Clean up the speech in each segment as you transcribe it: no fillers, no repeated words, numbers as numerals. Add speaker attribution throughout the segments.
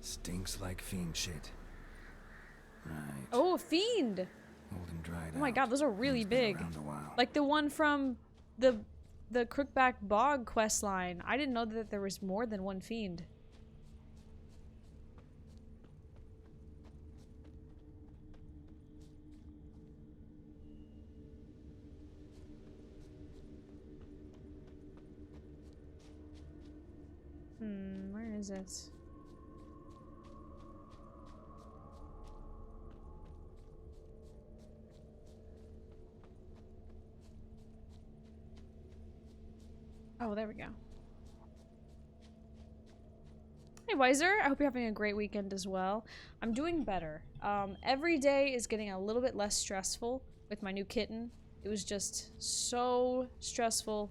Speaker 1: Stinks like fiend shit. Right.
Speaker 2: Oh, fiend!
Speaker 1: Old and dried
Speaker 2: Oh my
Speaker 1: out.
Speaker 2: god, those are really
Speaker 1: He's been
Speaker 2: big.
Speaker 1: around a while.
Speaker 2: Like the one from the Crookback Bog quest line. I didn't know that there was more than one fiend. Where is it? Oh, there we go. Hey, Wiser. I hope you're having a great weekend as well. I'm doing better. Every day is getting a little bit less stressful with my new kitten. It was just so stressful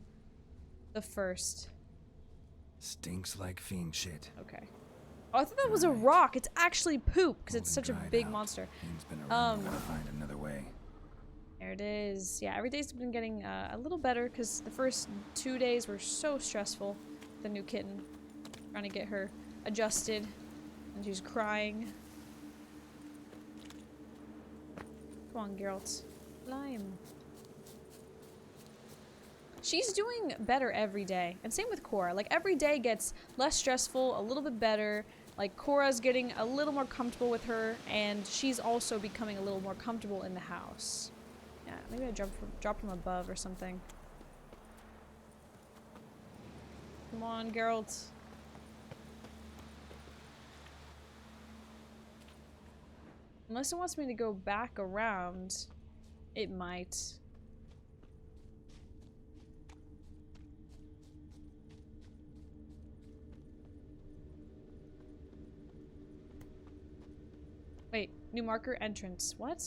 Speaker 2: the first.
Speaker 1: Stinks like fiend shit.
Speaker 2: Okay. Oh, I thought that was a rock. It's actually poop because it's such a big
Speaker 1: out.
Speaker 2: monster.
Speaker 1: Fiend's been around. Gotta find another way.
Speaker 2: There it is. Yeah, every day's been getting a little better because the first 2 days were so stressful. The new kitten. Trying to get her adjusted. And she's crying. Come on, Geralt. Lime. She's doing better every day. And same with Cora. Like, every day gets less stressful, a little bit better. Like, Cora's getting a little more comfortable with her, and she's also becoming a little more comfortable in the house. Yeah, maybe I dropped from above or something. Come on, Geralt. Unless it wants me to go back around, it might. Wait, new marker entrance. What?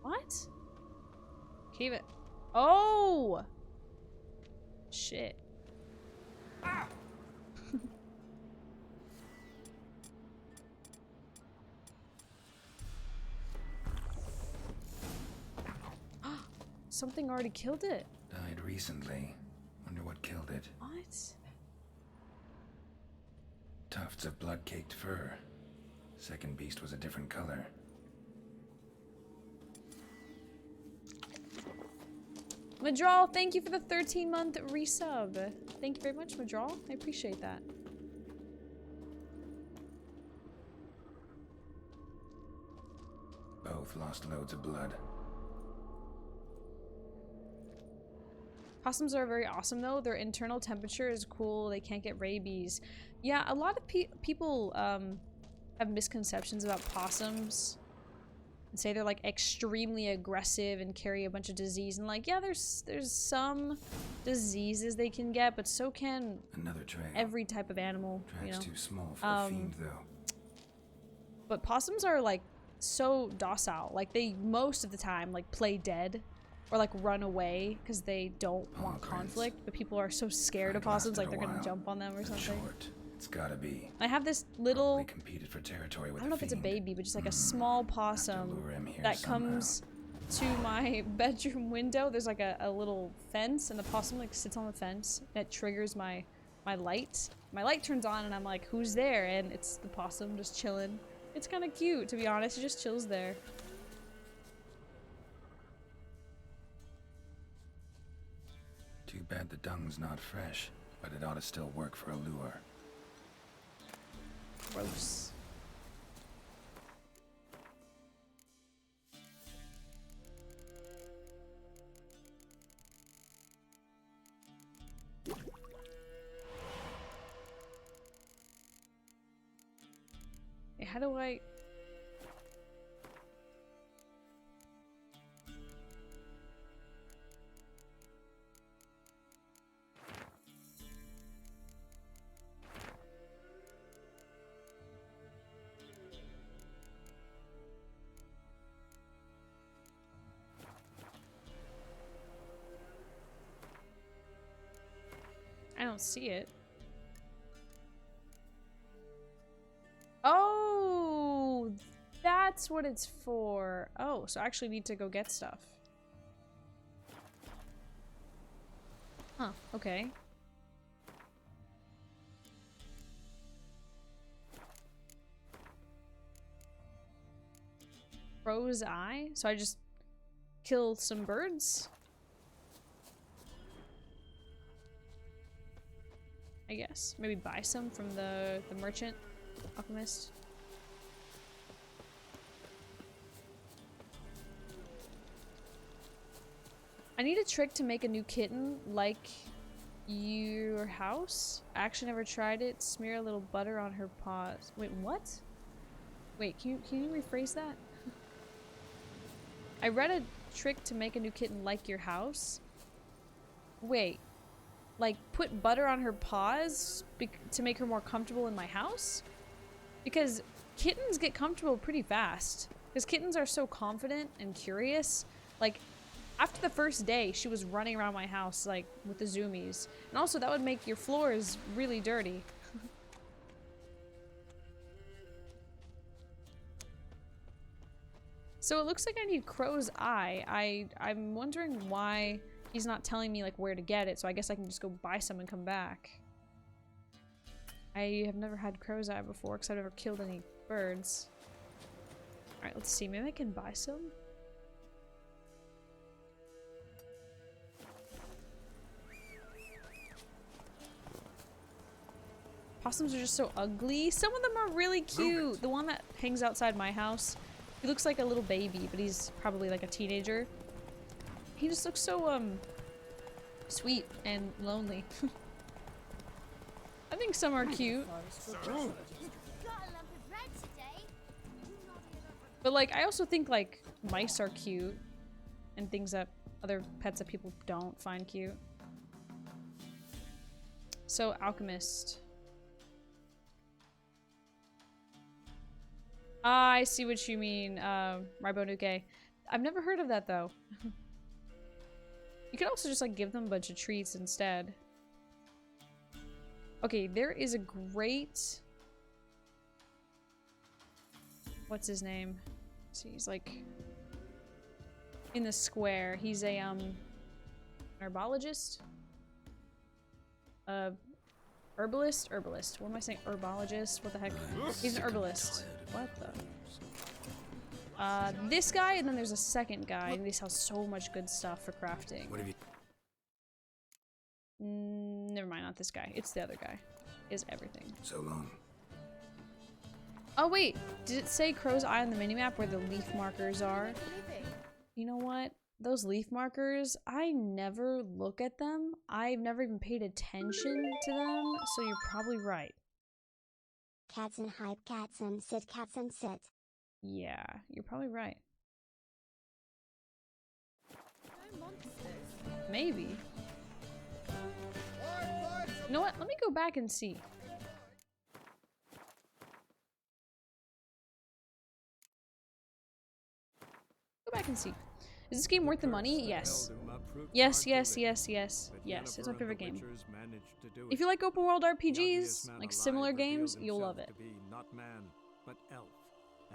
Speaker 2: What? Keep it. Oh! Shit. Ah! Something already killed it.
Speaker 1: Died recently. Wonder what killed it.
Speaker 2: What?
Speaker 1: Tufts of blood-caked fur. Second beast was a different color.
Speaker 2: Madral, thank you for the 13-month resub. Thank you very much, Madral. I appreciate that.
Speaker 1: Both lost loads of blood.
Speaker 2: Possums are very awesome, though. Their internal temperature is cool. They can't get rabies. Yeah, a lot of people have misconceptions about possums and say they're like extremely aggressive and carry a bunch of disease. And like, yeah, there's some diseases they can get, but so can
Speaker 1: Another trail.
Speaker 2: every type of animal.
Speaker 1: Track's
Speaker 2: You know?
Speaker 1: too small for a fiend, though.
Speaker 2: But possums are like so docile. Like they most of the time like play dead. Or like run away because they don't want conflict, but people are so scared of possums, like they're gonna jump on them or something.
Speaker 1: Short. It's gotta be.
Speaker 2: I have this little,
Speaker 1: Probably competed for territory with
Speaker 2: I don't know if it's a baby, but just like a small possum
Speaker 1: lure him here
Speaker 2: that
Speaker 1: somehow.
Speaker 2: comes to my bedroom window. There's like a little fence, and the possum like sits on the fence. And it triggers my light. My light turns on, and I'm like, "Who's there?" And it's the possum just chilling. It's kind of cute, to be honest. It just chills there.
Speaker 1: Too bad the dung's not fresh, but it ought to still work for a lure.
Speaker 2: Gross. Hey, how do I... I don't see it. Oh, that's what it's for. Oh, so I actually need to go get stuff. Huh, okay. crow's eye, so I just kill some birds. I guess. Maybe buy some from the merchant alchemist. I need a trick to make a new kitten like your house. I actually never tried it. Smear a little butter on her paws. Wait, what? Wait, can you rephrase that? I read a trick to make a new kitten like your house. Wait, like put butter on her paws to make her more comfortable in my house? Because kittens get comfortable pretty fast. Because kittens are so confident and curious. Like, after the first day, she was running around my house, like, with the zoomies. And also, that would make your floors really dirty. So it looks like I need crow's eye. I'm wondering why he's not telling me, like, where to get it. So I guess I can just go buy some and come back. I have never had crow's eye before because I've never killed any birds. Alright, let's see. Maybe I can buy some? Possums are just so ugly. Some of them are really cute. The one that hangs outside my house, he looks like a little baby, but he's probably like a teenager. He just looks so, sweet and lonely. I think some are cute. But like, I also think like mice are cute and things that other pets that people don't find cute. So, alchemist. I see what you mean, Ribonuke. I've never heard of that though. You could also just like give them a bunch of treats instead. Okay, there is a great... What's his name? See, he's like in the square. He's a herbologist? Herbalist? Herbalist. What am I saying? Herbologist? What the heck? He's an herbalist. What the? This guy, and then there's a second guy, and they sell so much good stuff for crafting.
Speaker 1: What have you...
Speaker 2: Never mind, not this guy. It's the other guy. Is everything.
Speaker 1: So long.
Speaker 2: Oh wait, did it say crow's eye on the minimap where the leaf markers are? You know what? Those leaf markers, I never look at them. I've never even paid attention to them, so you're probably right.
Speaker 3: Cats and hype, cats and sit, cats and sit.
Speaker 2: Yeah, you're probably right. Maybe. You know what? Let me go back and see. Go back and see. Is this game worth the money? Yes. Yes, yes, yes, yes. Yes, it's my favorite game. If you like open world RPGs, like similar games, you'll love it.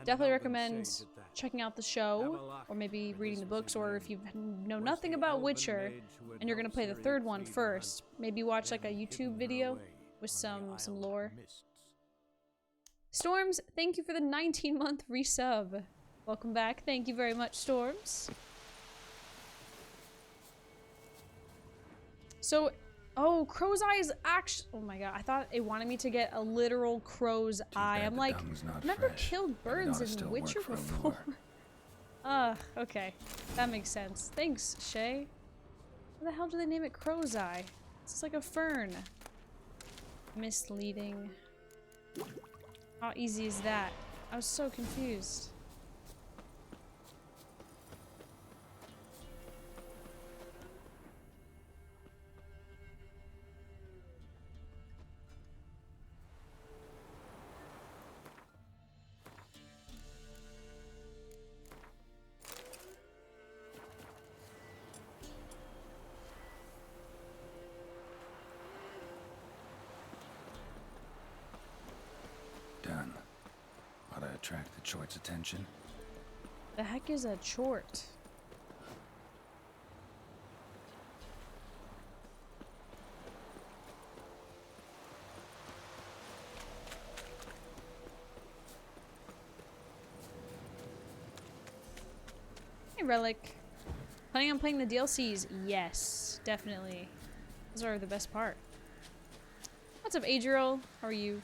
Speaker 2: Definitely recommend checking out the show, or maybe reading the books, or if you know nothing about Witcher, and you're gonna play the third one first, maybe watch like a YouTube video with some lore. Storms, thank you for the 19-month resub. Welcome back. Thank you very much, Storms. So, oh, crow's eye is actually... Oh my god, I thought it wanted me to get a literal crow's eye. I'm like, I've never killed birds in Witcher before. Okay. That makes sense. Thanks, Shay. Why the hell do they name it crow's eye? It's like a fern. Misleading. How easy is that? I was so confused.
Speaker 1: Done. Ought to attract the Chort's attention.
Speaker 2: The heck is a chort? Relic. Planning on playing the DLCs? Yes, definitely. Those are the best part. What's up, Adriel? How are you?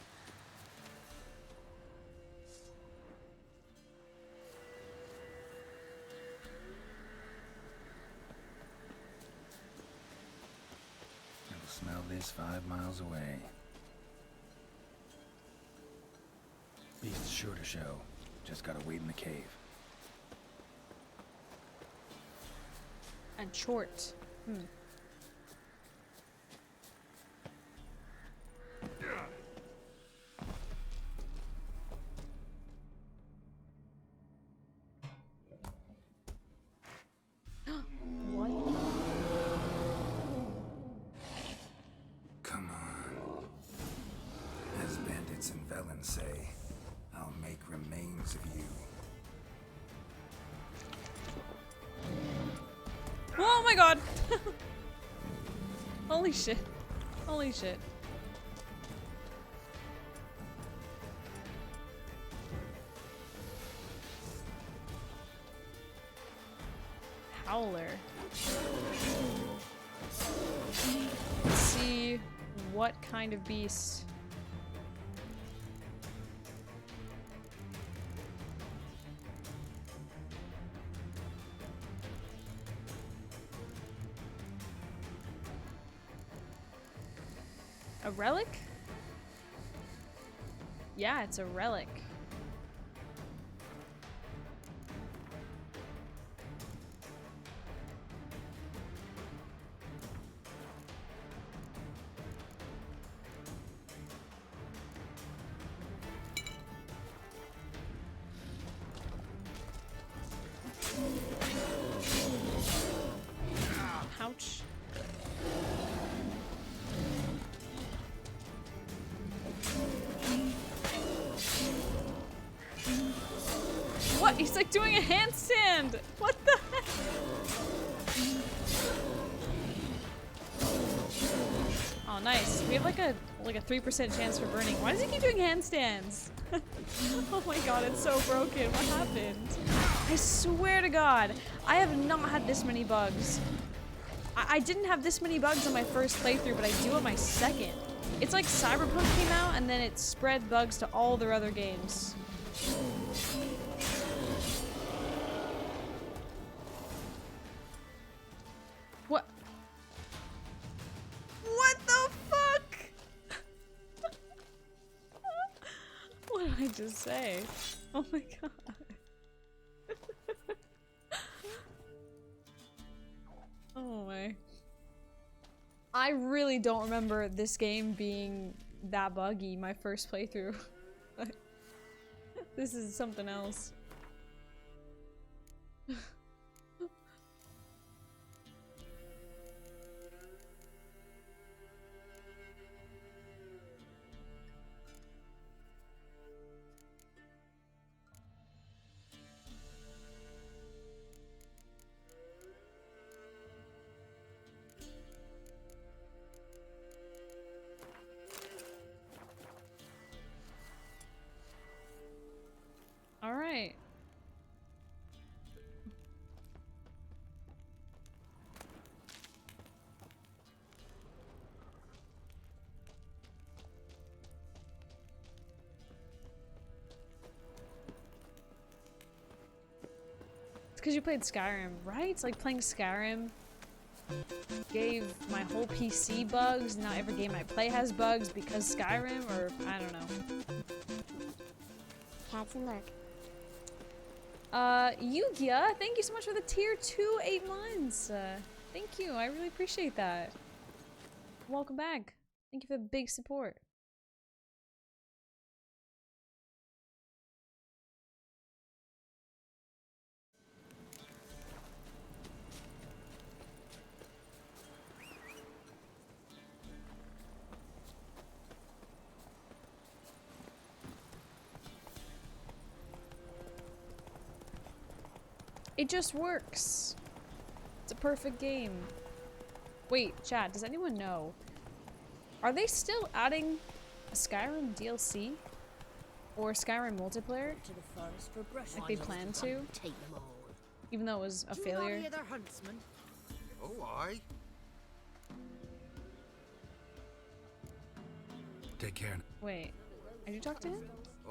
Speaker 1: You'll smell this 5 miles away. Beast's sure to show. Just gotta wait in the cave.
Speaker 2: And short. What?
Speaker 1: Come on. As bandits and felons say, I'll make remains of you.
Speaker 2: Oh my god! Holy shit. Holy shit. Howler. Let's see what kind of beast. A relic? Yeah, it's a relic. Ouch. What? He's like doing a handstand! What the heck? Oh, nice. We have like a 3% chance for burning. Why does he keep doing handstands? Oh my god, it's so broken. What happened? I swear to god, I have not had this many bugs. I didn't have this many bugs on my first playthrough, but I do on my second. It's like Cyberpunk came out and then it spread bugs to all their other games. What? What the fuck? What did I just say? Oh my god. Oh my. I really don't remember this game being that buggy my first playthrough. This is something else. All right. It's because you played Skyrim, right? It's like playing Skyrim gave my whole PC bugs. Now every game I play has bugs because Skyrim, or I don't know.
Speaker 3: Cats and Lurk.
Speaker 2: Yugia, thank you so much for the tier 2 8 months. Thank you, I really appreciate that. Welcome back. Thank you for the big support. It just works. It's a perfect game. Wait, chat, does anyone know? Are they still adding a Skyrim DLC? Or Skyrim multiplayer?
Speaker 4: To the forest for brush.
Speaker 2: Like they plan to?
Speaker 4: Take them all.
Speaker 2: even though it was a
Speaker 4: Do you know
Speaker 2: failure.
Speaker 4: any other huntsmen?
Speaker 5: Oh, aye.
Speaker 1: Take care.
Speaker 2: Wait, did you talk to him?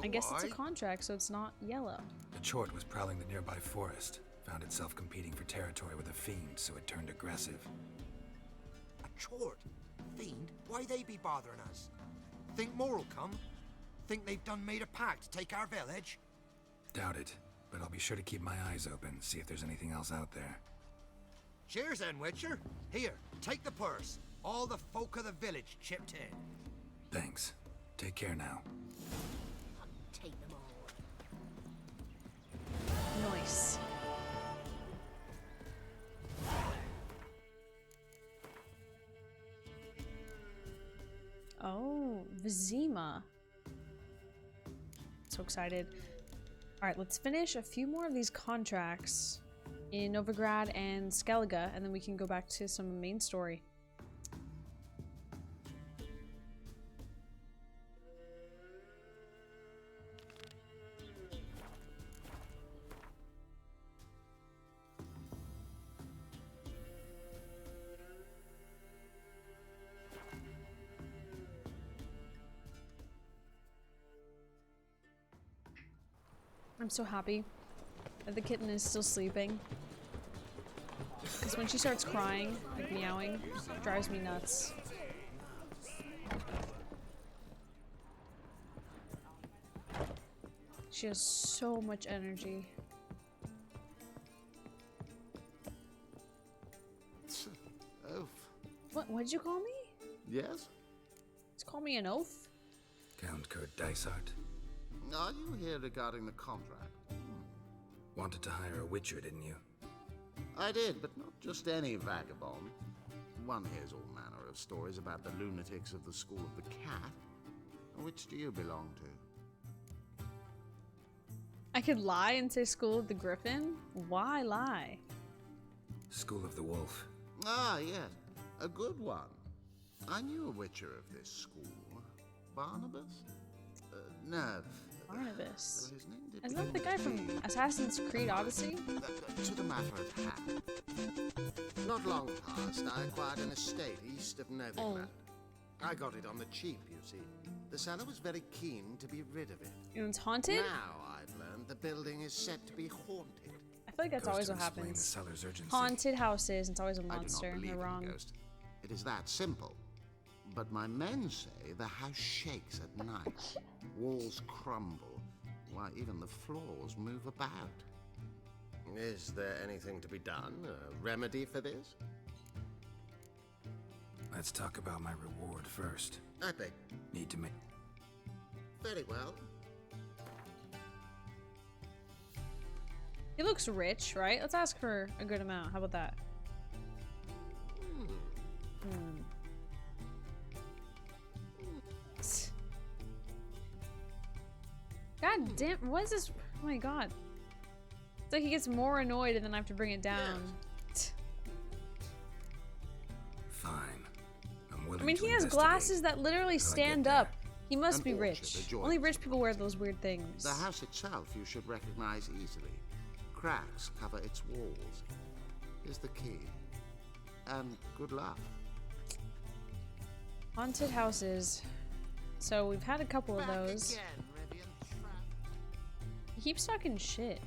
Speaker 2: I
Speaker 5: Oh,
Speaker 2: guess it's a
Speaker 5: aye.
Speaker 2: contract, so it's not yellow.
Speaker 1: The Chort was prowling the nearby forest. Found itself competing for territory with a fiend, so it turned aggressive.
Speaker 5: A Chort? Fiend? Why they be bothering us? Think more'll come? Think they've done made a pact to take our village?
Speaker 1: Doubt it, but I'll be sure to keep my eyes open, see if there's anything else out there.
Speaker 5: Cheers then, Witcher. Here, take the purse. All the folk of the village chipped in.
Speaker 1: Thanks. Take care now.
Speaker 4: Take them all.
Speaker 2: Nice. Oh, Vizima. So excited. Alright, let's finish a few more of these contracts in Novigrad and Skellige, and then we can go back to some main story. I'm so happy that the kitten is still sleeping. Because when she starts crying, like meowing, it drives me nuts. She has so much energy.
Speaker 6: Oaf.
Speaker 2: What'd you call me?
Speaker 6: Yes?
Speaker 2: Just call me an oaf?
Speaker 1: Count Kurt Dysart.
Speaker 6: Are you here regarding the contract?
Speaker 1: Wanted to hire a witcher, didn't you?
Speaker 6: I did, but not just any vagabond. One hears all manner of stories about the lunatics of the School of the Cat. Which do you belong to?
Speaker 2: I could lie and say School of the Griffin? Why lie?
Speaker 1: School of the Wolf.
Speaker 6: Ah, yes. A good one. I knew a witcher of this school. Barnabas? No.
Speaker 2: Barnabas.
Speaker 6: His name did
Speaker 2: Isn't that the
Speaker 6: begin
Speaker 2: guy
Speaker 6: with
Speaker 2: from
Speaker 6: G.
Speaker 2: Assassin's Creed Odyssey?
Speaker 6: To the matter at hand. Not long past, I acquired an estate east of Novigrad. I got it on the cheap, you see. The seller was very keen to be rid of it.
Speaker 2: And it's haunted?
Speaker 6: Now I've learned the building is said to be haunted.
Speaker 2: I feel like that's
Speaker 1: Goes
Speaker 2: always
Speaker 1: to
Speaker 2: what
Speaker 1: explain
Speaker 2: happens.
Speaker 1: The seller's urgency.
Speaker 2: Haunted houses, it's always a
Speaker 6: I do not
Speaker 2: monster.
Speaker 6: believe
Speaker 2: They're
Speaker 6: in
Speaker 2: wrong.
Speaker 6: ghosts. It is that simple. But my men say the house shakes at night. Walls crumble. Why, even the floors move about.
Speaker 7: Is there anything to be done? A remedy for this?
Speaker 1: Let's talk about my reward first.
Speaker 7: I beg.
Speaker 1: Need to make...
Speaker 7: Very well.
Speaker 2: He looks rich, right? Let's ask for a good amount. How about that? God damn, what is this? Oh my god. It's like he gets more annoyed and then I have to bring it down.
Speaker 1: Fine. I'm willing
Speaker 2: I mean,
Speaker 1: to
Speaker 2: he has
Speaker 1: investigate.
Speaker 2: glasses that literally
Speaker 1: Till I get
Speaker 2: stand
Speaker 1: there.
Speaker 2: up. He must
Speaker 6: An
Speaker 2: be
Speaker 6: orchard
Speaker 2: rich.
Speaker 6: adjoins
Speaker 2: Only rich
Speaker 6: the
Speaker 2: people wear those weird things.
Speaker 6: The house itself you should recognize easily. Cracks cover its walls. Here's the key. And good luck.
Speaker 2: Haunted houses. So we've had a couple of those. He keeps talking shit.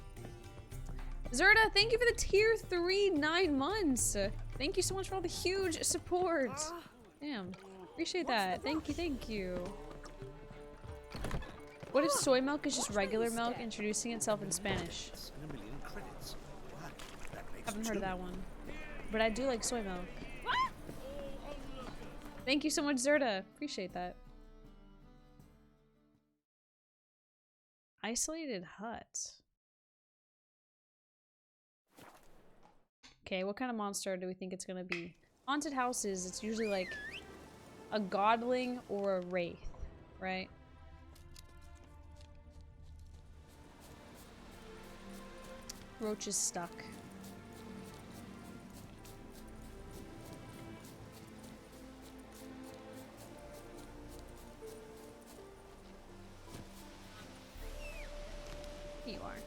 Speaker 2: Zerda, thank you for the tier 3 9 months. Thank you so much for all the huge support. Damn. Appreciate that. Thank you, thank you. What if soy milk is just regular milk introducing itself in Spanish?
Speaker 5: And 1 million credits. Wow, that makes
Speaker 2: Haven't heard of that one. But I do like soy milk. Thank you so much, Zerda. Appreciate that. Isolated hut. Okay, what kind of monster do we think it's gonna be? Haunted houses, it's usually like a godling or a wraith, right? Roach is stuck. Here you are.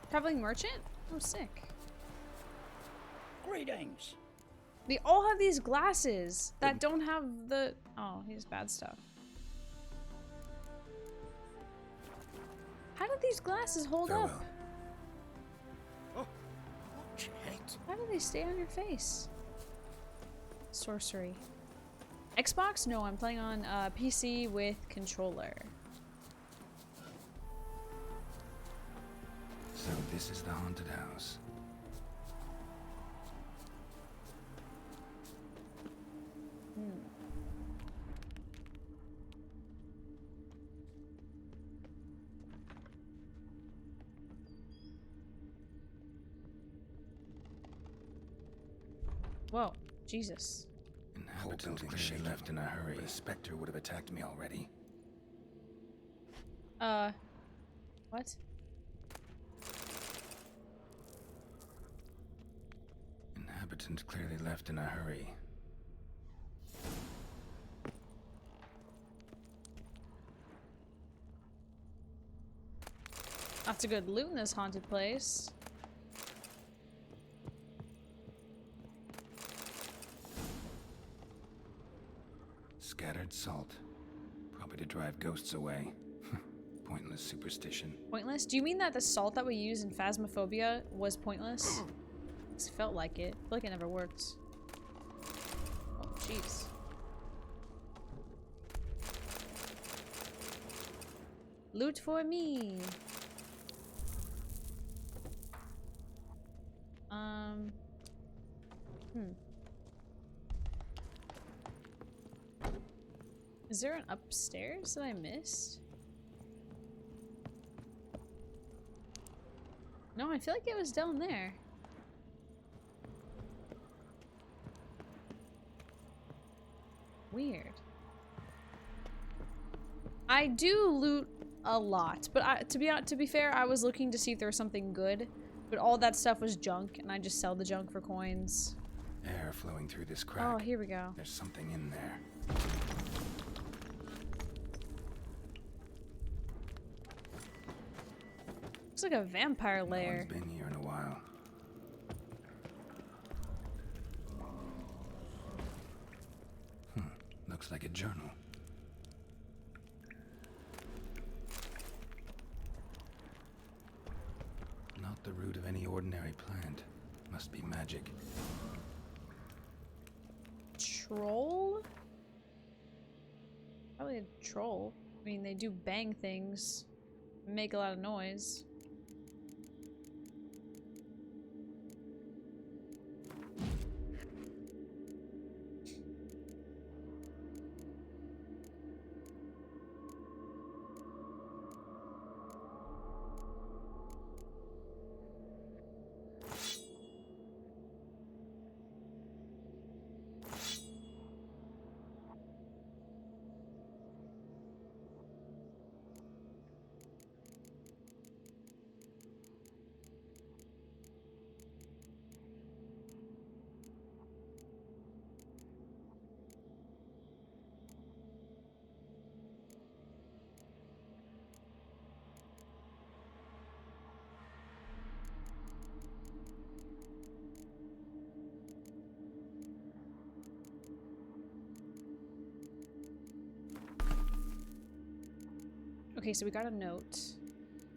Speaker 2: Traveling merchant? Oh, sick.
Speaker 8: Greetings.
Speaker 2: They all have these glasses that don't have the... Oh, he's bad stuff. How did these glasses hold up?
Speaker 1: Farewell.
Speaker 5: Oh, watch it.
Speaker 2: How do they stay on your face? Sorcery. Xbox? No, I'm playing on PC with controller.
Speaker 1: So this is the haunted house.
Speaker 2: Whoa, Jesus.
Speaker 1: Inhabitants clearly left in a hurry. But a specter would have attacked me already.
Speaker 2: What?
Speaker 1: Inhabitants clearly left in a hurry.
Speaker 2: Lots of good loot in this haunted place.
Speaker 1: Scattered salt. Probably to drive ghosts away. Pointless superstition.
Speaker 2: Pointless? Do you mean that the salt that we use in Phasmophobia was pointless? It felt like it. I feel like it never worked. Oh, jeez. Loot for me! Is there an upstairs that I missed? No, I feel like it was down there. Weird. I do loot a lot, but to be fair, I was looking to see if there was something good, but all that stuff was junk, and I just sell the junk for coins.
Speaker 1: Air flowing through this crack.
Speaker 2: Oh, here we go.
Speaker 1: There's something in there.
Speaker 2: Looks like a vampire
Speaker 1: No
Speaker 2: lair.
Speaker 1: one's been here in a while. Looks like a journal. Not the root of any ordinary plant. Must be magic.
Speaker 2: Troll? Probably a troll. I mean, they do bang things, make a lot of noise. Okay, so we got a note.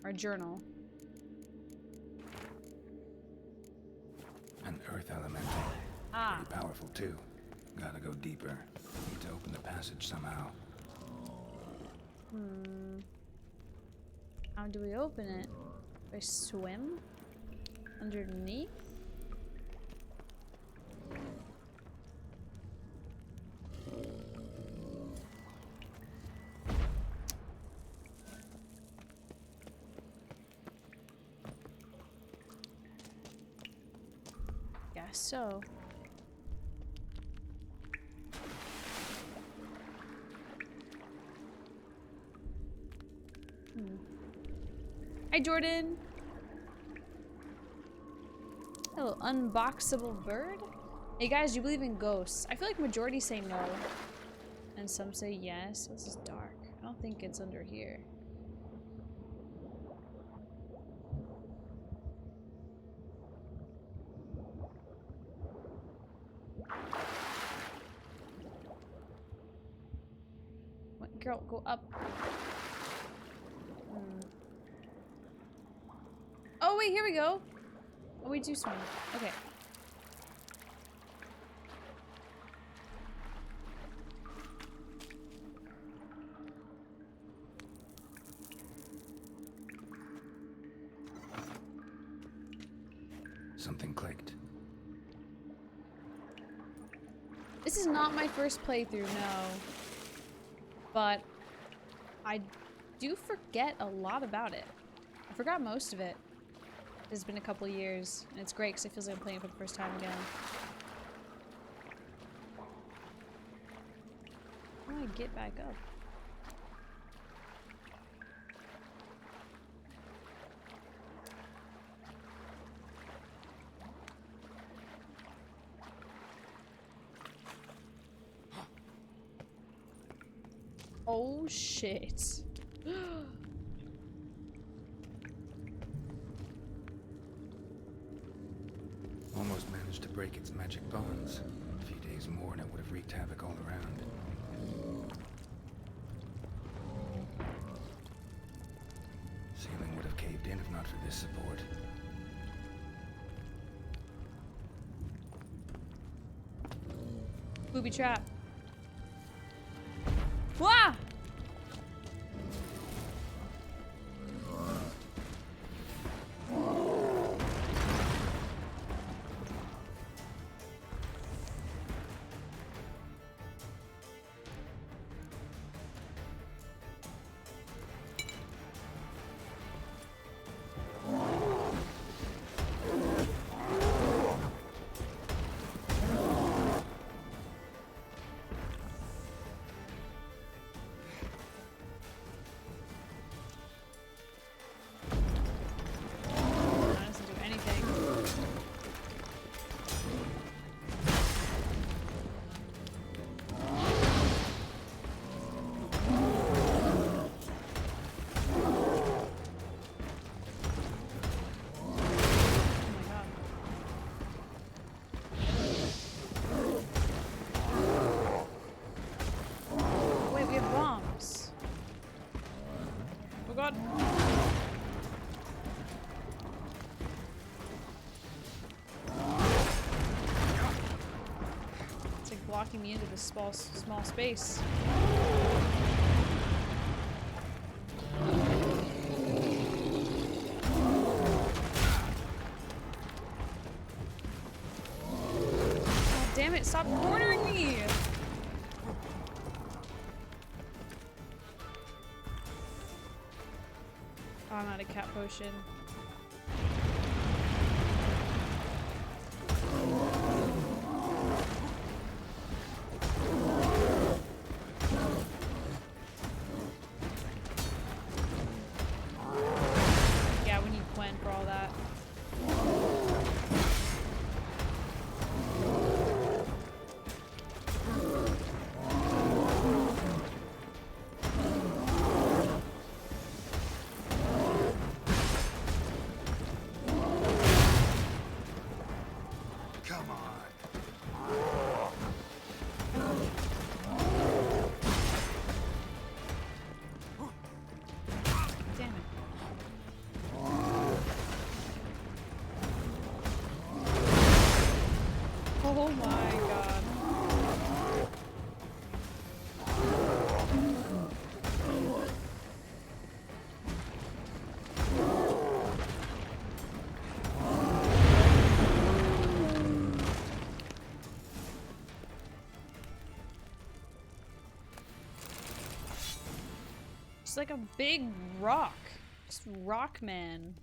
Speaker 2: Our journal.
Speaker 1: An earth elemental.
Speaker 2: Ah.
Speaker 1: Pretty powerful too. Gotta go deeper. Need to open the passage somehow.
Speaker 2: How do we open it? Do I swim? Underneath? Guess so. Hi, Jordan. Hello, unboxable bird. Hey guys, do you believe in ghosts? I feel like majority say no, and some say yes. This is dark. I don't think it's under here. girl, go up. Oh wait, here we go. Oh, we do swim. Okay.
Speaker 1: Something clicked.
Speaker 2: This is not my first playthrough, no. But I do forget a lot about it. I forgot most of it. It's been a couple years, and it's great because it feels like I'm playing it for the first time again. How do I get back up? Oh shit.
Speaker 1: Almost managed to break its magic bonds. A few days more and it would have wreaked havoc all around. Ceiling would have caved in if not for this support.
Speaker 2: Booby trap. Wah! That doesn't do anything. Oh my god. Wait, we have bombs. Oh god. It's like blocking me into this small space. God damn it, stop cornering me! Oh, I'm out of cat potion. Yeah, we need Gwen for all that.
Speaker 1: Come on.
Speaker 2: Damn it. Oh my god. It's like a big rock. Just rock man.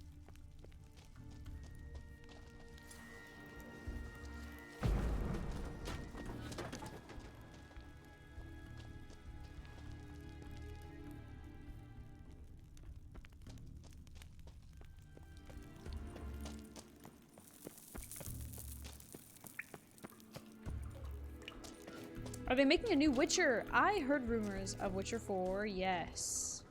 Speaker 2: Are they making a new Witcher? I heard rumors of Witcher 4, yes.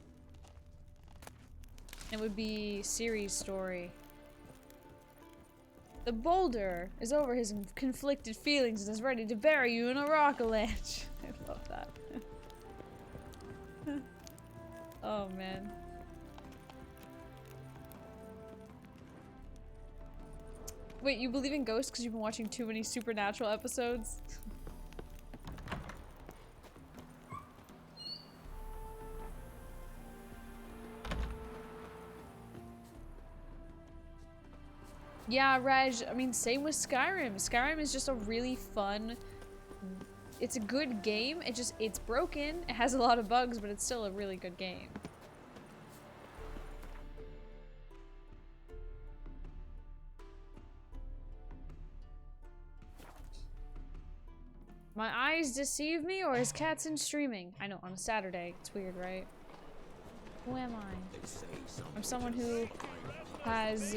Speaker 2: It would be Ciri's story. The boulder is over his conflicted feelings and is ready to bury you in a rock ledge. I love that. Oh man. Wait, you believe in ghosts because you've been watching too many Supernatural episodes? Yeah, Raj, I mean, same with Skyrim. Skyrim is just a really fun... It's a good game. It's broken. It has a lot of bugs, but it's still a really good game. My eyes deceive me, or is Katzen streaming? I know, on a Saturday. It's weird, right? Who am I? I'm someone who has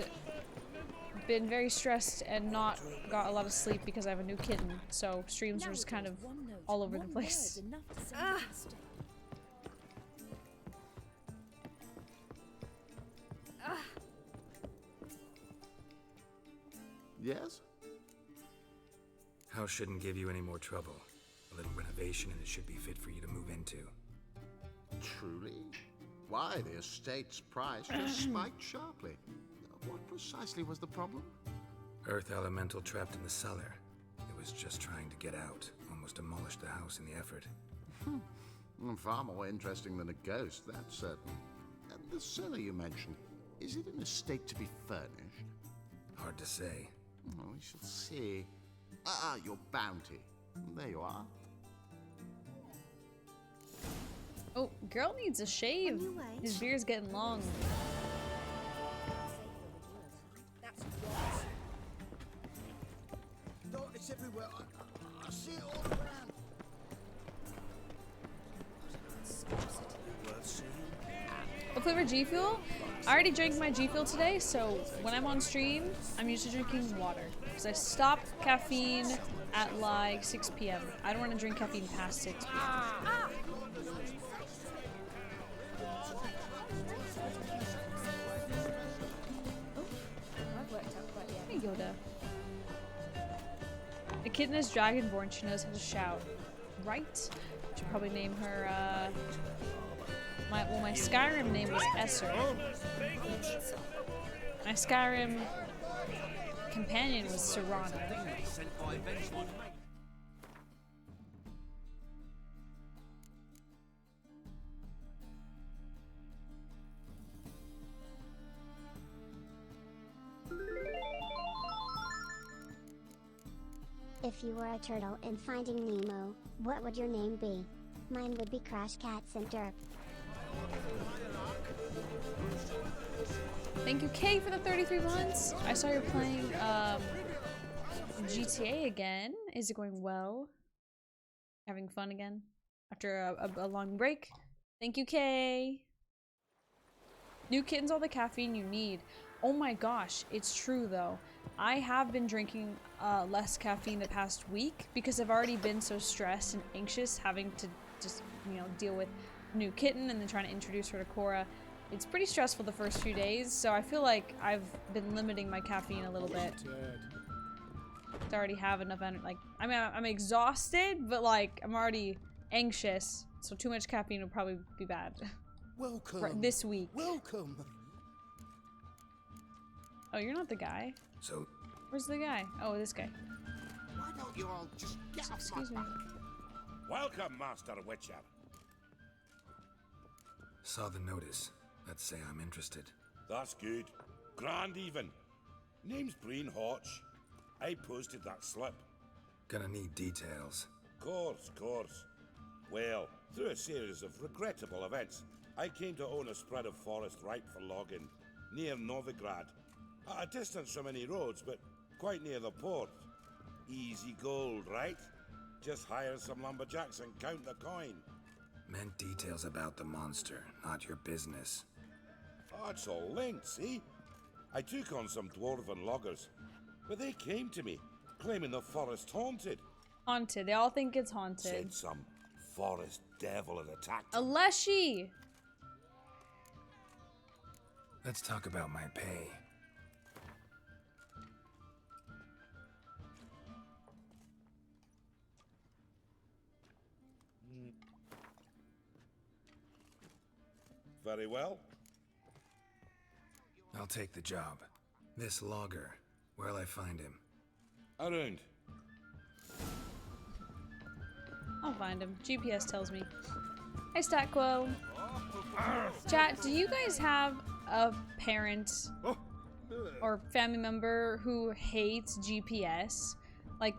Speaker 2: been very stressed and not got a lot of sleep because I have a new kitten, so streams are just kind of all over the place.
Speaker 6: Yes?
Speaker 1: House shouldn't give you any more trouble. A little renovation and it should be fit for you to move into.
Speaker 6: Truly? Why, the estate's price just spiked sharply. What precisely was the problem?
Speaker 1: Earth elemental trapped in the cellar. It was just trying to get out. Almost demolished the house in the effort.
Speaker 6: Far more interesting than a ghost, that's certain. And the cellar you mentioned, is it an estate to be furnished?
Speaker 1: Hard to say.
Speaker 6: We shall see. Your bounty. There you are.
Speaker 2: Oh, girl needs a shave. His beard's getting long.
Speaker 5: It's everywhere. I see it all around.
Speaker 2: What flavor G Fuel? I already drank my G Fuel today, so when I'm on stream, I'm usually drinking water. Because I stopped caffeine at like 6 p.m. I don't want to drink caffeine past 6 p.m. Hey Yoda. The kitten is Dragonborn, she knows how to shout. Right? Should probably name her, my Skyrim name was Esser. My Skyrim companion was Serana.
Speaker 3: If you were a turtle in Finding Nemo, what would your name be? Mine would be Crash Cats and Derp.
Speaker 2: Thank you, Kay, for the 33 months. I saw you're playing GTA again. Is it going well? Having fun again after a long break? Thank you, Kay. New kitten's all the caffeine you need. Oh my gosh, it's true though. I have been drinking less caffeine the past week because I've already been so stressed and anxious having to just, you know, deal with new kitten and then trying to introduce her to Cora. It's pretty stressful the first few days, so I feel like I've been limiting my caffeine a little bit. To already have enough energy. Like, I mean, I'm exhausted, but like, I'm already anxious, so too much caffeine would probably be bad.
Speaker 5: Welcome.
Speaker 2: Right, this week.
Speaker 5: Welcome.
Speaker 2: Oh, you're not the guy.
Speaker 1: So,
Speaker 2: Where's the guy? Oh, this guy.
Speaker 5: Why don't you all just get off
Speaker 2: Excuse me.
Speaker 5: my back?
Speaker 8: Welcome, Master Witcher.
Speaker 1: saw the notice. Let's say I'm interested.
Speaker 8: That's good. Grand even. Name's Breen Hotch. I posted that slip.
Speaker 1: Gonna need details.
Speaker 8: Course. Well, through a series of regrettable events, I came to own a spread of forest ripe for logging, near Novigrad. At a distance from any roads, but quite near the port. Easy gold, right? Just hire some lumberjacks and count the coin.
Speaker 1: Meant details about the monster, not your business.
Speaker 8: Oh, it's all linked, see? I took on some dwarven loggers, but they came to me, claiming the forest haunted.
Speaker 2: Haunted. They all think it's haunted.
Speaker 8: Said some forest devil had attacked
Speaker 2: A
Speaker 8: them.
Speaker 2: Leshy!
Speaker 1: Let's talk about my pay.
Speaker 8: Very well.
Speaker 1: I'll take the job. This logger, where'll I find him?
Speaker 8: Around.
Speaker 2: I'll find him. GPS tells me. Hey, StatQuo. Chat, do you guys have a parent or family member who hates GPS? Like,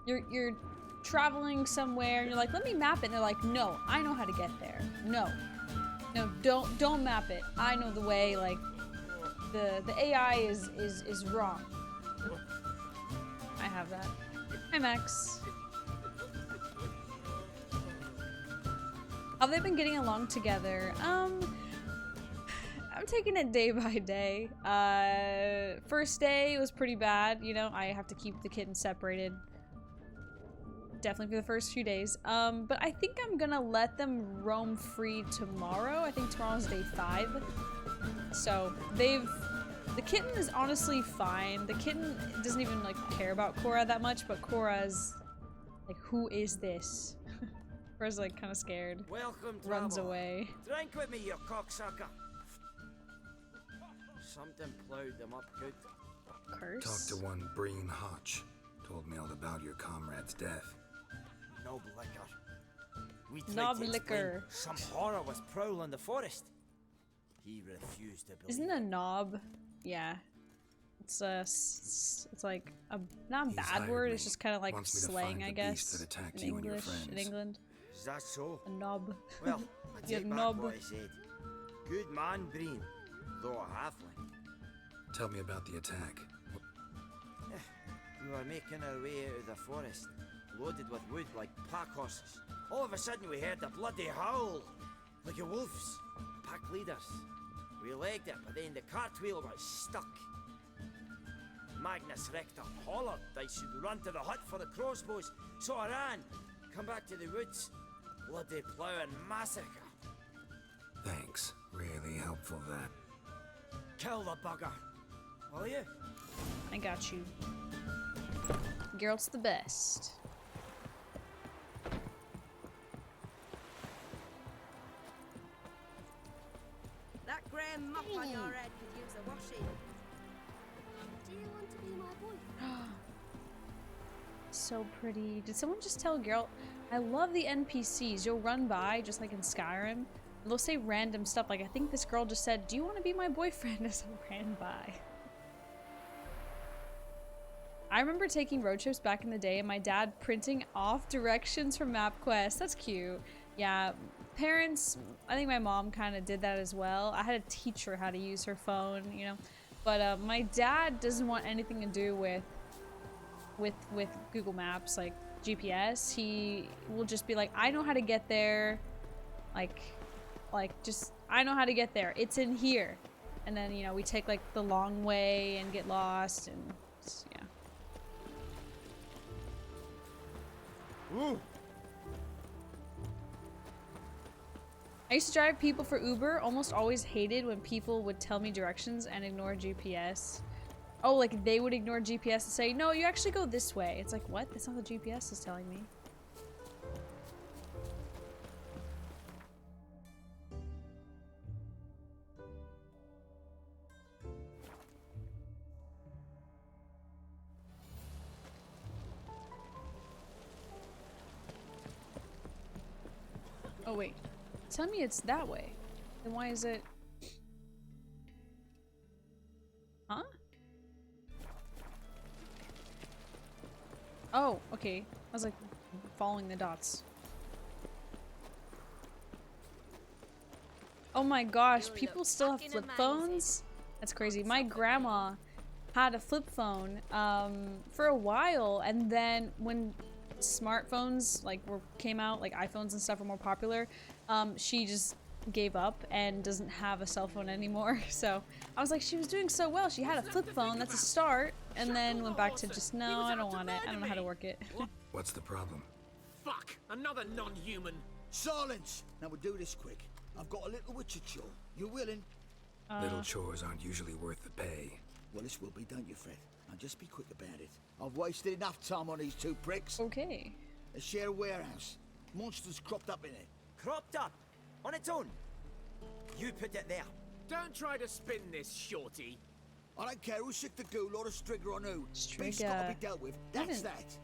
Speaker 2: you're traveling somewhere and you're like, let me map it. And they're like, no, I know how to get there. No, don't map it. I know the way. Like, the AI is wrong. I have that. Hi, Max. Have they been getting along together? I'm taking it day by day. First day was pretty bad, you know, I have to keep the kittens separated. Definitely for the first few days. But I think I'm gonna let them roam free tomorrow. I think tomorrow's day 5. So the kitten is honestly fine. The kitten doesn't even like care about Cora that much, but Cora's like, who is this? Cora's like kind of scared.
Speaker 9: Welcome,
Speaker 2: Runs
Speaker 9: traveller.
Speaker 2: away.
Speaker 9: Drink with me, you cocksucker. Something ploughed them up good.
Speaker 2: Curse.
Speaker 1: Talked to one Breen Hotch. Told me all about your comrade's death.
Speaker 9: Knob liquor. We tried
Speaker 2: Knob
Speaker 9: to explain
Speaker 2: liquor.
Speaker 9: some horror was prowling the forest. He refused to believe.
Speaker 2: Isn't a knob? Yeah. It's like a not a
Speaker 1: He's
Speaker 2: bad
Speaker 1: hired
Speaker 2: word.
Speaker 1: me.
Speaker 2: It's just kind of like
Speaker 1: Wants me to
Speaker 2: slang,
Speaker 1: find
Speaker 2: I
Speaker 1: the
Speaker 2: guess.
Speaker 1: beast that attacked
Speaker 2: In
Speaker 1: you and your
Speaker 2: English, in
Speaker 1: friends.
Speaker 2: England,
Speaker 9: Is that so?
Speaker 2: a knob.
Speaker 9: Well, I
Speaker 2: You
Speaker 9: take back
Speaker 2: knob.
Speaker 9: what I said. Good man, Breen, though a halfling.
Speaker 1: Tell me about the attack.
Speaker 9: We were making our way out of the forest, loaded with wood like pack horses. All of a sudden we heard a bloody howl, like a wolf's. Pack leaders. We legged it, but then the cartwheel was stuck. Magnus Rector hollered I should run to the hut for the crossbows, so I ran. Come back to the woods. Bloody plough and massacre.
Speaker 1: Thanks. Really helpful that.
Speaker 9: Kill the bugger. Will you?
Speaker 2: I got you. Geralt's the best.
Speaker 4: That grey muck on your head could use a washing.
Speaker 3: Do you want to be my boyfriend?
Speaker 2: So pretty. Did someone just tell Geralt? I love the NPCs. You'll run by, just like in Skyrim. They'll say random stuff. Like, I think this girl just said, do you want to be my boyfriend, as I ran by. I remember taking road trips back in the day and my dad printing off directions from MapQuest. That's cute. Yeah, parents, I think my mom kind of did that as well. I had to teach her how to use her phone, you know. But my dad doesn't want anything to do with Google Maps, like GPS. He will just be like, I know how to get there. Like just, I know how to get there. It's in here. And then, you know, we take like the long way and get lost and yeah.
Speaker 9: Ooh.
Speaker 2: I used to drive people for Uber. Almost always hated when people would tell me directions and ignore GPS. Oh, like they would ignore GPS and say, no, you actually go this way. It's like, what? That's not what the GPS is telling me. Oh wait, tell me it's that way. Then why is it? Huh? Oh, okay. I was like following the dots. Oh my gosh, people still have flip phones? That's crazy. My grandma had a flip phone for a while, and then when smartphones came out, like iPhones and stuff were more popular, she just gave up and doesn't have a cell phone anymore. So I was like, she was doing so well. She had a flip phone, that's a start, and then went back to just, no, I don't want it. I don't know how to work it.
Speaker 1: What's the problem?
Speaker 10: Fuck! Another non-human!
Speaker 11: Silence! Now we'll do this quick. I've got a little witcher chore. You willing?
Speaker 1: Little chores aren't usually worth the pay.
Speaker 11: Well, this will be, don't you, Fred? Now just be quick about it. I've wasted enough time on these two pricks.
Speaker 2: Okay.
Speaker 11: They share a warehouse. Monsters cropped up in it.
Speaker 9: Cropped up? On its own? You put it there.
Speaker 10: Don't try to spin this, shorty.
Speaker 11: I don't care who sick the ghoul or the Strigger on who. Beast's
Speaker 2: Strigger.
Speaker 11: gotta be dealt with. That's
Speaker 2: Haven't
Speaker 11: that.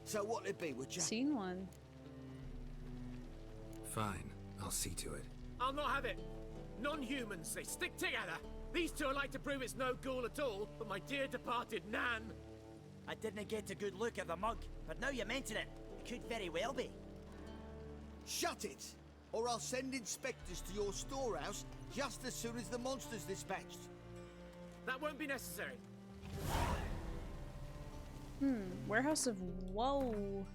Speaker 11: So what'll it be, would you?
Speaker 2: Seen one.
Speaker 1: Fine, I'll see to it.
Speaker 10: I'll not have it. Non-humans, they stick together. These two are like to prove it's no ghoul at all, but my dear departed Nan.
Speaker 9: I didn't get a good look at the mug, but now you mention it, it could very well be.
Speaker 11: Shut it! Or I'll send inspectors to your storehouse just as soon as the monster's dispatched.
Speaker 10: That won't be necessary.
Speaker 2: Warehouse of Woe.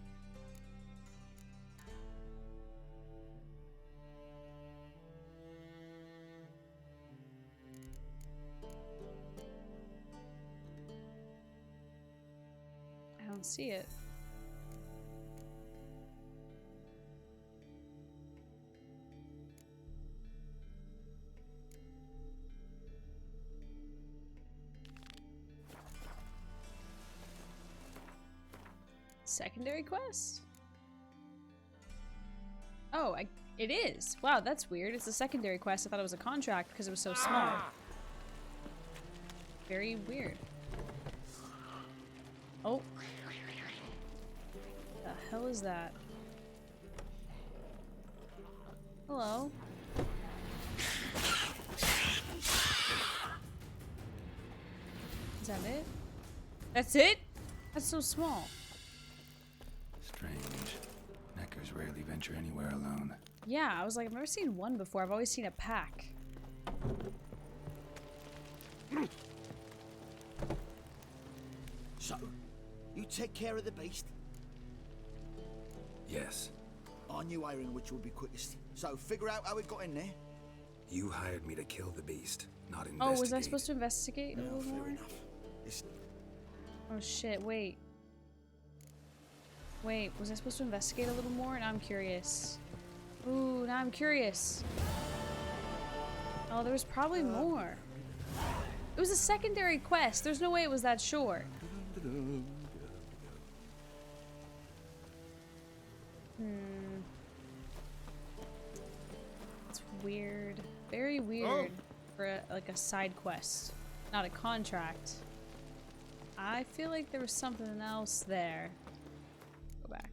Speaker 2: I don't see it. Secondary quest? Oh, it is. Wow, that's weird. It's a secondary quest. I thought it was a contract because it was so small. Very weird. Oh. The hell is that? Hello. Is that it? That's it? That's so small.
Speaker 1: Strange. Neckers rarely venture anywhere alone.
Speaker 2: Yeah, I was like, I've never seen one before. I've always seen a pack.
Speaker 11: So, you take care of the beast?
Speaker 1: Yes.
Speaker 11: I knew hiring which would be quickest. So, figure out how it got in there.
Speaker 1: You hired me to kill the beast, not investigate.
Speaker 2: Oh, was I supposed to investigate a
Speaker 11: No,
Speaker 2: little
Speaker 11: fair
Speaker 2: more?
Speaker 11: enough. It's
Speaker 2: Oh shit, wait. Wait, was I supposed to investigate a little more? Now I'm curious. Ooh, now I'm curious. Oh, there was probably more. It was a secondary quest. There's no way it was that short. It's weird. Very weird for like a side quest, not a contract. I feel like there was something else there. Go back.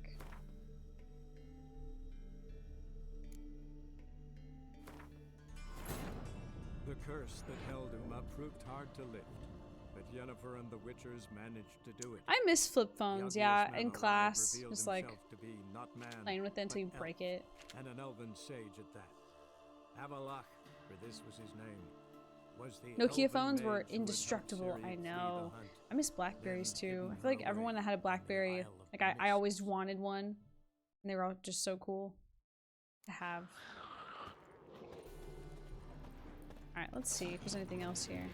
Speaker 12: The curse that held Uma proved hard to lift, but Yennefer and the Witchers managed to do it.
Speaker 2: I miss flip phones,
Speaker 12: The
Speaker 2: yeah,
Speaker 12: ugliest man
Speaker 2: in
Speaker 12: alive
Speaker 2: class.
Speaker 12: revealed
Speaker 2: Just like
Speaker 12: himself to be not man,
Speaker 2: playing with it until you
Speaker 12: but
Speaker 2: break
Speaker 12: elf,
Speaker 2: it.
Speaker 12: and an elven sage at that. Avalach, for this was his name, was the
Speaker 2: Nokia
Speaker 12: elven
Speaker 2: phones
Speaker 12: mage
Speaker 2: were
Speaker 12: who had helped
Speaker 2: indestructible,
Speaker 12: Ciri
Speaker 2: I
Speaker 12: flee the
Speaker 2: know.
Speaker 12: hunt.
Speaker 2: I miss Blackberries
Speaker 12: then
Speaker 2: too.
Speaker 12: hidden
Speaker 2: I feel like
Speaker 12: her
Speaker 2: everyone
Speaker 12: away
Speaker 2: that had a
Speaker 12: in the
Speaker 2: Blackberry,
Speaker 12: Isle of
Speaker 2: like I always
Speaker 12: Mists.
Speaker 2: wanted one. And they were all just so cool to have. Alright, let's see if there's anything else here.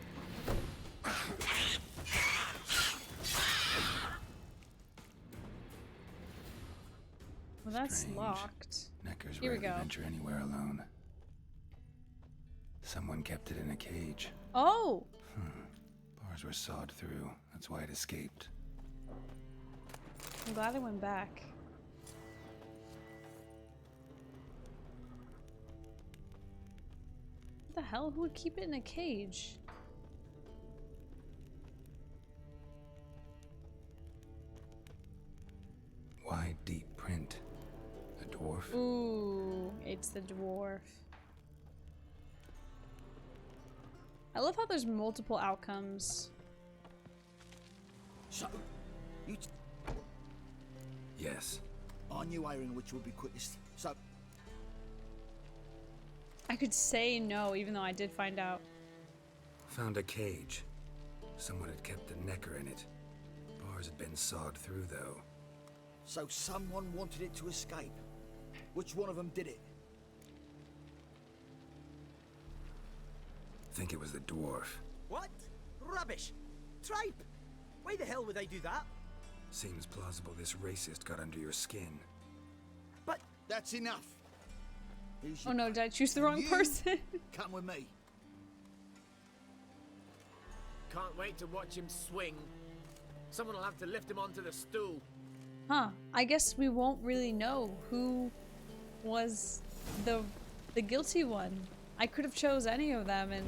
Speaker 2: Well, that's
Speaker 1: Strange.
Speaker 2: locked.
Speaker 1: Neckers
Speaker 2: Here we
Speaker 1: rarely
Speaker 2: go.
Speaker 1: venture anywhere alone. Someone kept it in a cage.
Speaker 2: Oh!
Speaker 1: Bars were sawed through. That's why it escaped.
Speaker 2: I'm glad I went back. What the hell? Who would keep it in a cage?
Speaker 1: Wide, deep print. A dwarf?
Speaker 2: Ooh, it's the dwarf. I love how there's multiple outcomes.
Speaker 11: So, you
Speaker 1: Yes.
Speaker 11: I knew hiring which would be quickest. So,
Speaker 2: I could say no, even though I did find out.
Speaker 1: Found a cage. Someone had kept the necker in it. Bars had been sawed through, though.
Speaker 11: so someone wanted it to escape. Which one of them did it?
Speaker 1: Think it was the dwarf.
Speaker 9: What? Rubbish! Tripe! Why the hell would I do that?
Speaker 1: Seems plausible this racist got under your skin.
Speaker 9: But
Speaker 11: That's enough. Here's
Speaker 2: Oh
Speaker 11: your
Speaker 2: no, did I choose the wrong
Speaker 11: You-
Speaker 2: person?
Speaker 11: Come with me.
Speaker 10: Can't wait to watch him swing. Someone will have to lift him onto the stool.
Speaker 2: Huh. I guess we won't really know who was the guilty one. I could have chose any of them, and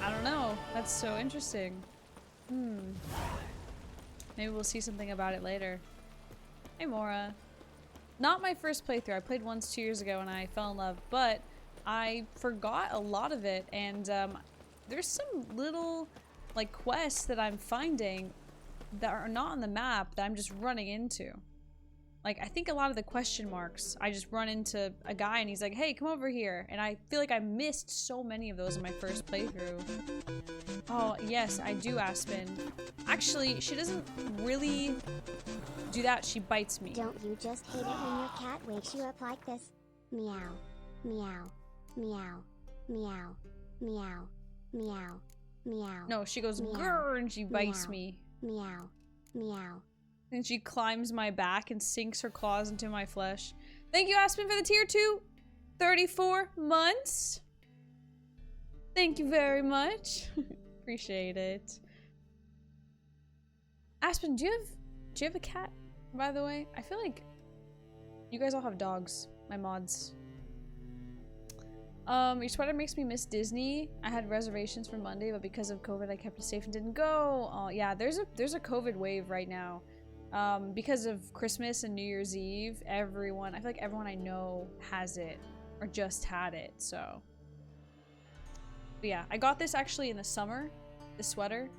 Speaker 2: I don't know. That's so interesting. Maybe we'll see something about it later. Hey, Mora. Not my first playthrough. I played once 2 years ago and I fell in love, but I forgot a lot of it, and there's some little like quests that I'm finding that are not on the map that I'm just running into. Like, I think a lot of the question marks, I just run into a guy and he's like, hey, come over here. And I feel like I missed so many of those in my first playthrough. Oh, yes, I do, Aspen. Actually, she doesn't really do that. She bites me.
Speaker 3: Don't you just hate it when your cat wakes you up like this? Meow, meow, meow, meow, meow, meow, meow.
Speaker 2: No, she goes, grrr, and she bites me.
Speaker 3: Meow, meow.
Speaker 2: And she climbs my back and sinks her claws into my flesh. Thank you, Aspen, for the tier 2. 34 months. Thank you very much. Appreciate it. Aspen, do you have a cat, by the way? I feel like you guys all have dogs, my mods. Your sweater makes me miss Disney. I had reservations for Monday, but because of COVID, I kept it safe and didn't go. Oh, yeah, there's a COVID wave right now. Because of Christmas and New Year's Eve, I feel like everyone I know has it or just had it, so. But yeah, I got this actually in the summer, this sweater,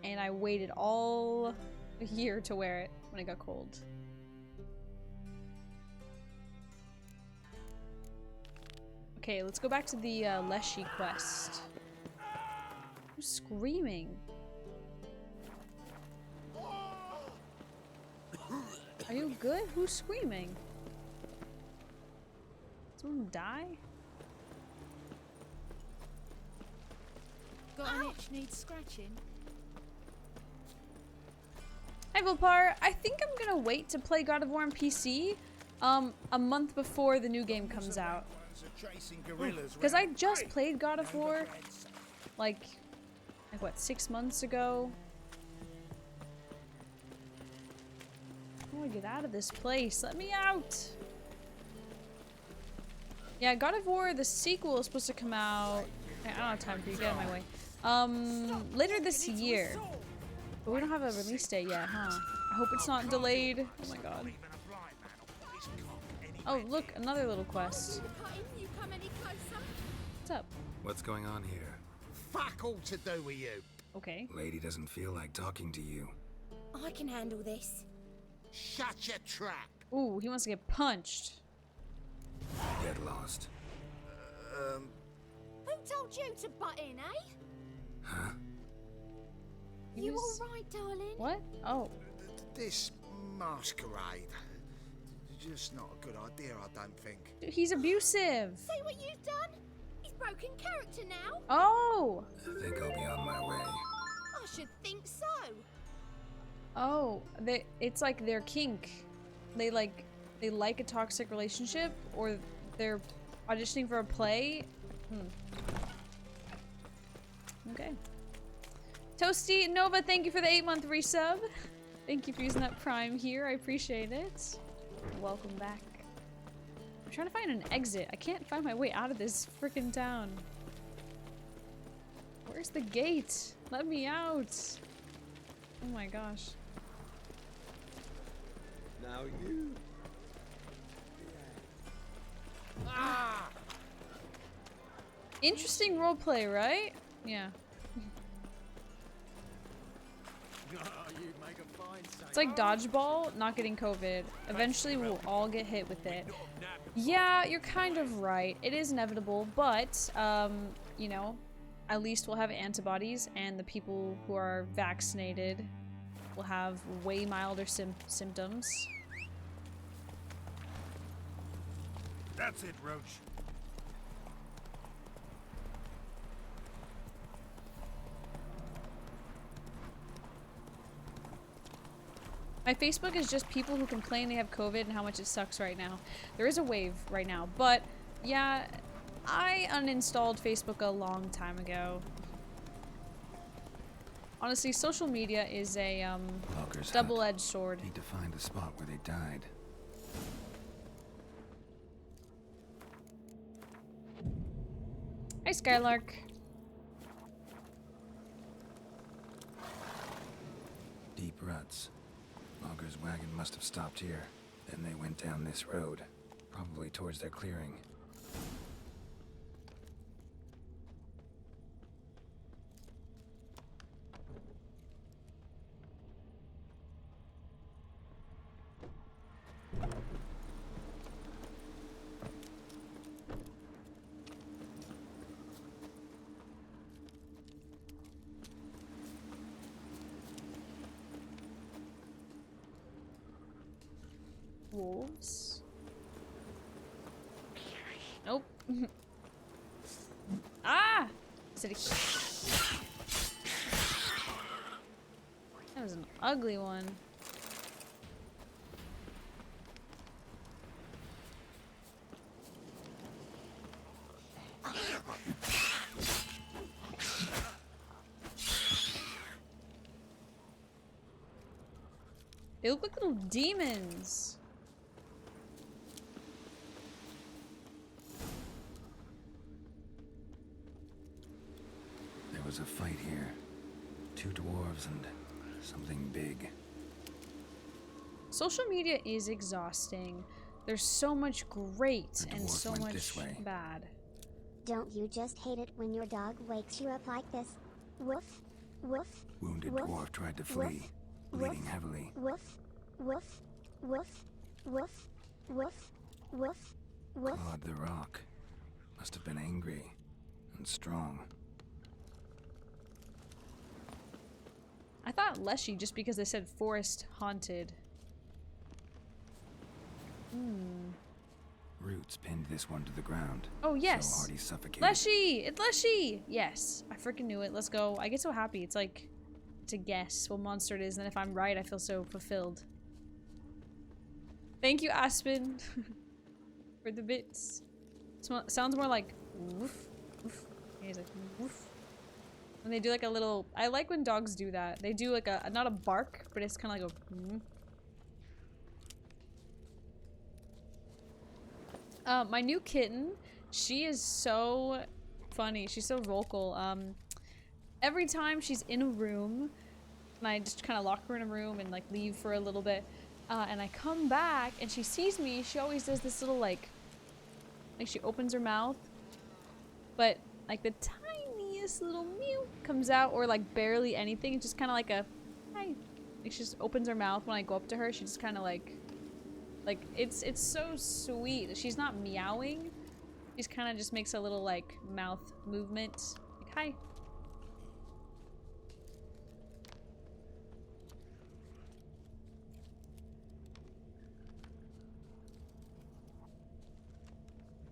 Speaker 2: and I waited all year to wear it when it got cold. Okay, let's go back to the Leshy quest. Who's screaming? Are you good? Who's screaming? Someone die?
Speaker 13: Got an itch needs scratching?
Speaker 2: Hi Volpar, I think I'm gonna wait to play God of War on PC a month before the new game comes out. Because I just played God of War like what, 6 months ago? I want to get out of this place. Let me out. Yeah, God of War, the sequel is supposed to come out. I don't have time for you. Get out of my way. Later this year. But we don't have a release date yet, huh? I hope it's not delayed. Oh my god. Oh, look, another little quest. What's up?
Speaker 1: What's going on here?
Speaker 5: Fuck all to do with you.
Speaker 2: Okay.
Speaker 1: Lady doesn't feel like talking to you.
Speaker 13: I can handle this.
Speaker 5: Shut your trap.
Speaker 2: Ooh, he wants to get punched.
Speaker 1: Get lost.
Speaker 13: Who told you to butt in, eh?
Speaker 1: Huh?
Speaker 13: You alright, darling?
Speaker 2: What? Oh.
Speaker 5: This masquerade. Just not a good idea, I don't think.
Speaker 2: He's abusive.
Speaker 13: See what you've done? He's broken character now.
Speaker 2: Oh.
Speaker 1: I think I'll be on my way.
Speaker 13: I should think so.
Speaker 2: Oh, it's like their kink. They like a toxic relationship, or they're auditioning for a play. Okay. Toasty Nova, thank you for the 8-month resub. Thank you for using that Prime here. I appreciate it. Welcome back. I'm trying to find an exit. I can't find my way out of this freaking town. Where's the gate? Let me out. Oh my gosh.
Speaker 14: Now you.
Speaker 5: Ah!
Speaker 2: Interesting roleplay, right? Yeah. It's like dodgeball, not getting COVID. Eventually we'll all get hit with it. Yeah, you're kind of right. It is inevitable, but, you know, at least we'll have antibodies, and the people who are vaccinated will have way milder symptoms.
Speaker 5: That's it, Roach.
Speaker 2: My Facebook is just people who complain they have COVID and how much it sucks right now. There is a wave right now, but yeah, I uninstalled Facebook a long time ago. Honestly, social media is a double-edged sword.
Speaker 1: Need to find the spot where they died.
Speaker 2: Hi, Skylark.
Speaker 1: Deep ruts. Logger's wagon must have stopped here. Then they went down this road, probably towards their clearing.
Speaker 2: Wolves? Nope. Ah! Is it a... That was an ugly one. They look like little demons.
Speaker 1: There was a fight here. 2 dwarves and something big.
Speaker 2: Social media is exhausting. There's so much great and
Speaker 1: dwarf
Speaker 2: so
Speaker 1: went
Speaker 2: much
Speaker 1: this way.
Speaker 2: bad.
Speaker 3: Don't you just hate it when your dog wakes you up like this? Woof, woof.
Speaker 1: Wounded
Speaker 3: woof,
Speaker 1: dwarf tried to
Speaker 3: woof,
Speaker 1: flee, bleeding
Speaker 3: woof,
Speaker 1: heavily.
Speaker 3: Woof, woof, woof, woof, woof, woof, woof.
Speaker 1: Clawed the rock. Must have been angry and strong.
Speaker 2: I thought Leshy just because they said forest haunted.
Speaker 1: Roots pinned this one to the ground.
Speaker 2: Oh yes.
Speaker 1: So hard he suffocated.
Speaker 2: Leshy! It's Leshy! Yes. I freaking knew it. Let's go. I get so happy. It's like to guess what monster it is, and then if I'm right, I feel so fulfilled. Thank you, Aspen, for the bits. Sounds more like woof, woof. Yeah, he's like woof. When they do like a little, I like when dogs do that. They do like a, not a bark, but it's kind of like a my new kitten, she is so funny. She's so vocal. Every time she's in a room, and I just kind of lock her in a room and like leave for a little bit, and I come back and she sees me, she always does this little like she opens her mouth, but like the tiniest little mew comes out, or like barely anything. It's just kind of like a hi. Like she just opens her mouth when I go up to her. She just kind of like it's so sweet. She's not meowing. She's kind of just makes a little like mouth movement. Like hi.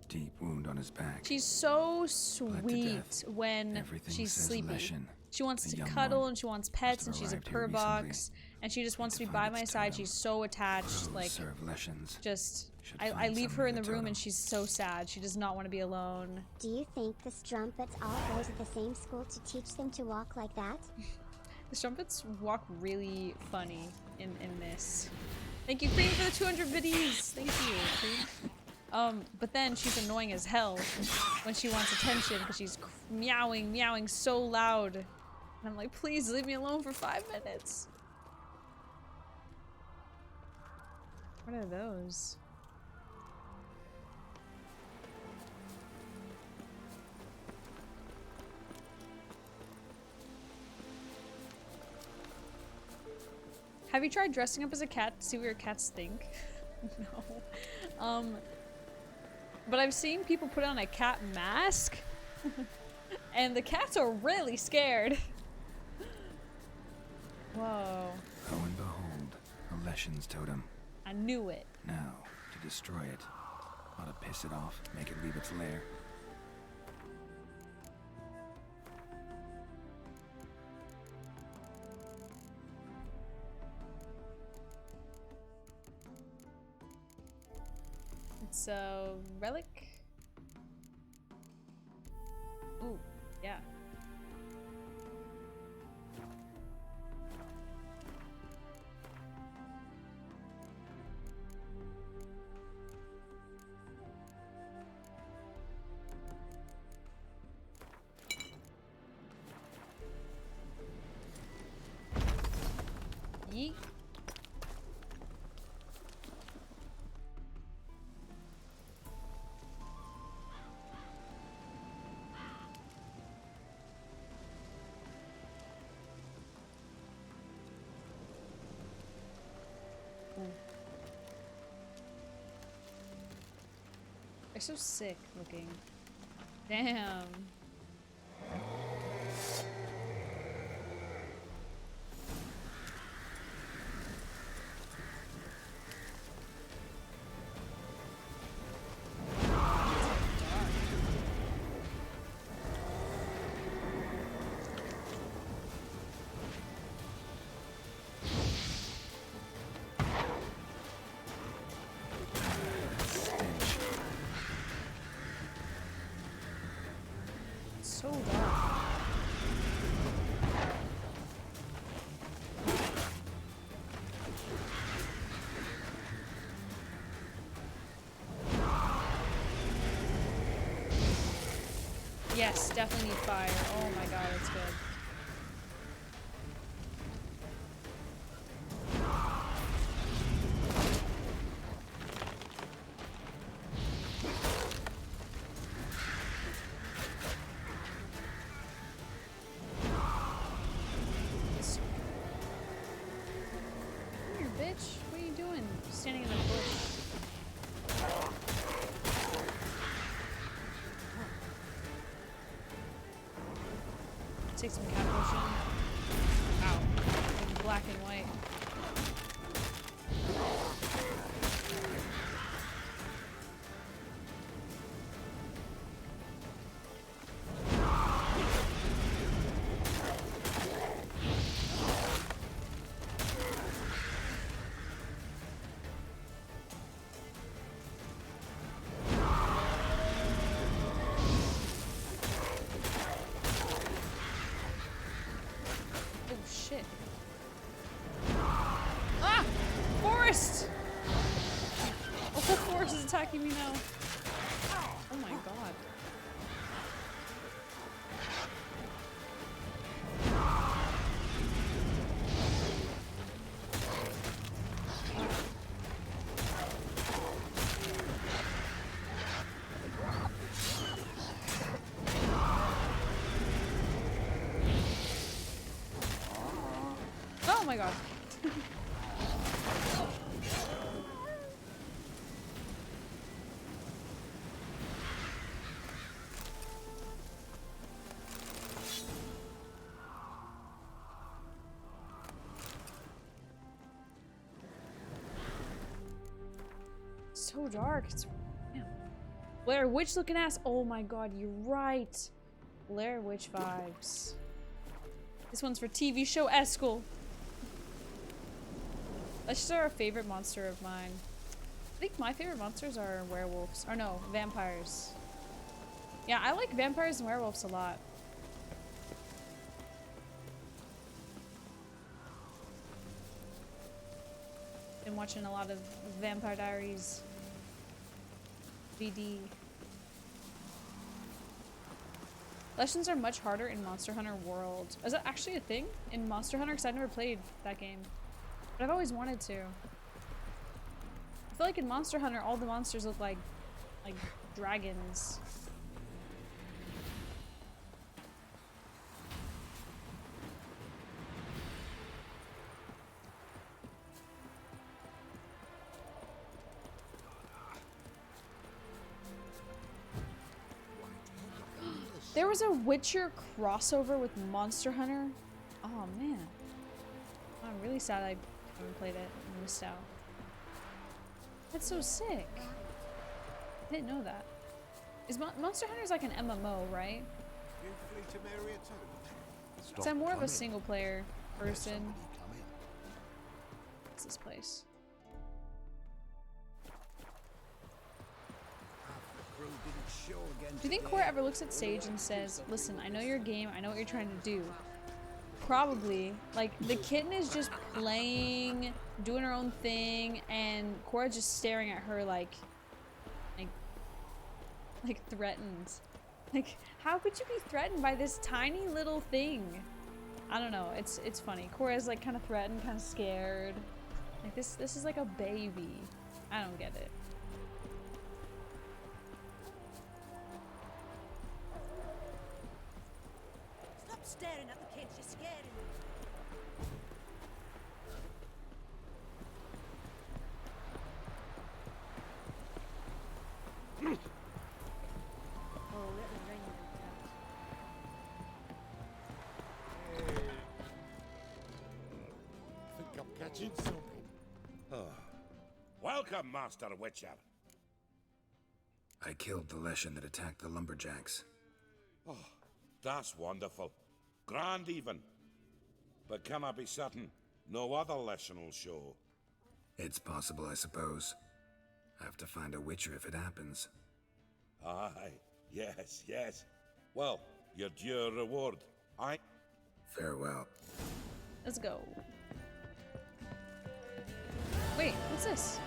Speaker 1: Deep wound on his back.
Speaker 2: She's so sweet when
Speaker 1: Everything
Speaker 2: she's
Speaker 1: says
Speaker 2: sleepy.
Speaker 1: Leshen,
Speaker 2: She wants
Speaker 1: the
Speaker 2: to
Speaker 1: young
Speaker 2: cuddle
Speaker 1: one.
Speaker 2: and she wants pets and
Speaker 1: Must have
Speaker 2: she's a
Speaker 1: arrived here
Speaker 2: purr
Speaker 1: recently.
Speaker 2: box and she just wants to be
Speaker 1: to
Speaker 2: by
Speaker 1: find
Speaker 2: my
Speaker 1: its
Speaker 2: side.
Speaker 1: totem.
Speaker 2: She's so attached.
Speaker 1: Crows
Speaker 2: Like
Speaker 1: serve Leshens.
Speaker 2: just
Speaker 1: Should
Speaker 2: I
Speaker 1: find
Speaker 2: leave
Speaker 1: some
Speaker 2: her
Speaker 1: near
Speaker 2: in the
Speaker 1: the
Speaker 2: room
Speaker 1: totem.
Speaker 2: and she's so sad. She does not want to be alone.
Speaker 3: Do you think the strumpets all go to the same school to teach them to walk like that?
Speaker 2: The strumpets walk really funny in this. Thank you, Cream, for the 200 biddies. Thank you, Cream. But then she's annoying as hell when she wants attention because she's meowing so loud. And I'm like, please leave me alone for 5 minutes. What are those? Have you tried dressing up as a cat to see what your cats think? No. But I've seen people put on a cat mask and the cats are really scared. Whoa.
Speaker 1: Lo and behold, a Leshen's totem.
Speaker 2: I knew it.
Speaker 1: Now, to destroy it. Ought to piss it off, make it leave its lair.
Speaker 2: It's a relic. Ooh, yeah. They're so sick looking. Damn. So dark. Yes, definitely need fire. Oh my god, it's good. Come here, bitch. What are you doing? Standing in the bush. Take some cat potion. Ow. In black and white. Oh shit. Ah! Forest! Oh, the forest is attacking me now. Oh my god. Oh my god. So dark. It's damn. Blair Witch looking ass. Oh my god, you're right. Blair Witch vibes. This one's for TV show Eskel. That's just our favorite monster of mine. I think my favorite monsters are werewolves. Or no, vampires. Yeah, I like vampires and werewolves a lot. Been watching a lot of Vampire Diaries. VD. Lessons are much harder in Monster Hunter World. Is that actually a thing in Monster Hunter? Because I've never played that game. But I've always wanted to. I feel like in Monster Hunter, all the monsters look like dragons. There was a Witcher crossover with Monster Hunter. Oh man. I'm really sad I haven't played it and missed out. That's so sick. I didn't know that. Is Monster Hunter is like an MMO, right? So I'm more of a single player person. What's this place? Do you think Cora ever looks at Sage and says, listen, I know your game, I know what you're trying to do. Probably. Like, the kitten is just playing, doing her own thing, and Cora's just staring at her like threatened. Like, how could you be threatened by this tiny little thing? I don't know, it's funny. Cora's like kind of threatened, kind of scared. Like, this is like a baby. I don't get it.
Speaker 4: Stop staring at the kids, you're scaring them.
Speaker 8: Welcome, Master Witcher.
Speaker 1: I killed the Leshen that attacked the lumberjacks.
Speaker 8: Oh, that's wonderful. Grand even. But can I be certain no other Leshen will show?
Speaker 1: It's possible, I suppose. I have to find a Witcher if it happens.
Speaker 8: Aye, yes, yes. Well, your due reward.
Speaker 1: Farewell.
Speaker 2: Let's go. Wait, what's this?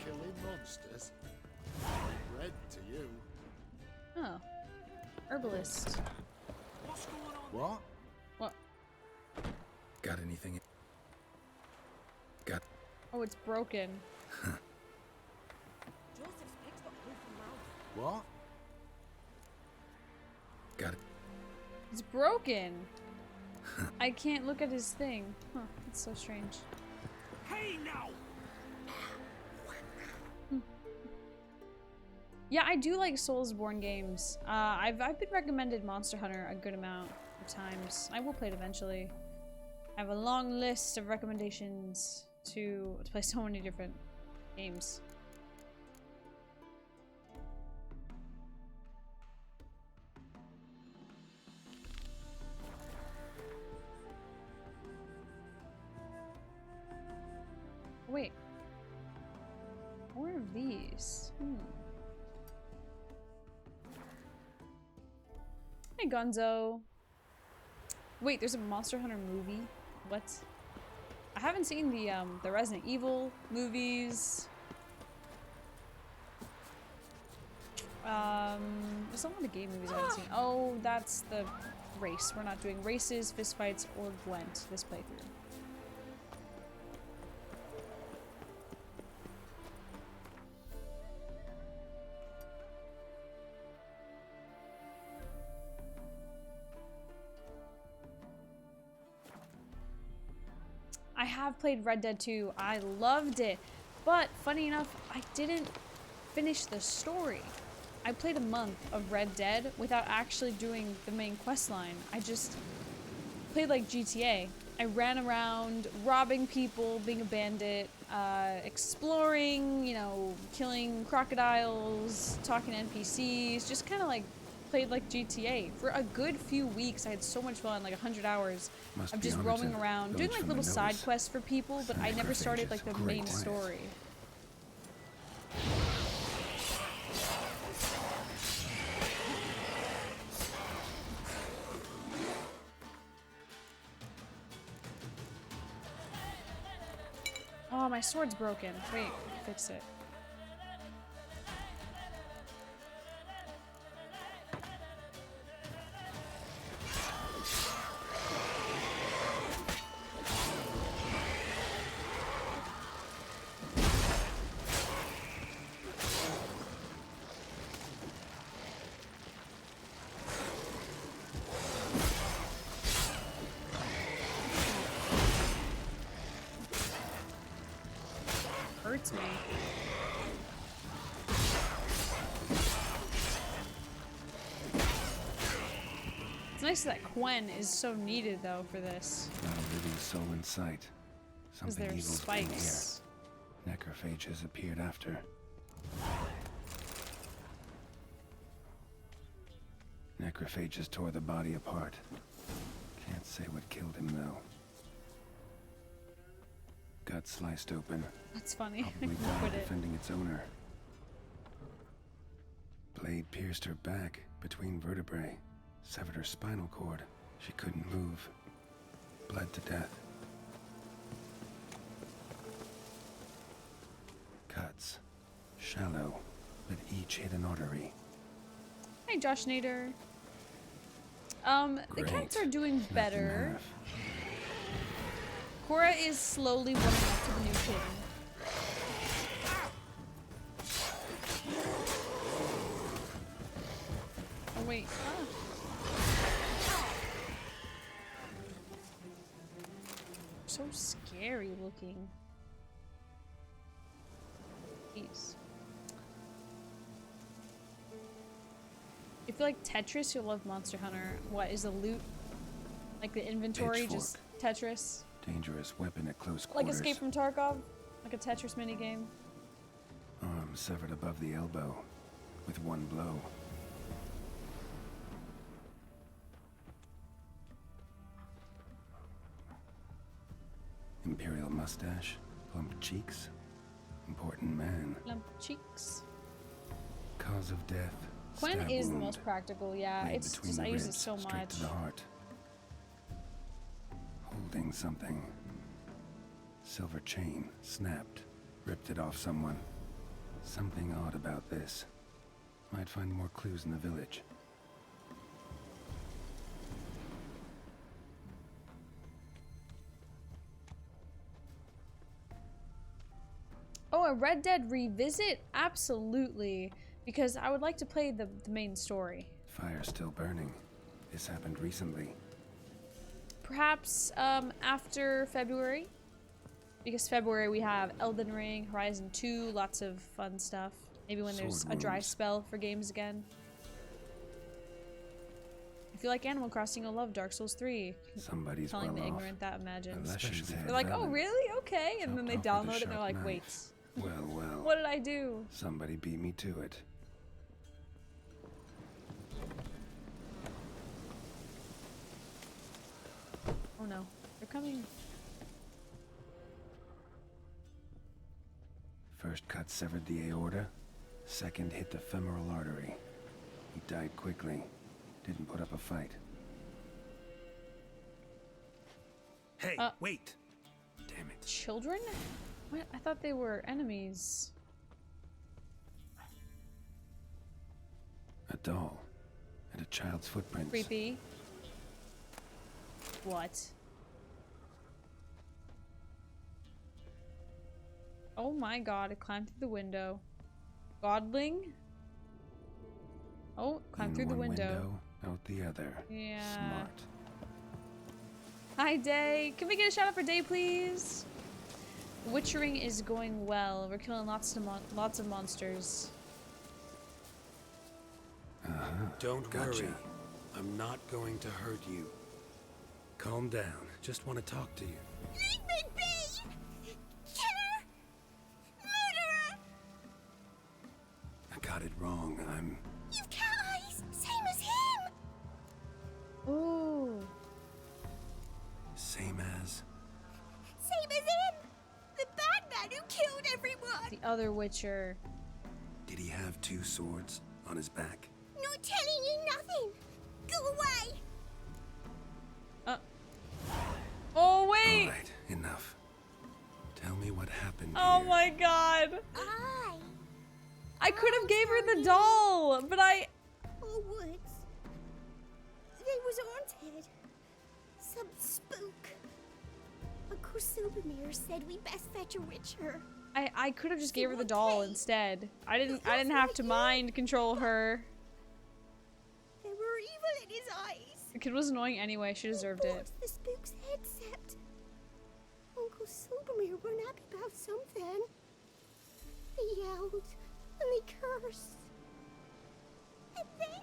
Speaker 14: Killing monsters? Bread to you.
Speaker 2: Oh. Herbalist.
Speaker 10: What's going on?
Speaker 14: What?
Speaker 2: What?
Speaker 1: Got anything? Got.
Speaker 2: Oh, it's broken.
Speaker 4: Joseph's pig's got a
Speaker 14: What?
Speaker 1: Got it.
Speaker 2: It's broken. I can't look at his thing. Huh, that's so strange.
Speaker 10: Hey now!
Speaker 2: Yeah, I do like Soulsborne games. I've been recommended Monster Hunter a good amount of times. I will play it eventually. I have a long list of recommendations to play so many different games. Wait. More of these. Hey, Gonzo. Wait, there's a Monster Hunter movie? What? I haven't seen the Resident Evil movies. There's a lot of game movies I haven't seen. Oh, that's the race. We're not doing races, fistfights, or Gwent this playthrough. I have played Red Dead 2. I loved it. But, funny enough, I didn't finish the story. I played a month of Red Dead without actually doing the main quest line. I just played like GTA. I ran around, robbing people, being a bandit, exploring, you know, killing crocodiles, talking to NPCs, just kind of like played like GTA. For a good few weeks, I had so much fun, like 100 hours of just roaming around, doing like little side quests for people, but I never started like the main story. Oh, my sword's broken. Wait, fix it. Hurts me. It's nice that Quen is so needed though for this.
Speaker 1: Not a living soul in sight.
Speaker 2: Because
Speaker 1: Something
Speaker 2: there's
Speaker 1: evil's been
Speaker 2: spikes.
Speaker 1: here. Necrophage has appeared after. Necrophages tore the body apart. Can't say what killed him though. Gut sliced open.
Speaker 2: That's funny.
Speaker 1: Probably died defending its owner. Blade pierced her back between vertebrae, severed her spinal cord. She couldn't move. Bled to death. Cuts. Shallow, but each hit an artery.
Speaker 2: Hey, Josh Nader. The cats are doing better. Cora is slowly warming up to the new kitten. Oh wait. So scary looking. Jeez. If you like Tetris, you'll love Monster Hunter. What is the loot? Like the inventory,
Speaker 1: Pitchfork.
Speaker 2: just Tetris?
Speaker 1: Dangerous weapon at close
Speaker 2: Like
Speaker 1: quarters.
Speaker 2: Escape from Tarkov? Like a Tetris minigame?
Speaker 1: Arm severed above the elbow with one blow. Imperial mustache, plump cheeks. Important man.
Speaker 2: Plump cheeks.
Speaker 1: Cause of death.
Speaker 2: Quen
Speaker 1: stab
Speaker 2: is the
Speaker 1: wound.
Speaker 2: most practical, yeah.
Speaker 1: Made
Speaker 2: It's
Speaker 1: between
Speaker 2: just,
Speaker 1: the
Speaker 2: I use it
Speaker 1: ribs,
Speaker 2: so
Speaker 1: straight
Speaker 2: much.
Speaker 1: to the heart. Holding something. Silver chain, snapped. Ripped it off someone. Something odd about this. Might find more clues in the village.
Speaker 2: Oh, a Red Dead revisit? Absolutely. Because I would like to play the main story.
Speaker 1: Fire still burning. This happened recently.
Speaker 2: Perhaps after February? Because February we have Elden Ring, Horizon 2, lots of fun stuff. Maybe when there's
Speaker 1: Sword
Speaker 2: a dry
Speaker 1: wounds.
Speaker 2: spell for games again. If you like Animal Crossing, you'll love Dark Souls 3.
Speaker 1: Somebody's
Speaker 2: Telling the
Speaker 1: well off.
Speaker 2: ignorant that imagine.
Speaker 1: Especially
Speaker 2: They're like, oh really? Okay. And then they
Speaker 1: Chopped off with a
Speaker 2: download it and they're
Speaker 1: sharp
Speaker 2: like, wait.
Speaker 1: knife. Well, well.
Speaker 2: What did I do?
Speaker 1: Somebody beat me to it.
Speaker 2: Oh no. They're coming.
Speaker 1: First cut severed the aorta. Second hit the femoral artery. He died quickly. Didn't put up a fight.
Speaker 15: Hey, wait!
Speaker 1: Damn it.
Speaker 2: Children? What? I thought they were enemies.
Speaker 1: A doll. And a child's footprints.
Speaker 2: Creepy. What? Oh my god, it climbed through the window. Godling? Oh, climbed
Speaker 1: In
Speaker 2: through the
Speaker 1: one
Speaker 2: window.
Speaker 1: Out the other.
Speaker 2: Yeah.
Speaker 1: Smart.
Speaker 2: Hi, Day. Can we get a shout out for Day, please? Witchering is going well. We're killing lots of monsters.
Speaker 15: Don't
Speaker 1: Gotcha.
Speaker 15: worry. I'm not going to hurt you. Calm down. Just want to talk to you.
Speaker 13: Leave me be! Killer! Murderer!
Speaker 1: I got it wrong. I'm...
Speaker 13: You've cat eyes! Same as him!
Speaker 2: Ooh.
Speaker 1: Same as...
Speaker 13: Same as him! The bad man who killed everyone!
Speaker 2: The other Witcher.
Speaker 1: Did he have two swords on his back?
Speaker 13: Not telling you nothing! Go away!
Speaker 2: Oh, wait!
Speaker 1: Alright, enough. Tell me what happened
Speaker 2: Oh
Speaker 1: here.
Speaker 2: my god! I could have gave her the doll, but I...
Speaker 13: Oh, woods. They was haunted. Some spook. Uncle Silvermere said we best fetch a witcher.
Speaker 2: I could have just gave her the doll instead. I didn't have to mind control her.
Speaker 13: There were evil in his eyes.
Speaker 2: The kid was annoying anyway, she deserved it.
Speaker 13: The spook's head sept. Uncle Silvermere weren't happy about something. They yelled and they cursed. And then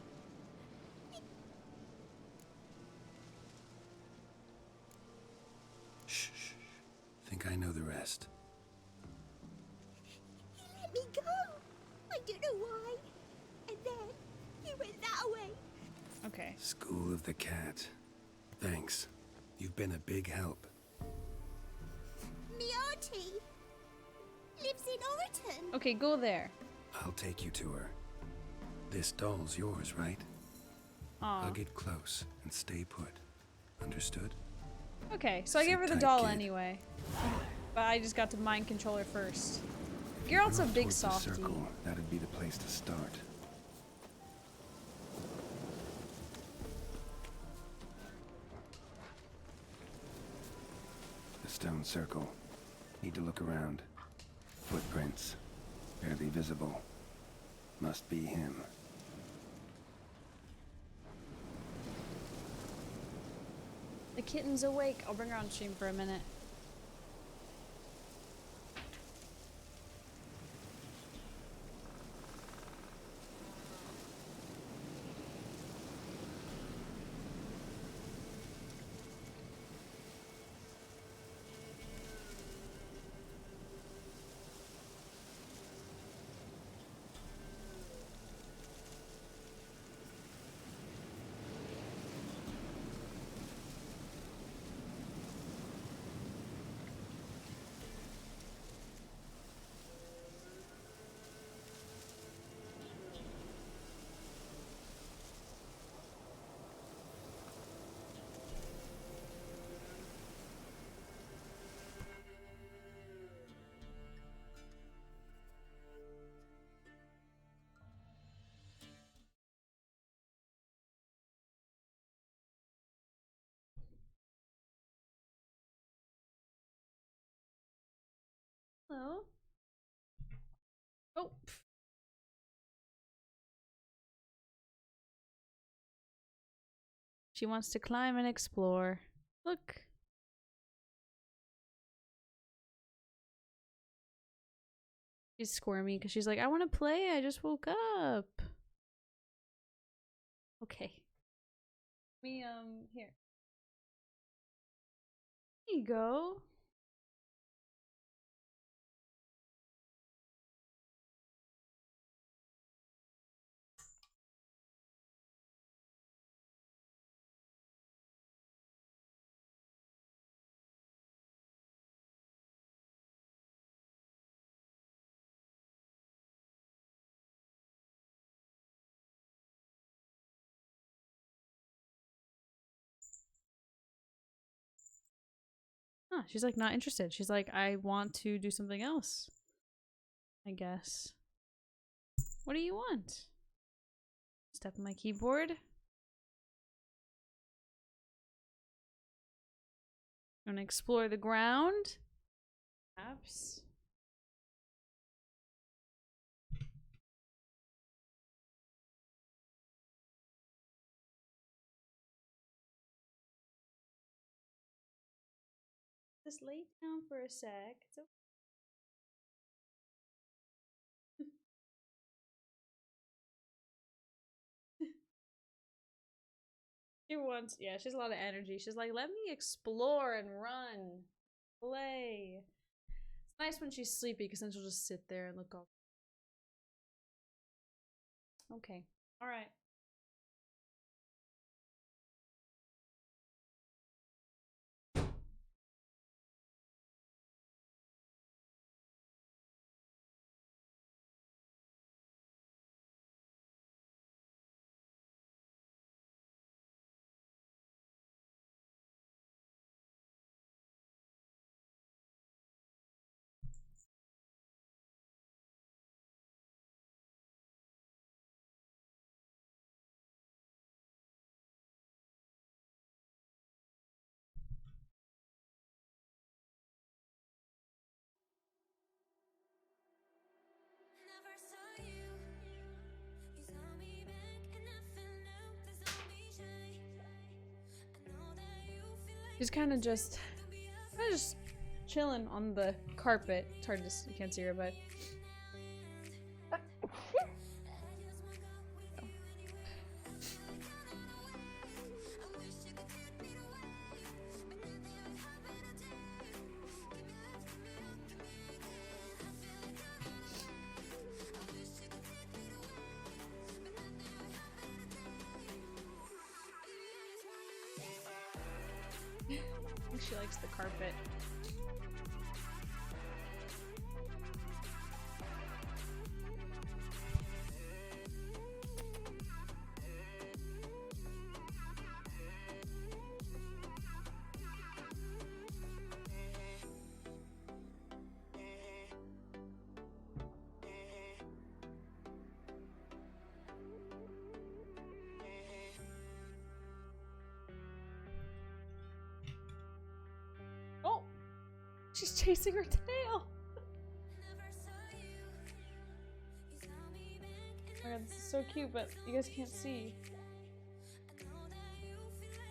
Speaker 1: Shh, shh. Think I know the rest.
Speaker 13: he let me go. I don't know why. And then he went that way.
Speaker 2: Okay.
Speaker 1: School of the Cat. Thanks. You've been a big help.
Speaker 13: Me auntie lives in Overton.
Speaker 2: Okay, go there.
Speaker 1: I'll take you to her. This doll's yours, right?
Speaker 2: Aw.
Speaker 1: Hug it close and stay put. Understood?
Speaker 2: Okay, so I gave her the
Speaker 1: Sit tight,
Speaker 2: doll
Speaker 1: kid.
Speaker 2: anyway. But I just got to mind control her first. You're also a
Speaker 1: Run
Speaker 2: big
Speaker 1: towards the
Speaker 2: softie.
Speaker 1: circle. That'd be the place to start. The stone circle. Need to look around. Footprints. Barely visible. Must be him.
Speaker 2: The kitten's awake. I'll bring her on stream for a minute. Hello. Oh. She wants to climb and explore. Look. She's squirmy because she's like, I want to play. I just woke up. Okay. Here. Here you go. Huh, she's like not interested. She's like, I want to do something else. I guess. What do you want? Step on my keyboard. I'm gonna explore the ground. Perhaps. Just lay down for a sec. It's okay. She wants, yeah, she has a lot of energy. She's like, let me explore and run, play. It's nice when she's sleepy because then she'll just sit there and look all. Okay, all right. She's kind of just chilling on the carpet. It's hard to, you can't see her, but. I think she likes the carpet. She's chasing her tail. Oh my god, this is so cute, but you guys can't see.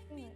Speaker 2: Damn it.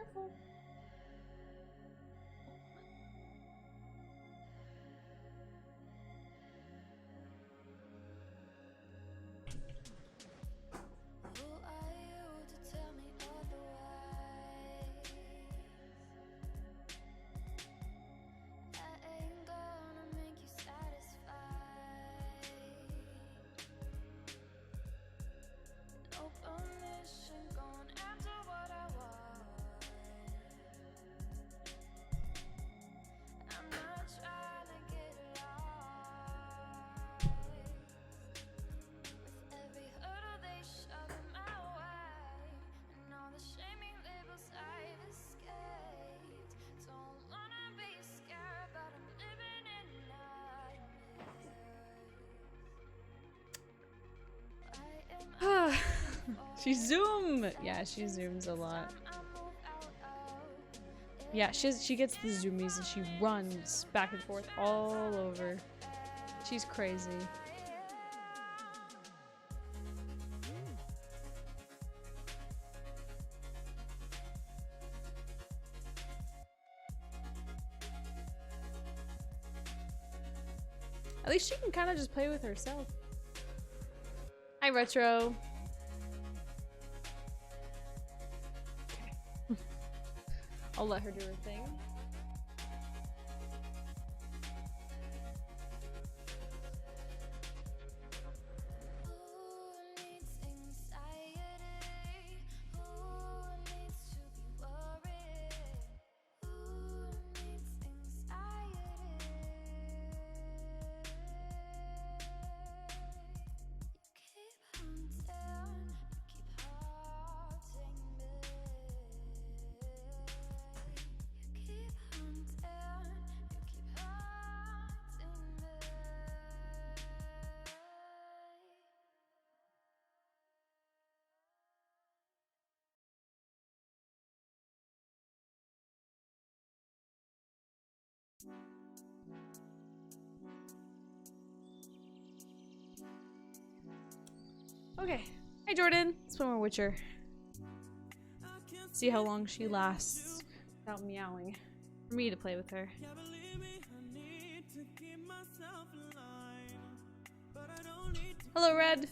Speaker 2: careful.
Speaker 16: Who are you to tell me otherwise? I ain't gonna make you satisfied. No permission, going after what I want. I'm not trying to get lost. With every hurdle they shove in my way, and all the shaming labels I've escaped. Don't wanna be scared, but I'm living in nightmares.
Speaker 2: She zoom. Yeah, she zooms a lot. Yeah, she gets the zoomies and she runs back and forth all over. She's crazy. At least she can kind of just play with herself. Hi, Retro. Okay. I'll let her do her thing. Okay. Hi, Jordan. Let's play more Witcher. See how long she lasts without meowing. For me to play with her. Hello, Red.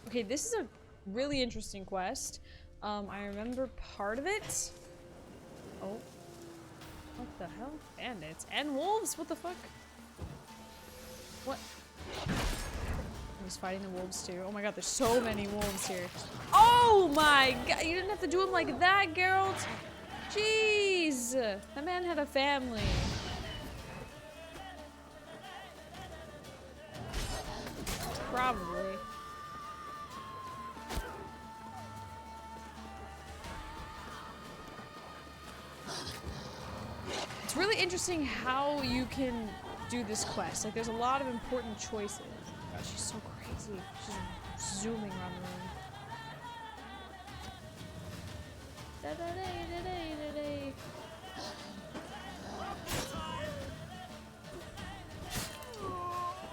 Speaker 2: Okay, this is a really interesting quest. I remember part of it. Oh. What the hell? Bandits and wolves? What the fuck? What? He's fighting the wolves too. Oh my god, there's so many wolves here. Oh my god, you didn't have to do him like that, Geralt. Jeez, that man had a family. Probably. It's really interesting how you can do this quest. Like, there's a lot of important choices. God, she's so crazy. She's zooming around the room.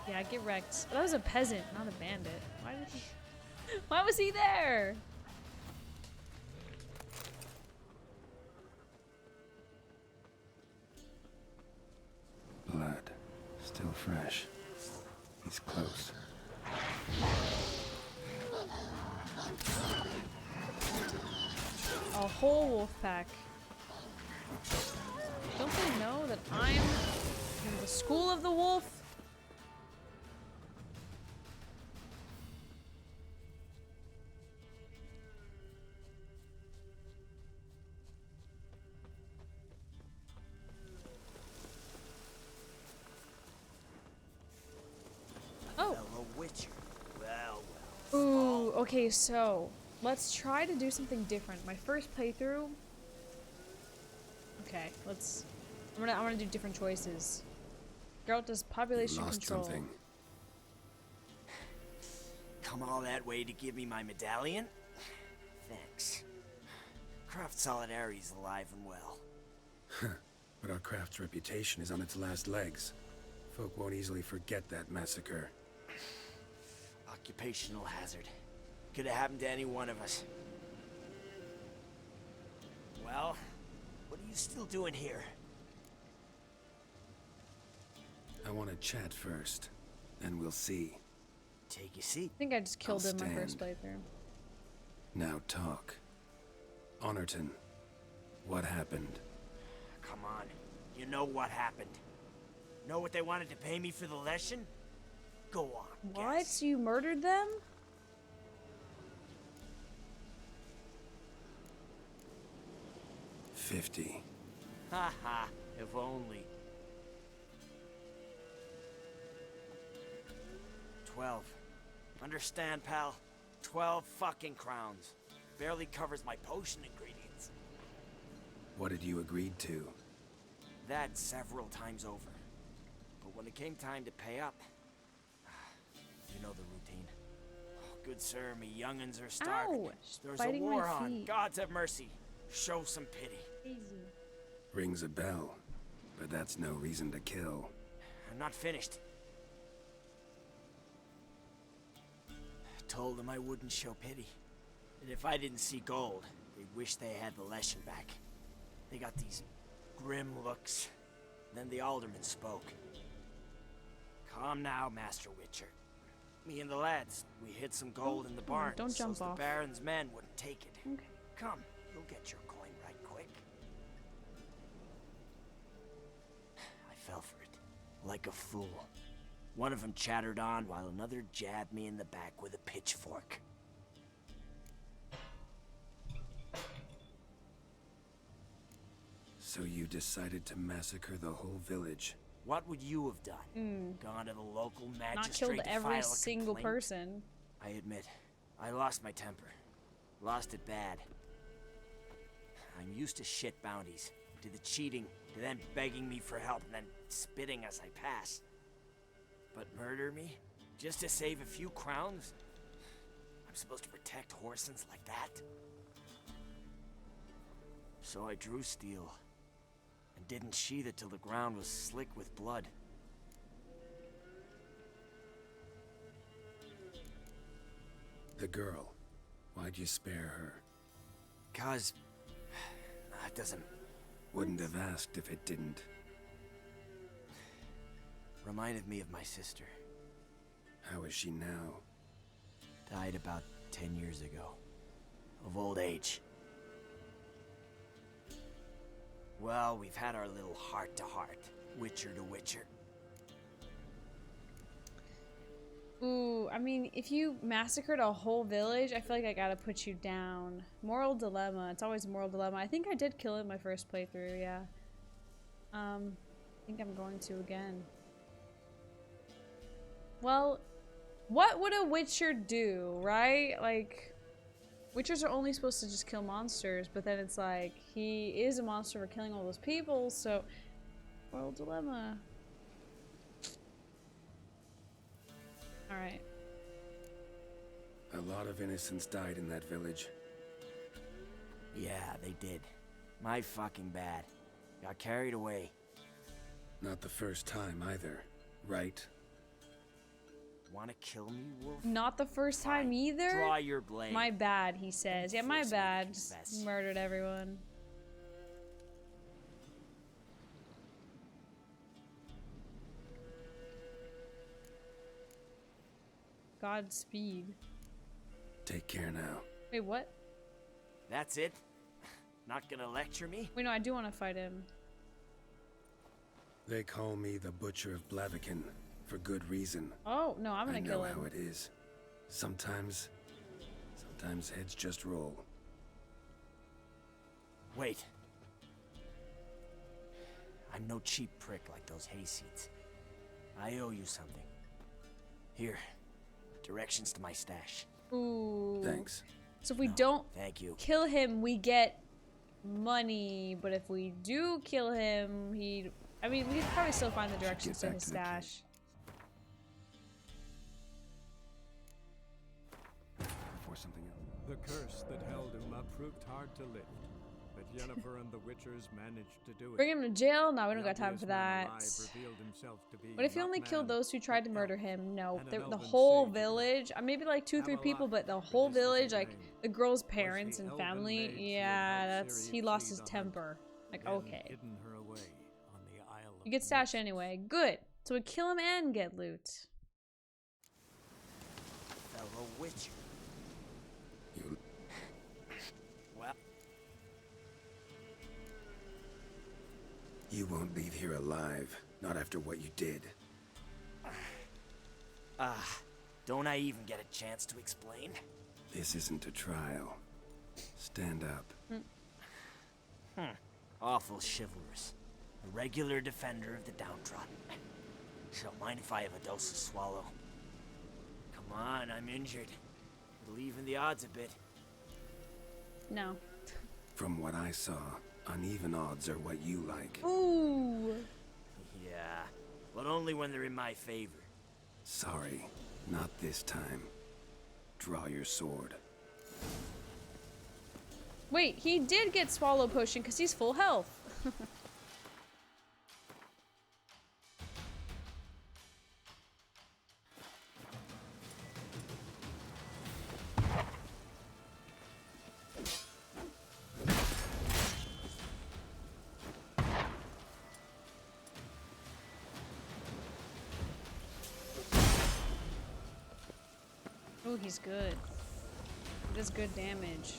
Speaker 2: Yeah, get wrecked. But that was a peasant, not a bandit. Why did he? Why was he there?
Speaker 1: Blood. Still fresh. He's close.
Speaker 2: A whole wolf pack. Don't they know that I'm in the school of the wolf? Oh.
Speaker 9: Hello, Witcher. Well.
Speaker 2: Ooh, okay, so let's try to do something different. My first playthrough. Okay, I'm gonna do different choices. Geralt does population control.
Speaker 1: Something.
Speaker 9: Come all that way to give me my medallion? Thanks. Craft Solidarity's alive and well.
Speaker 1: But our craft's reputation is on its last legs. Folk won't easily forget that massacre.
Speaker 9: Occupational hazard. Could have happened to any one of us. Well, what are you still doing here?
Speaker 15: I want to chat first, and we'll see.
Speaker 9: Take a seat.
Speaker 2: I think I just killed
Speaker 15: I'll
Speaker 2: him my first
Speaker 15: stand.
Speaker 2: playthrough.
Speaker 15: Now talk. Honorton, what happened?
Speaker 9: Come on. You know what happened. Know what they wanted to pay me for the lesson? Go on.
Speaker 2: What? You murdered them?
Speaker 15: $50.
Speaker 9: Ha ha. If only. 12. Understand, pal? 12 fucking crowns. Barely covers my potion ingredients.
Speaker 15: What had you agreed to?
Speaker 9: That several times over. But when it came time to pay up, you know the routine. Oh, good sir, me young'uns are starving.
Speaker 2: Ow,
Speaker 9: There's a
Speaker 2: biting
Speaker 9: war
Speaker 2: my
Speaker 9: on.
Speaker 2: feet.
Speaker 9: Gods have mercy. Show some pity.
Speaker 2: Easy.
Speaker 15: Rings a bell, but that's no reason to kill.
Speaker 9: I'm not finished. Told them I wouldn't show pity. And if I didn't see gold, they'd wish they had the lesson back. They got these grim looks. Then the alderman spoke. Calm now, Master Witcher. Me and the lads, we hid some gold in the barn.
Speaker 2: Don't jump
Speaker 9: so
Speaker 2: off.
Speaker 9: the Baron's men wouldn't take it.
Speaker 2: Okay.
Speaker 9: Come, you'll get your coin right quick. I fell for it, like a fool. One of them chattered on while another jabbed me in the back with a pitchfork.
Speaker 15: So you decided to massacre the whole village?
Speaker 9: What would you have done? Gone to the local magistrate
Speaker 2: Not killed
Speaker 9: to
Speaker 2: every
Speaker 9: file a
Speaker 2: single
Speaker 9: complaint?
Speaker 2: person.
Speaker 9: I admit, I lost my temper. Lost it bad. I'm used to shit bounties, to the cheating, to them begging me for help and then spitting as I pass. But murder me? Just to save a few crowns? I'm supposed to protect Horsens like that? So I drew steel, and didn't sheathe it till the ground was slick with blood.
Speaker 15: The girl. Why'd you spare her?
Speaker 9: 'Cause... it doesn't...
Speaker 15: Wouldn't have asked if it didn't.
Speaker 9: Reminded me of my sister.
Speaker 15: How is she now?
Speaker 9: Died about 10 years ago. Of old age. Well, we've had our little heart-to-heart. Witcher to Witcher.
Speaker 2: Ooh, I mean, if you massacred a whole village, I feel like I gotta put you down. Moral dilemma. It's always a moral dilemma. I think I did kill it in my first playthrough, yeah. I think I'm going to again. Well, what would a Witcher do, right? Like, Witchers are only supposed to just kill monsters, but then it's like, he is a monster for killing all those people, so... Moral dilemma. Alright.
Speaker 15: A lot of innocents died in that village.
Speaker 9: Yeah, they did. My fucking bad. Got carried away.
Speaker 15: Not the first time either, right?
Speaker 9: Wanna kill me, Wolf?
Speaker 2: Not the first time either?
Speaker 9: Draw your blade.
Speaker 2: My bad, he says. Yeah, my
Speaker 9: Force me to
Speaker 2: bad. Just
Speaker 9: confess.
Speaker 2: murdered everyone. Godspeed.
Speaker 15: Take care now.
Speaker 2: Wait, what?
Speaker 9: That's it? Not gonna lecture me?
Speaker 2: Wait, no, I do want to fight him.
Speaker 15: They call me the Butcher of Blaviken, for good reason.
Speaker 2: Oh, no, I'm gonna
Speaker 15: I know
Speaker 2: kill him.
Speaker 15: how it is. Sometimes heads just roll.
Speaker 9: Wait. I'm no cheap prick like those hayseeds. I owe you something. Here. Directions to my stash.
Speaker 2: Ooh.
Speaker 15: Thanks.
Speaker 2: So if we don't
Speaker 9: thank you.
Speaker 2: kill him, we get money. But if we do kill him, I mean, we could probably still find the directions to his stash.
Speaker 1: Before something else.
Speaker 12: The curse that held Uma proved hard to lift, but Yennefer and the Witchers managed to do it.
Speaker 2: Bring him to jail? No, we don't
Speaker 12: The
Speaker 2: got time for
Speaker 12: ugliest man
Speaker 2: that.
Speaker 12: alive revealed himself to be
Speaker 2: What if he
Speaker 12: not
Speaker 2: only killed
Speaker 12: man,
Speaker 2: those who tried to
Speaker 12: but
Speaker 2: murder
Speaker 12: elf,
Speaker 2: him? No,
Speaker 12: and
Speaker 2: the
Speaker 12: an elven
Speaker 2: whole
Speaker 12: sage.
Speaker 2: village. Maybe like 2-3 people, but the whole
Speaker 12: this was
Speaker 2: village,
Speaker 12: her
Speaker 2: like
Speaker 12: name,
Speaker 2: the girl's
Speaker 12: was
Speaker 2: parents
Speaker 12: the
Speaker 2: and
Speaker 12: elven
Speaker 2: family.
Speaker 12: maid who had
Speaker 2: Yeah,
Speaker 12: helped
Speaker 2: that's
Speaker 12: Ciri
Speaker 2: he lost
Speaker 12: flee
Speaker 2: his
Speaker 12: the hunt,
Speaker 2: temper. Like,
Speaker 12: then
Speaker 2: okay.
Speaker 12: hidden her away on the Isle of
Speaker 2: You get stash anyway. Good. So we kill him and get loot.
Speaker 9: Fellow Witcher.
Speaker 15: You...
Speaker 9: Well,
Speaker 15: You won't leave here alive. Not after what you did.
Speaker 9: don't I even get a chance to explain?
Speaker 15: This isn't a trial. Stand up.
Speaker 9: Awful chivalrous. A regular defender of the downtrodden. Don't mind if I have a dose to swallow. Come on, I'm injured. It'll even the odds a bit.
Speaker 2: No.
Speaker 15: From what I saw, uneven odds are what you like.
Speaker 2: Ooh.
Speaker 9: Yeah, but only when they're in my favor.
Speaker 15: Sorry, not this time. Draw your sword.
Speaker 2: Wait, he did get swallow potion because he's full health. Oh, he's good. He does good damage.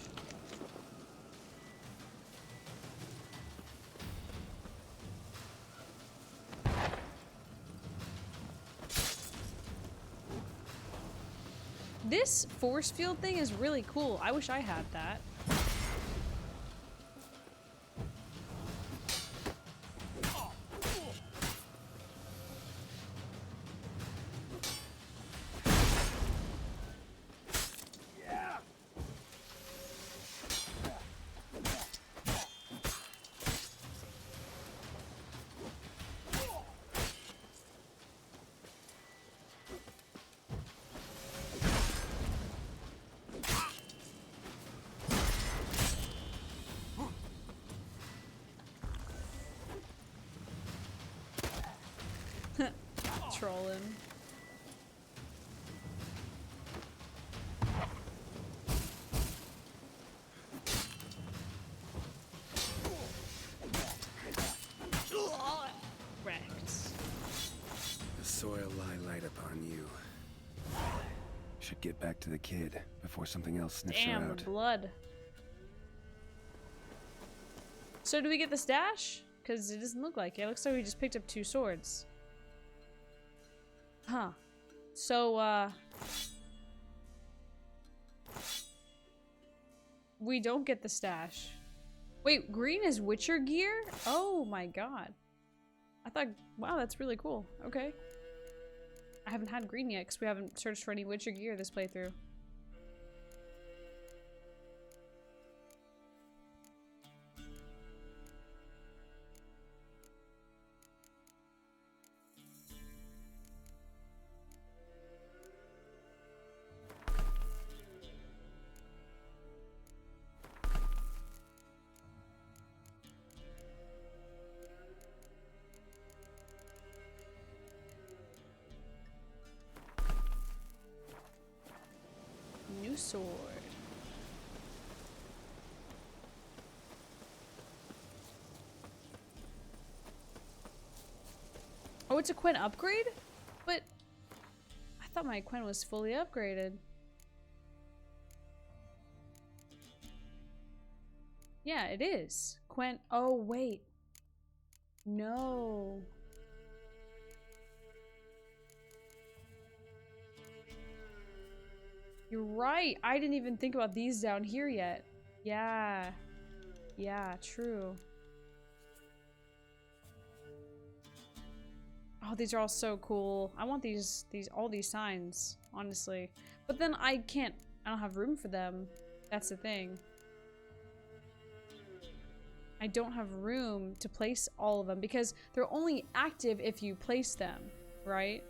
Speaker 2: This force field thing is really cool. I wish I had that. Trolling. Wrecked.
Speaker 15: The soil lie light upon you. Should get back to the kid before something else sniffs her
Speaker 2: Damn,
Speaker 15: out.
Speaker 2: the blood. So do we get the stash? Because it doesn't look like it. It looks like we just picked up 2 swords. Huh. So, we don't get the stash. Wait, green is Witcher gear? Oh my god. I thought, wow, that's really cool. Okay. I haven't had green yet because we haven't searched for any Witcher gear this playthrough. New sword. Oh, it's a Quen upgrade? But I thought my Quen was fully upgraded. Yeah, it is. Quen. Oh, wait. No. You're right. I didn't even think about these down here yet. Yeah. Yeah, true. Oh, these are all so cool. I want all these signs, honestly. But then I don't have room for them. That's the thing. I don't have room to place all of them because they're only active if you place them, right?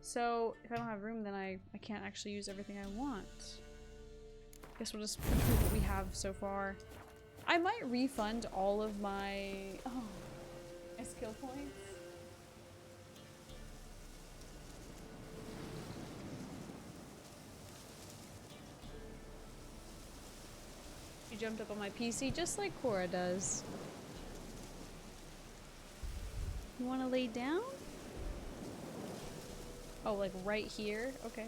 Speaker 2: So if I don't have room, then I can't actually use everything I want. Guess we'll just improve what we have so far. I might refund all of my my skill points. She jumped up on my PC just like Cora does. You want to lay down? Oh, like right here? Okay.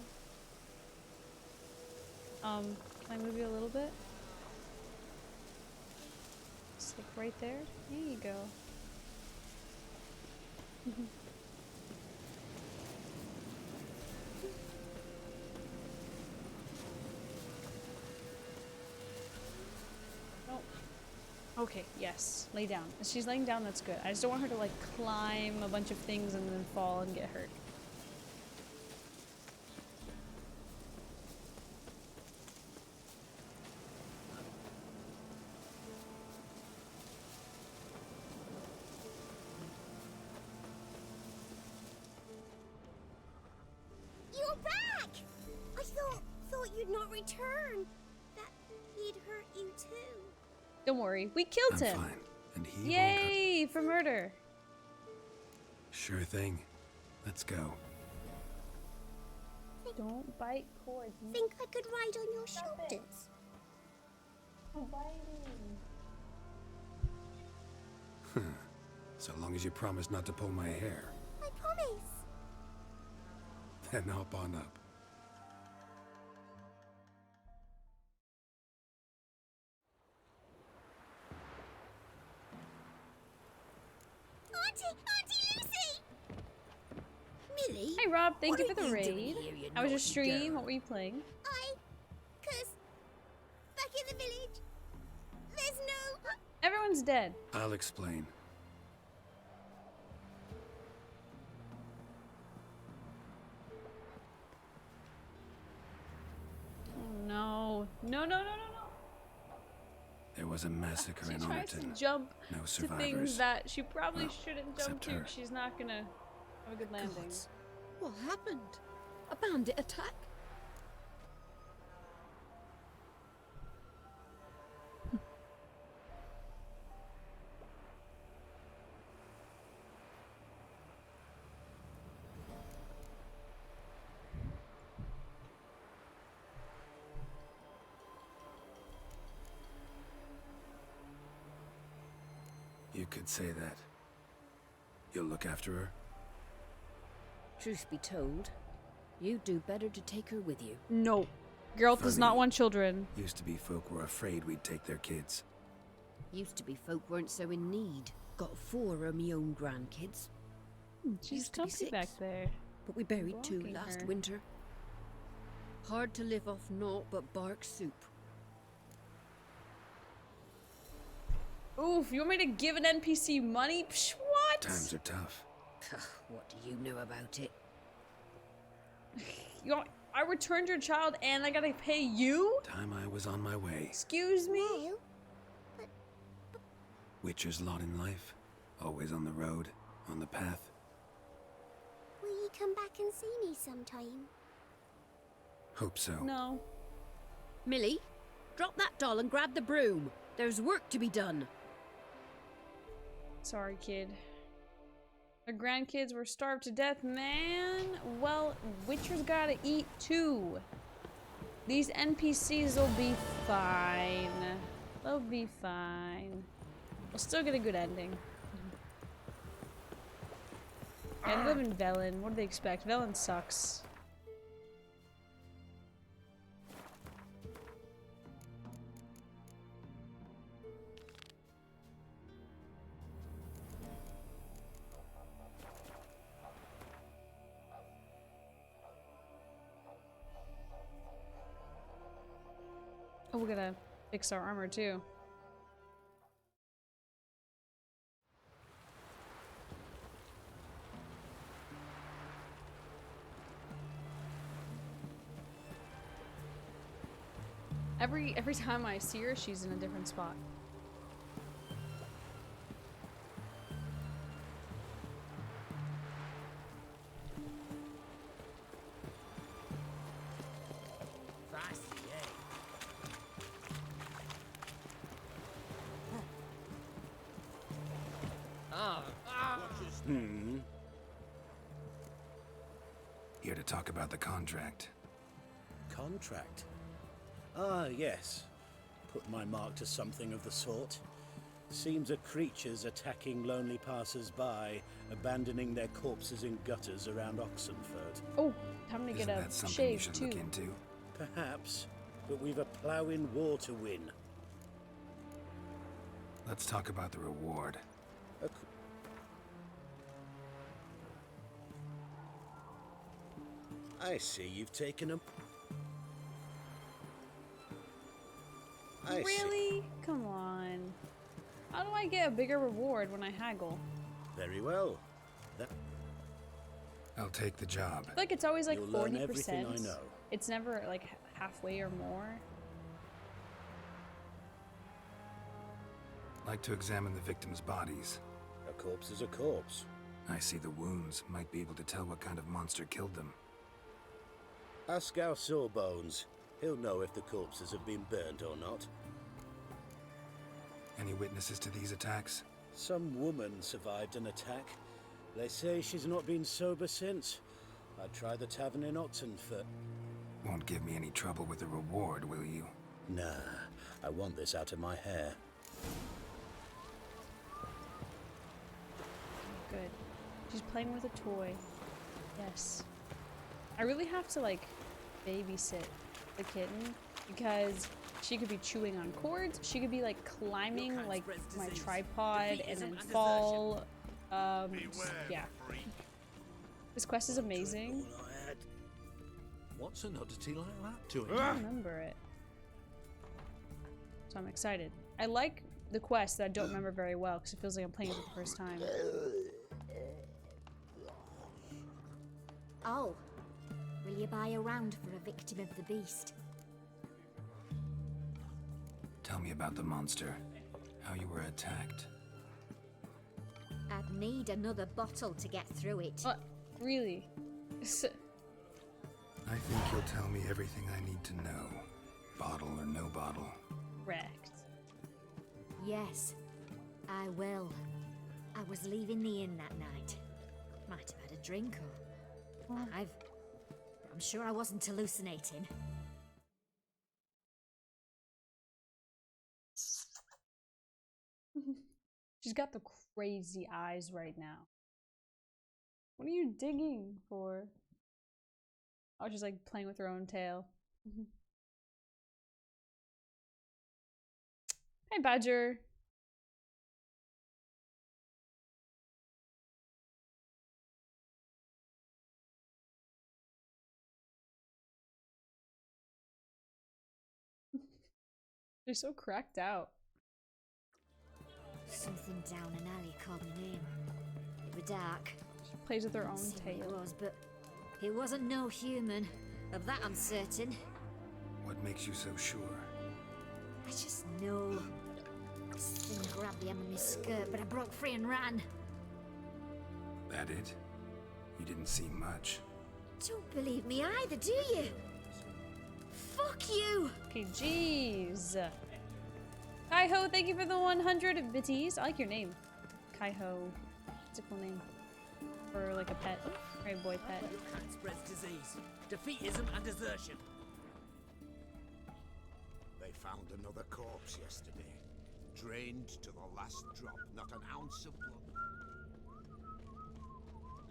Speaker 2: Can I move you a little bit? Just like right there? There you go. Okay, yes. Lay down. If she's laying down, that's good. I just don't want her to like climb a bunch of things and then fall and get hurt.
Speaker 13: You're back! I thought you'd not return. That he'd hurt you too.
Speaker 2: Don't worry, we killed him.
Speaker 15: Fine. And he
Speaker 2: Yay for murder.
Speaker 15: Sure thing. Let's go.
Speaker 2: Don't bite cords.
Speaker 13: Think I could ride on your shoulders?
Speaker 15: So long as you promise not to pull my hair,
Speaker 13: I promise.
Speaker 15: then hop on up.
Speaker 13: Auntie Lucy! Millie?
Speaker 2: Hi Rob, thank you
Speaker 13: what
Speaker 2: for the
Speaker 13: are you doing
Speaker 2: raid.
Speaker 13: here, you
Speaker 2: How was your
Speaker 13: naughty
Speaker 2: stream?
Speaker 13: girl?
Speaker 2: What were you playing?
Speaker 13: Back in the village, there's no...
Speaker 2: Everyone's dead.
Speaker 15: I'll explain.
Speaker 2: Oh no. No, no, no, no, no.
Speaker 15: There was a massacre
Speaker 2: She
Speaker 15: in
Speaker 2: tries to
Speaker 15: Honorton.
Speaker 2: jump
Speaker 15: No
Speaker 2: to
Speaker 15: survivors.
Speaker 2: things that she probably
Speaker 15: Well,
Speaker 2: shouldn't jump
Speaker 15: except
Speaker 2: to.
Speaker 15: her.
Speaker 2: She's not gonna have a good landing.
Speaker 17: What happened? A bandit attack?
Speaker 15: You could say that. You'll look after her?
Speaker 17: Truth be told, you'd do better to take her with you.
Speaker 2: No. Girl does not want children.
Speaker 15: Used to be folk were afraid we'd take their kids.
Speaker 17: Used to be folk weren't so in need. Got 4 of me own grandkids.
Speaker 2: She's
Speaker 17: Used to be
Speaker 2: comfy back
Speaker 17: 6,
Speaker 2: there.
Speaker 17: but we buried 2
Speaker 2: Blocking
Speaker 17: last
Speaker 2: her.
Speaker 17: winter. Hard to live off naught but bark soup.
Speaker 2: Oof, you want me to give an NPC money? Psh, what?
Speaker 15: Times are tough.
Speaker 17: What do you know about it?
Speaker 2: You want, I returned your child and I gotta pay you?
Speaker 15: Time I was on my way.
Speaker 2: Excuse me?
Speaker 15: Witcher's lot in life. Always on the road, on the path.
Speaker 13: Will you come back and see me sometime?
Speaker 15: Hope so.
Speaker 2: No.
Speaker 17: Millie, drop that doll and grab the broom. There's work to be done.
Speaker 2: Sorry, kid. The grandkids were starved to death, man. Well, Witcher's gotta eat too. These NPCs will be fine. They'll be fine. We'll still get a good ending. Yeah, they live in Velen. What do they expect? Velen sucks. Oh, we gotta fix our armor too. Every time I see her, she's in a different spot.
Speaker 15: Here to talk about the contract.
Speaker 18: Contract? Ah, yes. Put my mark to something of the sort. Seems a creature's attacking lonely passers-by, abandoning their corpses in gutters around Oxenford.
Speaker 2: Oh, time to get
Speaker 15: Isn't
Speaker 2: a
Speaker 15: that something you
Speaker 2: shave
Speaker 15: should
Speaker 2: too.
Speaker 15: look into?
Speaker 18: Perhaps, but we've a ploughing war to win.
Speaker 15: Let's talk about the reward.
Speaker 18: I see you've taken a... I see.
Speaker 2: Really? Come on. How do I get a bigger reward when I haggle?
Speaker 18: Very well.
Speaker 15: I'll take the job.
Speaker 2: I feel like it's always like
Speaker 18: You'll learn
Speaker 2: 40%.
Speaker 18: everything I know.
Speaker 2: It's never like halfway or more.
Speaker 15: Like to examine the victims' bodies.
Speaker 18: A corpse is a corpse.
Speaker 15: I see the wounds. Might be able to tell what kind of monster killed them.
Speaker 18: Ask our Sawbones. He'll know if the corpses have been burnt or not.
Speaker 15: Any witnesses to these attacks?
Speaker 18: Some woman survived an attack. They say she's not been sober since. I'd try the tavern in Oxenford.
Speaker 15: Won't give me any trouble with the reward, will you?
Speaker 18: Nah, I want this out of my hair.
Speaker 2: Good. She's playing with a toy. Yes. I really have to like babysit the kitten because she could be chewing on cords. She could be like climbing like my tripod and then fall. Yeah. This quest is amazing.
Speaker 19: What's an oddity like that to
Speaker 2: I don't remember it. So I'm excited. I like the quest that I don't remember very well because it feels like I'm playing it for the first time.
Speaker 13: Oh, will you buy a round for a victim of the beast?
Speaker 15: Tell me about the monster. How you were attacked.
Speaker 13: I'd need another bottle to get through it.
Speaker 2: What? Really?
Speaker 15: I think you'll tell me everything I need to know. Bottle or no bottle.
Speaker 2: Correct.
Speaker 13: Yes, I will. I was leaving the inn that night. Might have had a drink or... I'm sure I wasn't hallucinating.
Speaker 2: She's got the crazy eyes right now. What are you digging for? Oh, she's like playing with her own tail. Hi, Badger. They're so cracked out.
Speaker 13: Something down an alley called my name. It was dark.
Speaker 2: She plays with her own
Speaker 13: See what
Speaker 2: tail.
Speaker 13: It was, but it wasn't no human. Of that I'm certain.
Speaker 15: What makes you so sure?
Speaker 13: I just know. This thing grabbed the hem of my skirt, but I broke free and ran.
Speaker 15: That it? You didn't see much.
Speaker 13: Don't believe me either, do you? Fuck you!
Speaker 2: Okay, jeez. Kaiho, thank you for the 100 bitties. I like your name. Kaiho. It's a cool name. For like a pet. Or a boy pet.
Speaker 10: Can't spread disease, defeatism and desertion.
Speaker 5: They found another corpse yesterday. Drained to the last drop, not an ounce of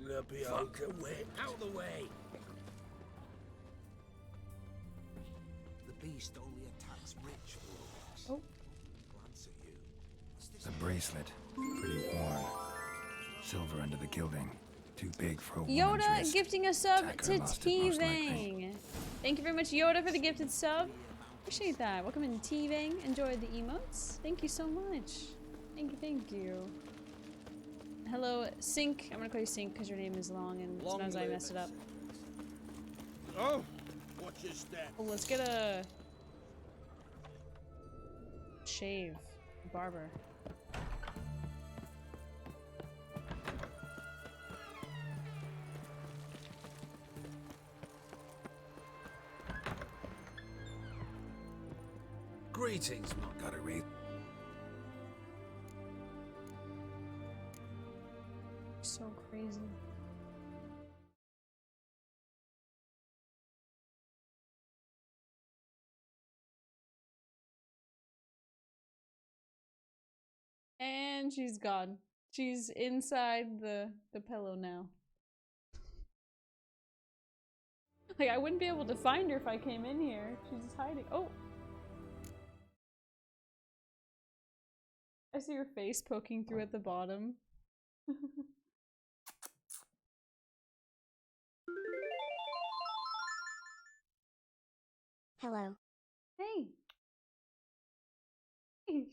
Speaker 5: blood.
Speaker 10: Fuck away, out of the way.
Speaker 5: The beast only attacks rich folks.
Speaker 2: Oh.
Speaker 5: Glance at you. What's this?
Speaker 15: A bracelet. Pretty worn. Silver under the gilding. Too big for a woman's
Speaker 2: Yoda
Speaker 15: wrist.
Speaker 2: gifting a sub
Speaker 15: Attacker
Speaker 2: to
Speaker 15: lost it, most likely.
Speaker 2: T-Vang. Thank you very much, Yoda, for the gifted sub. Appreciate that. Welcome in, T-Vang. Enjoyed the emotes. Thank you so much. Thank you, thank you. Hello, Sync. I'm gonna call you Sync because your name is long and sometimes I mess it up.
Speaker 10: Oh, watch your step.
Speaker 2: Oh, let's get a shave. Barber.
Speaker 19: Greetings, Mark.
Speaker 15: Gotta read.
Speaker 2: so crazy. And she's gone. She's inside the pillow now. Like, I wouldn't be able to find her if I came in here. She's just hiding. Oh! I see her face poking through at the bottom.
Speaker 3: Hello.
Speaker 2: Hey! Hey!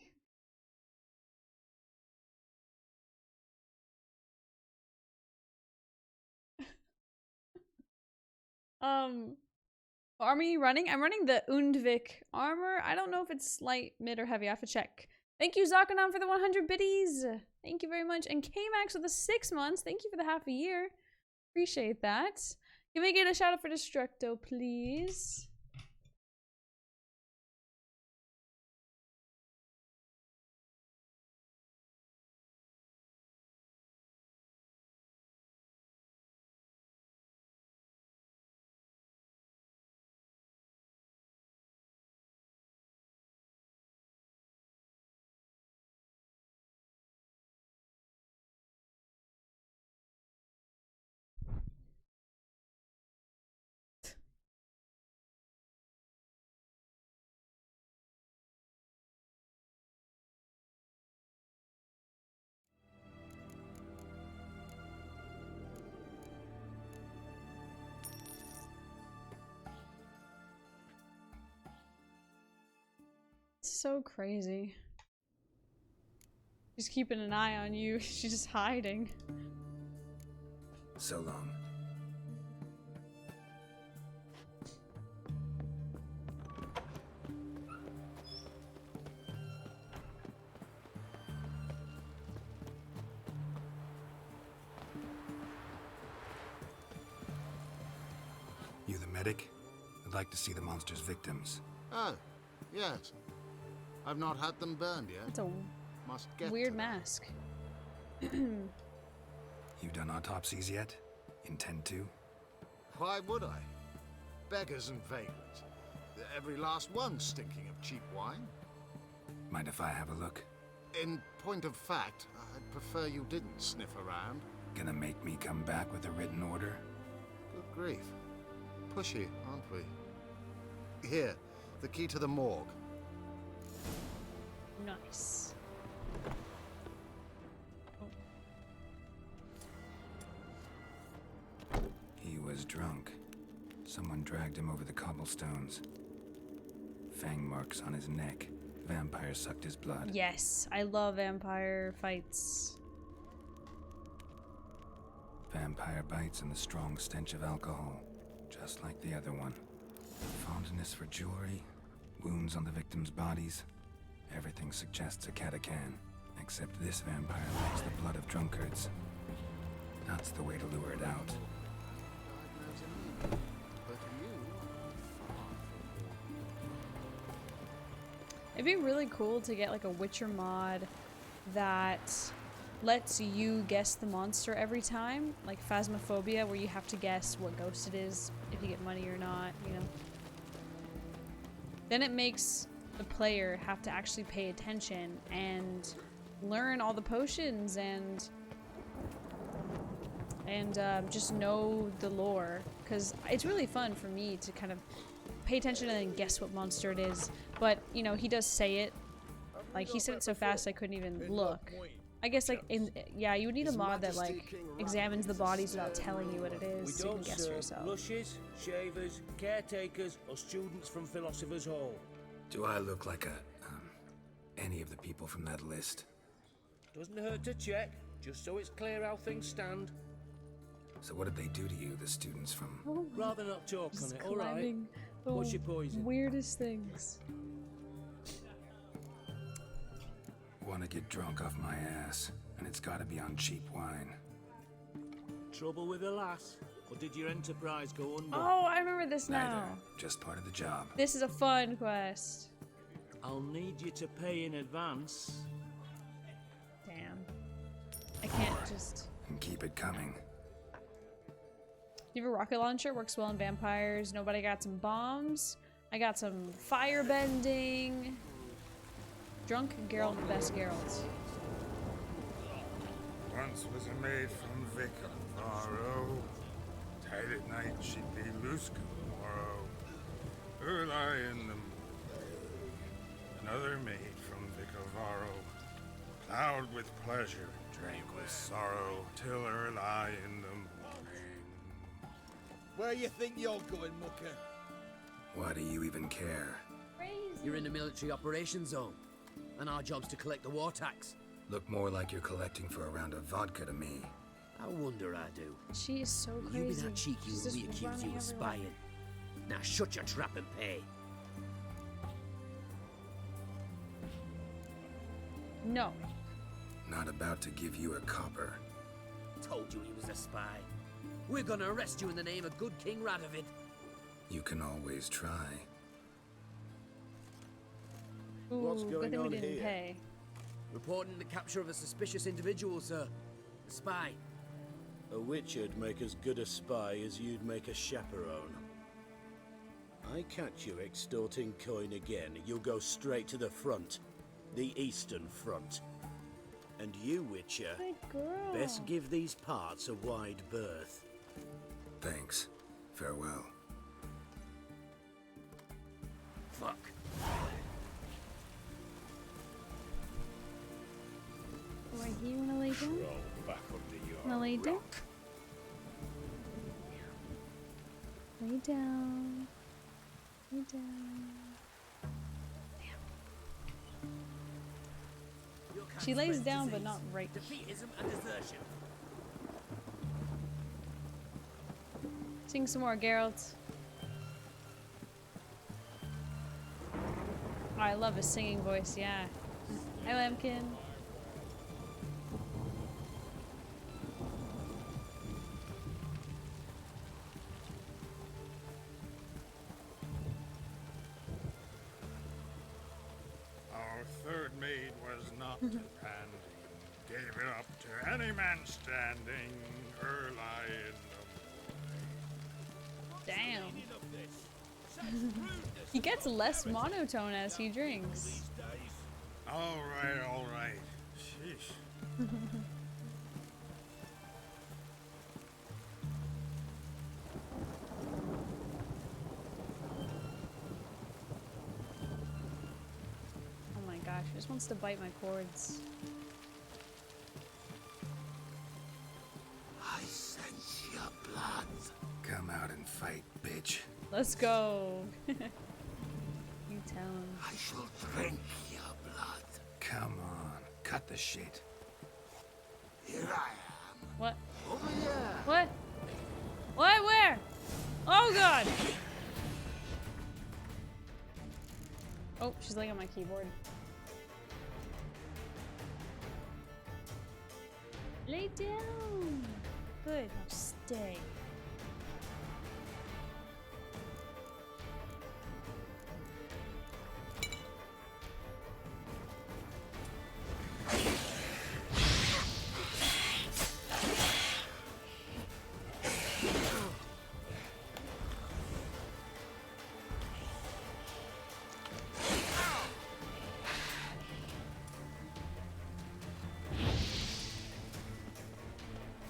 Speaker 2: Armor you running? I'm running the Undvik armor. I don't know if it's light, mid, or heavy. I have to check. Thank you, Zakanon, for the 100 biddies. Thank you very much. And K-Max for the 6 months. Thank you for the half a year. Appreciate that. Can we get a shout out for Destructo, please? So crazy. She's keeping an eye on you. She's just hiding.
Speaker 15: So long. You the medic? I'd like to see the monster's victims.
Speaker 6: Oh, yes. I've not had them burned yet.
Speaker 2: It's a
Speaker 6: Must get
Speaker 2: weird
Speaker 6: to
Speaker 2: mask.
Speaker 15: You done autopsies yet? Intend to?
Speaker 6: Why would I? Beggars and vagrants. Every last one stinking of cheap wine.
Speaker 15: Mind if I have a look?
Speaker 6: In point of fact, I'd prefer you didn't sniff around.
Speaker 15: Gonna make me come back with a written order?
Speaker 6: Good grief. Pushy, aren't we? Here, the key to the morgue.
Speaker 2: Nice.
Speaker 15: He was drunk. Someone dragged him over the cobblestones. Fang marks on his neck. Vampire sucked his blood.
Speaker 2: Yes, I love vampire fights.
Speaker 15: Vampire bites and the strong stench of alcohol. Just like the other one. Fondness for jewelry. Wounds on the victims' bodies. Everything suggests a Catacan. Except this vampire likes the blood of drunkards. That's the way to lure it out.
Speaker 2: It'd be really cool to get like a Witcher mod that lets you guess the monster every time, like Phasmophobia, where you have to guess what ghost it is, if you get money or not, you know. Then it makes the player have to actually pay attention and learn all the potions and just know the lore, because it's really fun for me to kind of pay attention and then guess what monster it is. But you know, he does say it, like he said it so fast I couldn't even look. I guess like yeah, you would need a mod that like examines the bodies without telling you what it is, so you can guess for yourself.
Speaker 20: Blushes, shavers, caretakers, or students from Philosopher's Hall.
Speaker 15: Do I look like any of the people from that list?
Speaker 20: Doesn't hurt to check, just so it's clear how things stand.
Speaker 15: So what did they do to you, the students from...
Speaker 20: Rather not talk on it, alright?
Speaker 2: Climbing
Speaker 20: What's
Speaker 2: the
Speaker 20: your poison?
Speaker 2: weirdest things.
Speaker 15: Want to get drunk off my ass, and it's gotta be on cheap wine.
Speaker 20: Trouble with a lass? Or did your enterprise go under?
Speaker 2: Oh, I remember this now.
Speaker 15: Neither. Just part of the job.
Speaker 2: This is a fun quest.
Speaker 20: I'll need you to pay in advance.
Speaker 2: Damn. I can't just...
Speaker 15: And keep it coming.
Speaker 2: You have a rocket launcher, works well in vampires. Nobody got some bombs. I got some fire bending. Drunk Geralt, the best Geralt.
Speaker 21: Once was a maid from Vic of Varro. Tight at night she'd be loose tomorrow. Her lie in the moon. Another maid from Vic of Varro. Plowed with pleasure, drank with sorrow, till her lie in the morning.
Speaker 11: Where you think you're going, mucker?
Speaker 15: Why do you even care?
Speaker 22: You're in the military operations zone, and our job's to collect the war tax.
Speaker 15: Look more like you're collecting for a round of vodka to me.
Speaker 22: I wonder I do.
Speaker 2: She is so
Speaker 22: You
Speaker 2: crazy.
Speaker 22: be that cheeky
Speaker 2: She's
Speaker 22: when we
Speaker 2: just
Speaker 22: accuse you
Speaker 2: running
Speaker 22: of
Speaker 2: everywhere.
Speaker 22: spying. Now shut your trap and pay.
Speaker 2: No.
Speaker 15: Not about to give you a copper.
Speaker 22: Told you he was a spy. We're gonna arrest you in the name of good King Radovid.
Speaker 15: You can always try.
Speaker 2: Ooh,
Speaker 22: What's
Speaker 2: good
Speaker 22: going
Speaker 2: thing we
Speaker 22: on
Speaker 2: didn't
Speaker 22: here?
Speaker 2: pay.
Speaker 22: Reporting the capture of a suspicious individual, sir. A spy.
Speaker 18: A witcher'd make as good a spy as you'd make a chaperone. I catch you extorting coin again, you'll go straight to the front. The Eastern Front. And you, Witcher,
Speaker 2: Good girl.
Speaker 18: best give these parts a wide berth.
Speaker 15: Thanks. Farewell.
Speaker 22: Fuck.
Speaker 2: Right here, you wanna lay down?
Speaker 21: Back under your
Speaker 2: Wanna lay down?
Speaker 21: rock.
Speaker 2: Lay down. Lay down. She lays down, but not right.
Speaker 22: Defeatism and desertion.
Speaker 2: Sing some more, Geralt. Oh, I love his singing voice, yeah. Hi, Lambkin.
Speaker 21: Our third maid was not demanding. Gave it up to any man standing. Her lie in the
Speaker 2: Damn. He gets less monotone as he drinks.
Speaker 21: All right. Sheesh.
Speaker 2: Oh my gosh, he just wants to bite my cords.
Speaker 15: I sense your blood. Come out and fight, bitch.
Speaker 2: Let's go. You tell him.
Speaker 15: I shall drink your blood. Come on, cut the shit. Here I am.
Speaker 2: What?
Speaker 15: Over here.
Speaker 2: What? What? Where? Oh god! Oh, she's laying on my keyboard. Lay down. Good. Now stay.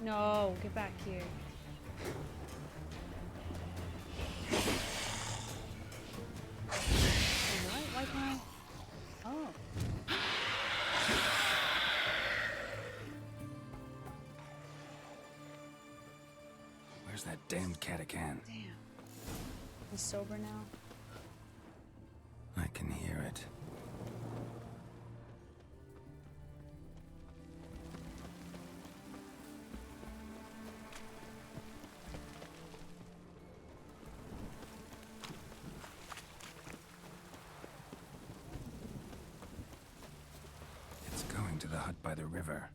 Speaker 2: No, get back here. What? Why can't I? Oh.
Speaker 15: Where's that damned Catacan?
Speaker 2: Damn. He's sober now.
Speaker 15: I can hear it. It's going to the hut by the river.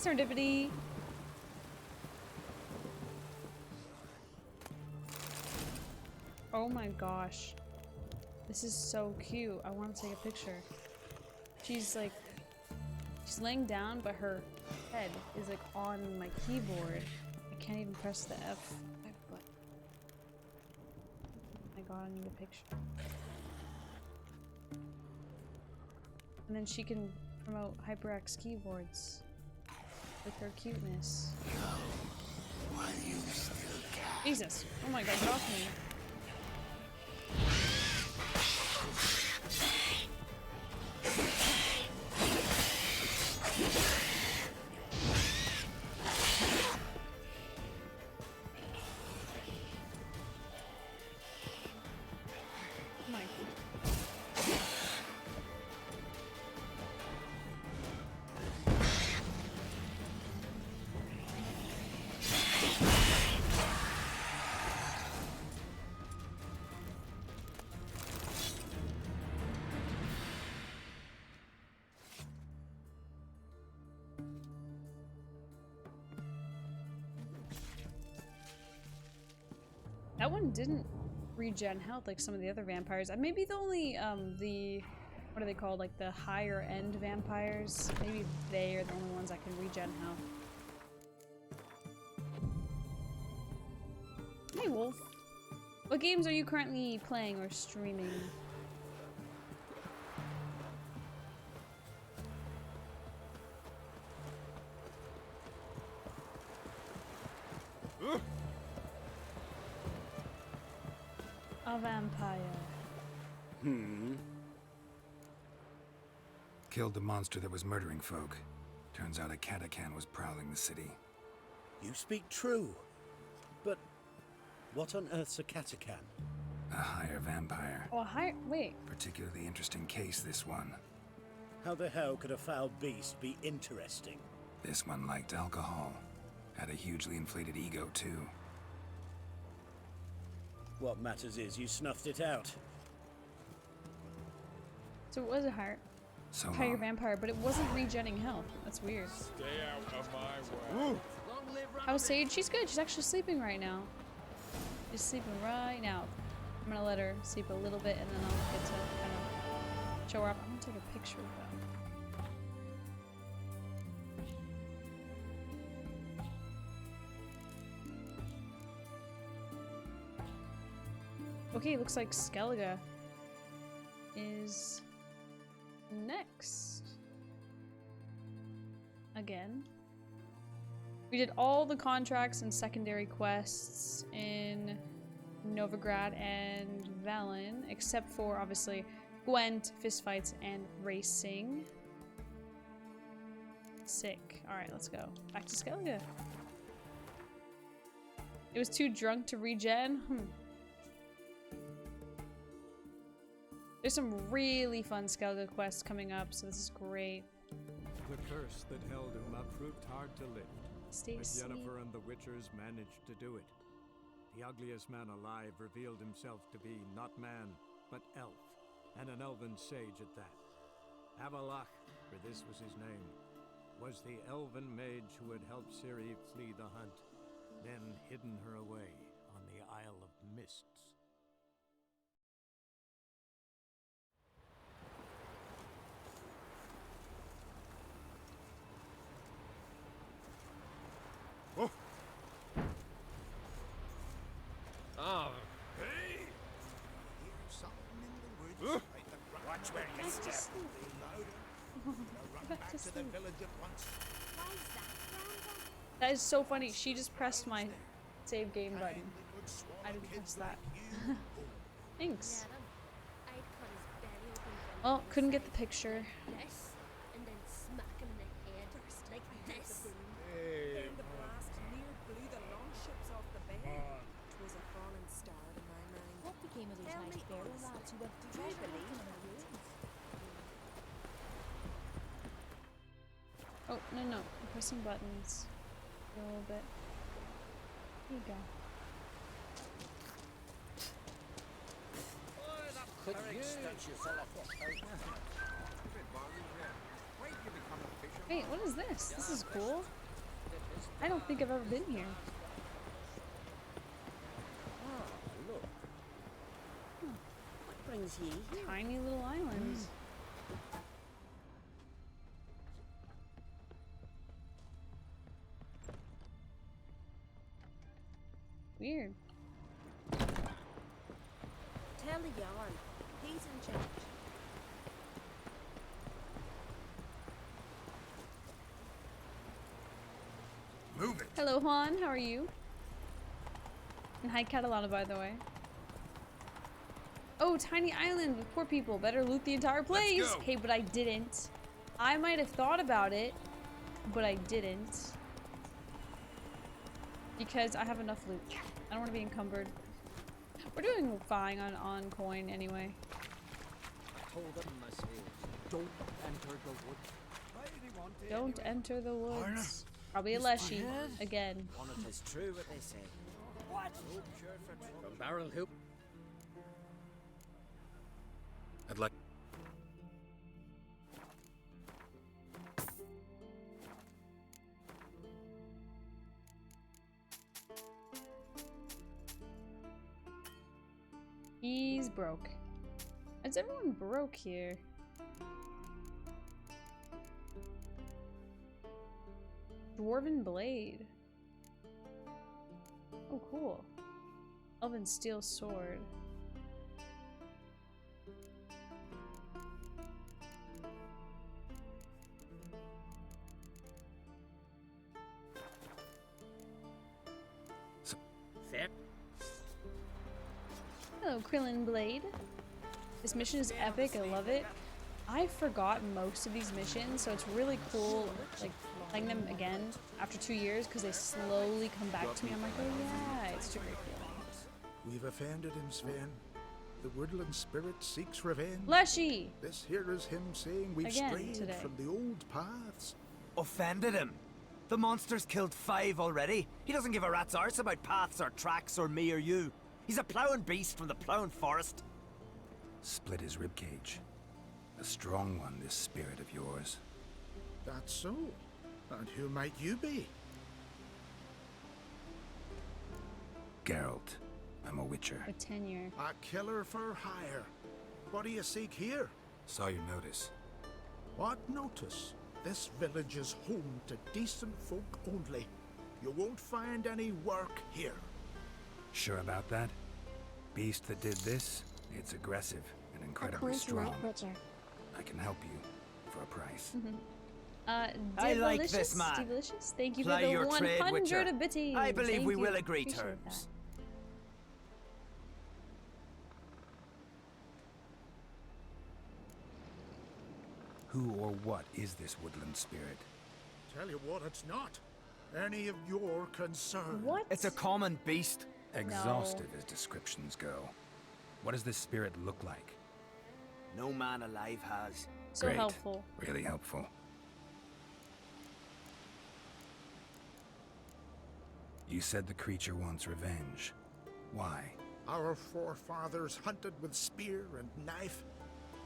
Speaker 2: serendipity. Oh my gosh. This is so cute. I want to take a picture. She's like, she's laying down, but her head is like on my keyboard. I can't even press the F button. Oh my god, I need a picture. And then she can promote HyperX keyboards with her cuteness. Jesus. Oh my god, get off me. That one didn't regen health like some of the other vampires. Maybe the only, what are they called? Like the higher end vampires? Maybe they are the only ones that can regen health. Hey, Wolf. What games are you currently playing or streaming? A vampire.
Speaker 15: Killed the monster that was murdering folk. Turns out a Katakan was prowling the city.
Speaker 18: You speak true. But what on earth's a Katakan?
Speaker 15: A higher vampire.
Speaker 2: Oh, a higher... Wait.
Speaker 15: Particularly interesting case, this one.
Speaker 18: How the hell could a foul beast be interesting?
Speaker 15: This one liked alcohol. Had a hugely inflated ego, too.
Speaker 18: What matters is you snuffed it out.
Speaker 2: So it was a higher vampire, but it wasn't regenning health. That's weird.
Speaker 21: Stay out of my way.
Speaker 2: How's Sage? She's good. She's actually sleeping right now. She's sleeping right now. I'm gonna let her sleep a little bit and then I'll get to kind of show her up. I'm gonna take a picture of them. Okay, looks like Skellige is next. Again. We did all the contracts and secondary quests in Novigrad and Valen, except for, obviously, Gwent, fistfights, and racing. Sick. Alright, let's go. Back to Skellige. It was too drunk to regen? There's some really fun Skellige quests coming up, so this is great.
Speaker 12: The curse that held Uma proved hard to lift.
Speaker 2: Stay
Speaker 12: but
Speaker 2: asleep.
Speaker 12: Yennefer and the Witchers managed to do it. The ugliest man alive revealed himself to be not man, but elf, and an elven sage at that. Avalach, for this was his name, was the elven mage who had helped Ciri flee the hunt, then hidden her away on the Isle of Mists.
Speaker 21: Oh, hey!
Speaker 11: Watch where you step.
Speaker 2: Go back to sleep. That is so funny. She just pressed my save game button. I didn't press that. Thanks. Well, couldn't get the picture.
Speaker 7: Yes, and then smack him in the head like this.
Speaker 4: Then the blast near blew the longships off the bay. 'Twas a fallen star in my mind.
Speaker 7: What became of those
Speaker 4: Tell
Speaker 7: nice
Speaker 4: me
Speaker 7: barrel
Speaker 4: honestly,
Speaker 7: lads who went to
Speaker 4: do you believe in
Speaker 7: the ruins?
Speaker 2: Oh, no. I'm pressing buttons. A little bit. Here you go. Wait, what is this? This is cool. I don't think I've ever been here.
Speaker 22: Oh, look. What brings ye here?
Speaker 2: Tiny little islands. Weird.
Speaker 4: Tell the yarn. He's in charge.
Speaker 21: Move it.
Speaker 2: Hello, Juan. How are you? And hi, Catalana, by the way. Oh, tiny island with poor people. Better loot the entire place.
Speaker 21: Let's go.
Speaker 2: Hey, but I didn't. I might have thought about it, but I didn't. Because I have enough loot. I don't want to be encumbered. We're doing fine on coin anyway.
Speaker 22: I told them myself, don't enter the woods.
Speaker 2: Don't enter the woods.
Speaker 21: Arna,
Speaker 2: Probably a
Speaker 21: is
Speaker 2: Leshy
Speaker 21: my head?
Speaker 2: again.
Speaker 9: On it is true what they say. What?
Speaker 22: From Barrel Hoop.
Speaker 21: I'd like.
Speaker 2: He's broke. Is everyone broke here? Dwarven blade. Oh, cool. Elven steel sword.
Speaker 22: Fair.
Speaker 2: Hello, Krillin Blade. This mission is epic. I love it. I forgot most of these missions, so it's really cool, like, playing them again after 2 years, because they slowly come back to me. I'm like, oh yeah, it's too great feeling.
Speaker 8: We've offended him, Sven. The woodland spirit seeks revenge.
Speaker 2: Leshy!
Speaker 8: This here is him saying we've
Speaker 2: Again
Speaker 8: strayed
Speaker 2: today.
Speaker 8: from the old paths.
Speaker 14: Offended him? The monster's killed 5 already. He doesn't give a rat's arse about paths or tracks or me or you. He's a plowing beast from the plowing forest.
Speaker 15: Split his ribcage. A strong one, this spirit of yours.
Speaker 8: That's so. And who might you be?
Speaker 15: Geralt. I'm a witcher.
Speaker 2: With tenure.
Speaker 8: A killer for hire. What do you seek here?
Speaker 15: Saw your notice.
Speaker 8: What notice? This village is home to decent folk only. You won't find any work here.
Speaker 15: Sure about that? Beast that did this, it's aggressive and incredibly strong. I can help you for a price.
Speaker 14: I like this man.
Speaker 2: Delicious. Thank you
Speaker 14: Ply
Speaker 2: for the
Speaker 14: your trade,
Speaker 2: 100
Speaker 14: Witcher.
Speaker 2: bitties.
Speaker 14: I believe
Speaker 2: Thank
Speaker 14: we
Speaker 2: you.
Speaker 14: will agree
Speaker 2: Appreciate
Speaker 14: terms.
Speaker 15: Who or what is this woodland spirit?
Speaker 8: Tell you what, it's not any of your concern.
Speaker 2: What?
Speaker 14: It's a common beast.
Speaker 15: Exhaustive as descriptions go. What does this spirit look like?
Speaker 14: No man alive has.
Speaker 2: So
Speaker 15: Great.
Speaker 2: helpful.
Speaker 15: Really helpful. You said the creature wants revenge. Why?
Speaker 8: Our forefathers hunted with spear and knife.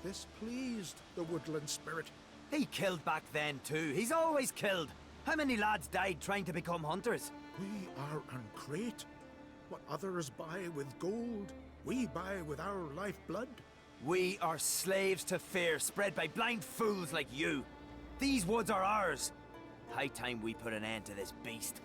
Speaker 8: This pleased the woodland spirit.
Speaker 14: He killed back then too. He's always killed. How many lads died trying to become hunters?
Speaker 8: We are uncreate. What others buy with gold, we buy with our lifeblood.
Speaker 14: We are slaves to fear spread by blind fools like you. These woods are ours. High time we put an end to this beast.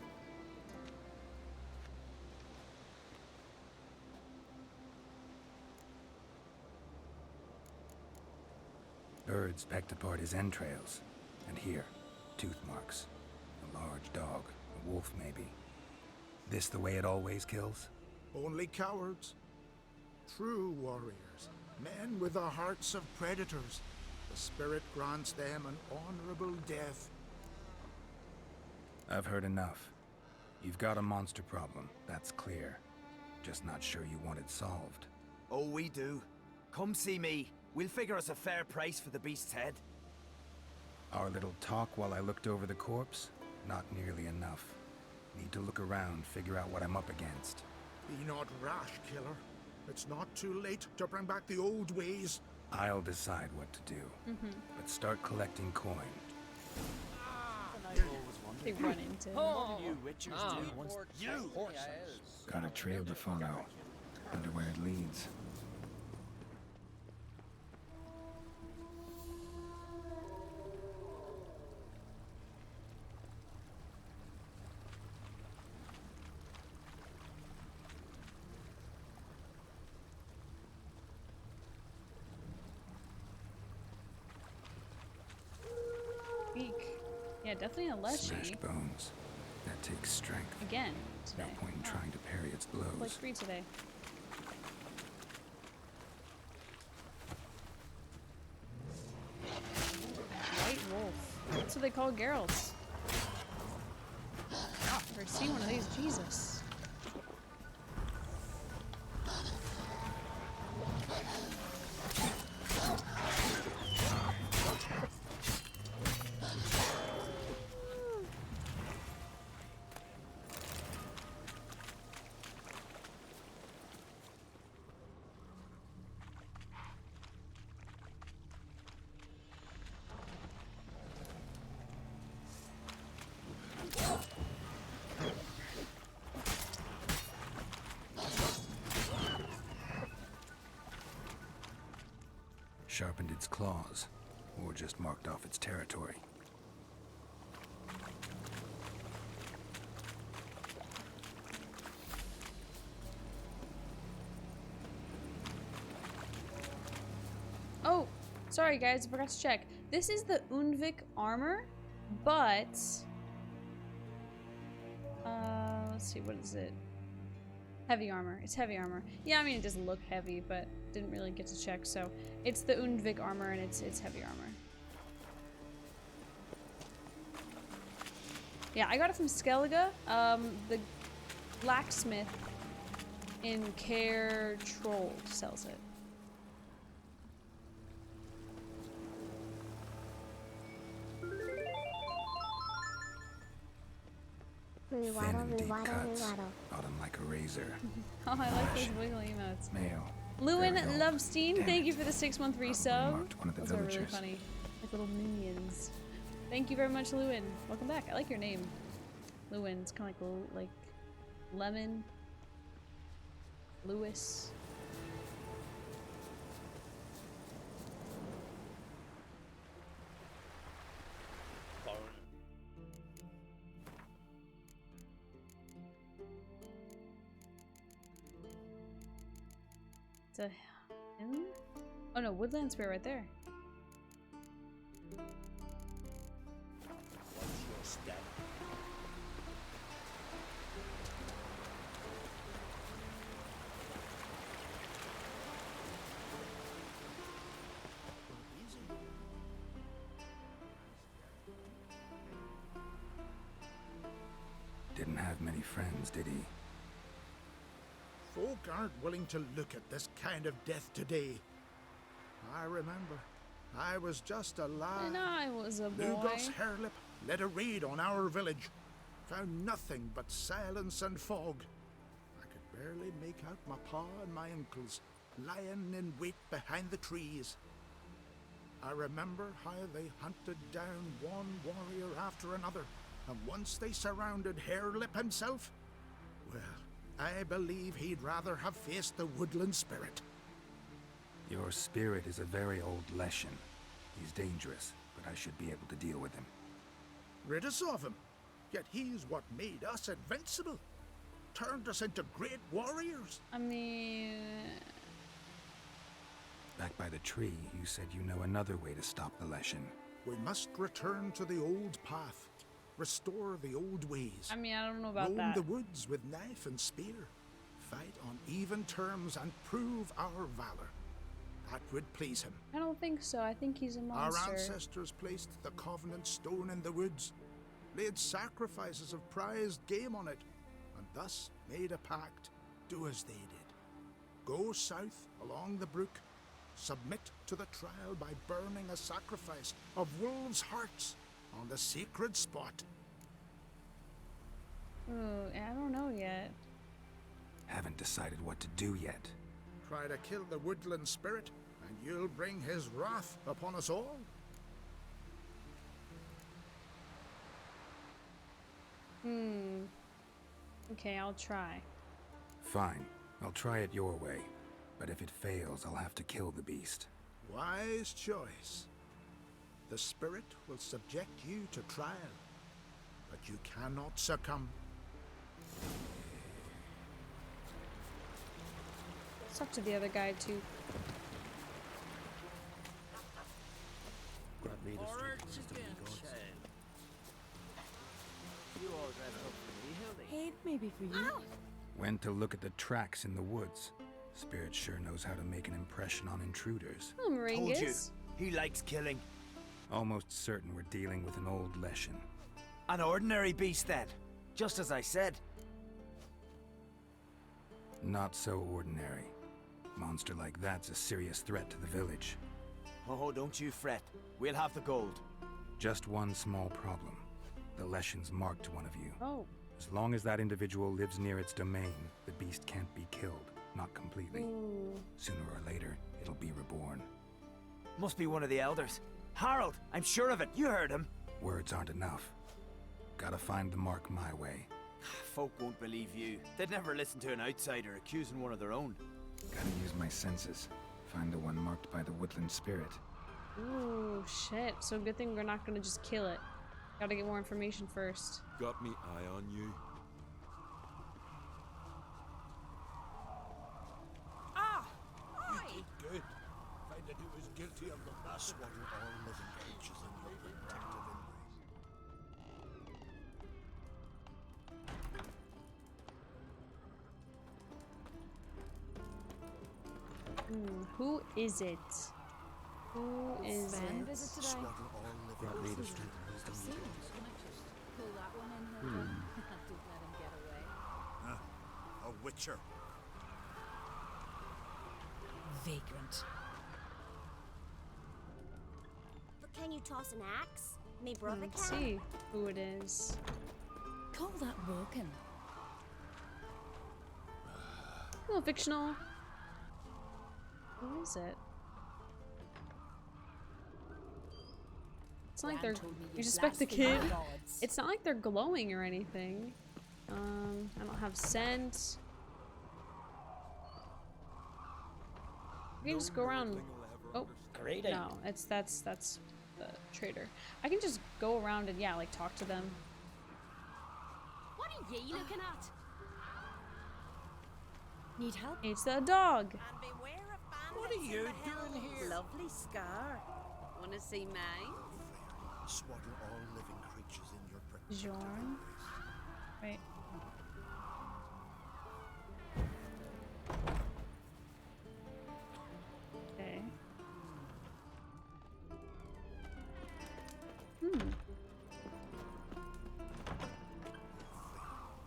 Speaker 15: Birds pecked apart his entrails. And here, tooth marks. A large dog. A wolf, maybe. This the way it always kills?
Speaker 8: Only cowards. True warriors. Men with the hearts of predators. The spirit grants them an honorable death.
Speaker 15: I've heard enough. You've got a monster problem, that's clear. Just not sure you want it solved.
Speaker 14: Oh, we do. Come see me. We'll figure us a fair price for the beast's head.
Speaker 15: Our little talk while I looked over the corpse? Not nearly enough. Need to look around, figure out what I'm up against.
Speaker 8: Be not rash, killer. It's not too late to bring back the old ways.
Speaker 15: I'll decide what to do. But start collecting coin.
Speaker 2: They run into him.
Speaker 22: What do you witchers do once
Speaker 9: You!
Speaker 15: Got a trail to follow. Wonder where it leads.
Speaker 2: Beak. Yeah, definitely a leshy.
Speaker 15: Smashed bones. That takes strength.
Speaker 2: Again,
Speaker 15: No
Speaker 2: today.
Speaker 15: point in trying to parry its blows.
Speaker 2: Like 3 today. White wolf. That's what they call Geralt. Never seen one of these. Jesus.
Speaker 15: Sharpened its claws, or just marked off its territory.
Speaker 2: Oh, sorry guys, I forgot to check. This is the Unvik armor, but let's see, what is it? Heavy armor. It's heavy armor. Yeah, I mean it doesn't look heavy, but didn't really get to check. So it's the Unvik armor, and it's heavy armor. Yeah, I got it from Skellige, the blacksmith in Care Troll sells it.
Speaker 15: Thin and deep cuts. Got him like a razor.
Speaker 2: Oh, I like those wiggly emotes.
Speaker 15: Male.
Speaker 2: Lewin
Speaker 15: Very old.
Speaker 2: Lovestein,
Speaker 15: Damn
Speaker 2: thank you for the 613 sub.
Speaker 15: marked one of the
Speaker 2: Those are really
Speaker 15: villagers.
Speaker 2: funny. Like little minions. Thank you very much, Lewin. Welcome back. I like your name. Lewin. It's kind of like lemon. Lewis. It's a inn? Oh no, woodland spirit right there.
Speaker 18: What's your step?
Speaker 15: Didn't have many friends, did he?
Speaker 8: Folk aren't willing to look at this kind of death today. I remember. I was just a lad.
Speaker 2: And I was a boy.
Speaker 8: Lugos Hairlip led a raid on our village. Found nothing but silence and fog. I could barely make out my pa and my uncles lying in wait behind the trees. I remember how they hunted down one warrior after another, and once they surrounded Hairlip himself, well, I believe he'd rather have faced the woodland spirit.
Speaker 15: Your spirit is a very old Leshen. He's dangerous, but I should be able to deal with him.
Speaker 8: Rid us of him. Yet he's what made us invincible. Turned us into great warriors.
Speaker 2: I mean...
Speaker 15: Back by the tree, you said you know another way to stop the Leshen.
Speaker 8: We must return to the old path. Restore the old ways.
Speaker 2: I mean, I don't know about
Speaker 8: Roam
Speaker 2: that.
Speaker 8: the woods with knife and spear. Fight on even terms and prove our valor. That would please him.
Speaker 2: I don't think so. I think he's a monster.
Speaker 8: Our ancestors placed the Covenant Stone in the woods, laid sacrifices of prized game on it, and thus made a pact. Do as they did. Go south along the brook, submit to the trial by burning a sacrifice of wolves' hearts on the sacred spot.
Speaker 2: Ooh, I don't know yet.
Speaker 15: Haven't decided what to do yet.
Speaker 8: Try to kill the woodland spirit, and you'll bring his wrath upon us all.
Speaker 2: Okay, I'll try.
Speaker 15: Fine. I'll try it your way. But if it fails, I'll have to kill the beast.
Speaker 8: Wise choice. The spirit will subject you to trial, but you cannot succumb.
Speaker 2: Let's talk to the other guy too.
Speaker 18: Grab me the
Speaker 10: Alright,
Speaker 18: strength of
Speaker 10: chicken
Speaker 18: the gods.
Speaker 10: You all dressed up for me, Hildy.
Speaker 4: Hey, maybe for you.
Speaker 15: Went to look at the tracks in the woods. Spirit sure knows how to make an impression on intruders.
Speaker 2: Oh, Moringus.
Speaker 14: He likes killing.
Speaker 15: Almost certain we're dealing with an old Leshen.
Speaker 14: An ordinary beast, then. Just as I said.
Speaker 15: Not so ordinary. Monster like that's a serious threat to the village.
Speaker 14: Oh, don't you fret. We'll have the gold.
Speaker 15: Just one small problem. The Leshen's marked one of you.
Speaker 2: Oh.
Speaker 15: As long as that individual lives near its domain, the beast can't be killed. Not completely.
Speaker 2: Ooh.
Speaker 15: Sooner or later, it'll be reborn.
Speaker 14: Must be one of the elders. Harold, I'm sure of it. You heard him.
Speaker 15: Words aren't enough. Gotta find the mark my way.
Speaker 14: Folk won't believe you. They'd never listen to an outsider accusing one of their own.
Speaker 15: Gotta use my senses. Find the one marked by the woodland spirit.
Speaker 2: Ooh, shit. So good thing we're not gonna just kill it. Gotta get more information first.
Speaker 1: Got me eye on you.
Speaker 8: Good. Find that he was guilty of the last one. All living creatures in your protective
Speaker 2: Hmm, who is it? Who is it?
Speaker 4: Visit today.
Speaker 18: Swaddle all living creatures in wisdom and gods.
Speaker 7: Pull that one in, Hilda. Don't let him get away.
Speaker 8: A witcher.
Speaker 4: Vagrant.
Speaker 3: But can you toss an axe? Me brother can.
Speaker 2: Let's see who it is.
Speaker 4: Call that walking.
Speaker 2: Oh, fictional. Who is it? It's not like they're. You suspect the kid? It's not like they're glowing or anything. I don't have scent. We can just go around. Oh, no, that's the trader. I can just go around and yeah, like talk to them.
Speaker 7: What are ye looking at?
Speaker 4: Need help?
Speaker 2: It's the dog.
Speaker 4: And beware of
Speaker 10: What are you doing here?
Speaker 4: Lovely scar. Wanna see mine?
Speaker 8: Swaddle all living creatures in your protective
Speaker 2: Jorn. Wait. Okay.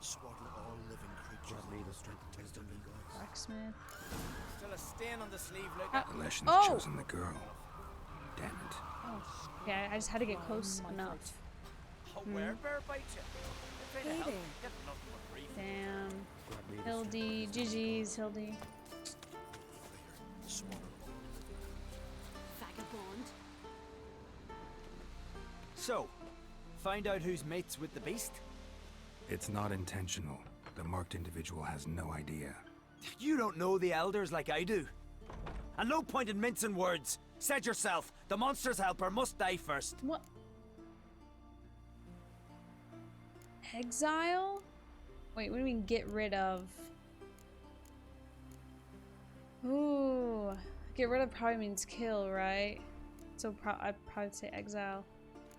Speaker 8: Swaddle all living creatures in your protective
Speaker 2: Blacksmith.
Speaker 10: Still a stain on the sleeve, look.
Speaker 15: The Leshen's
Speaker 2: Oh!
Speaker 15: chosen the girl. Damn it.
Speaker 2: Oh, yeah, I just had to get close enough.
Speaker 10: Oh, where bear bite you? If it
Speaker 4: Hey
Speaker 10: help,
Speaker 4: there.
Speaker 10: get nothing but brief.
Speaker 2: Damn. Hildy. GG's, Hildy.
Speaker 7: Vagabond.
Speaker 14: So, find out who's mates with the beast?
Speaker 15: It's not intentional. The marked individual has no idea.
Speaker 14: You don't know the elders like I do. And no point in mincing words. Said yourself, the monster's helper must die first.
Speaker 2: What? Exile? Wait, what do you mean get rid of? Ooh. Get rid of probably means kill, right? So I'd probably say exile.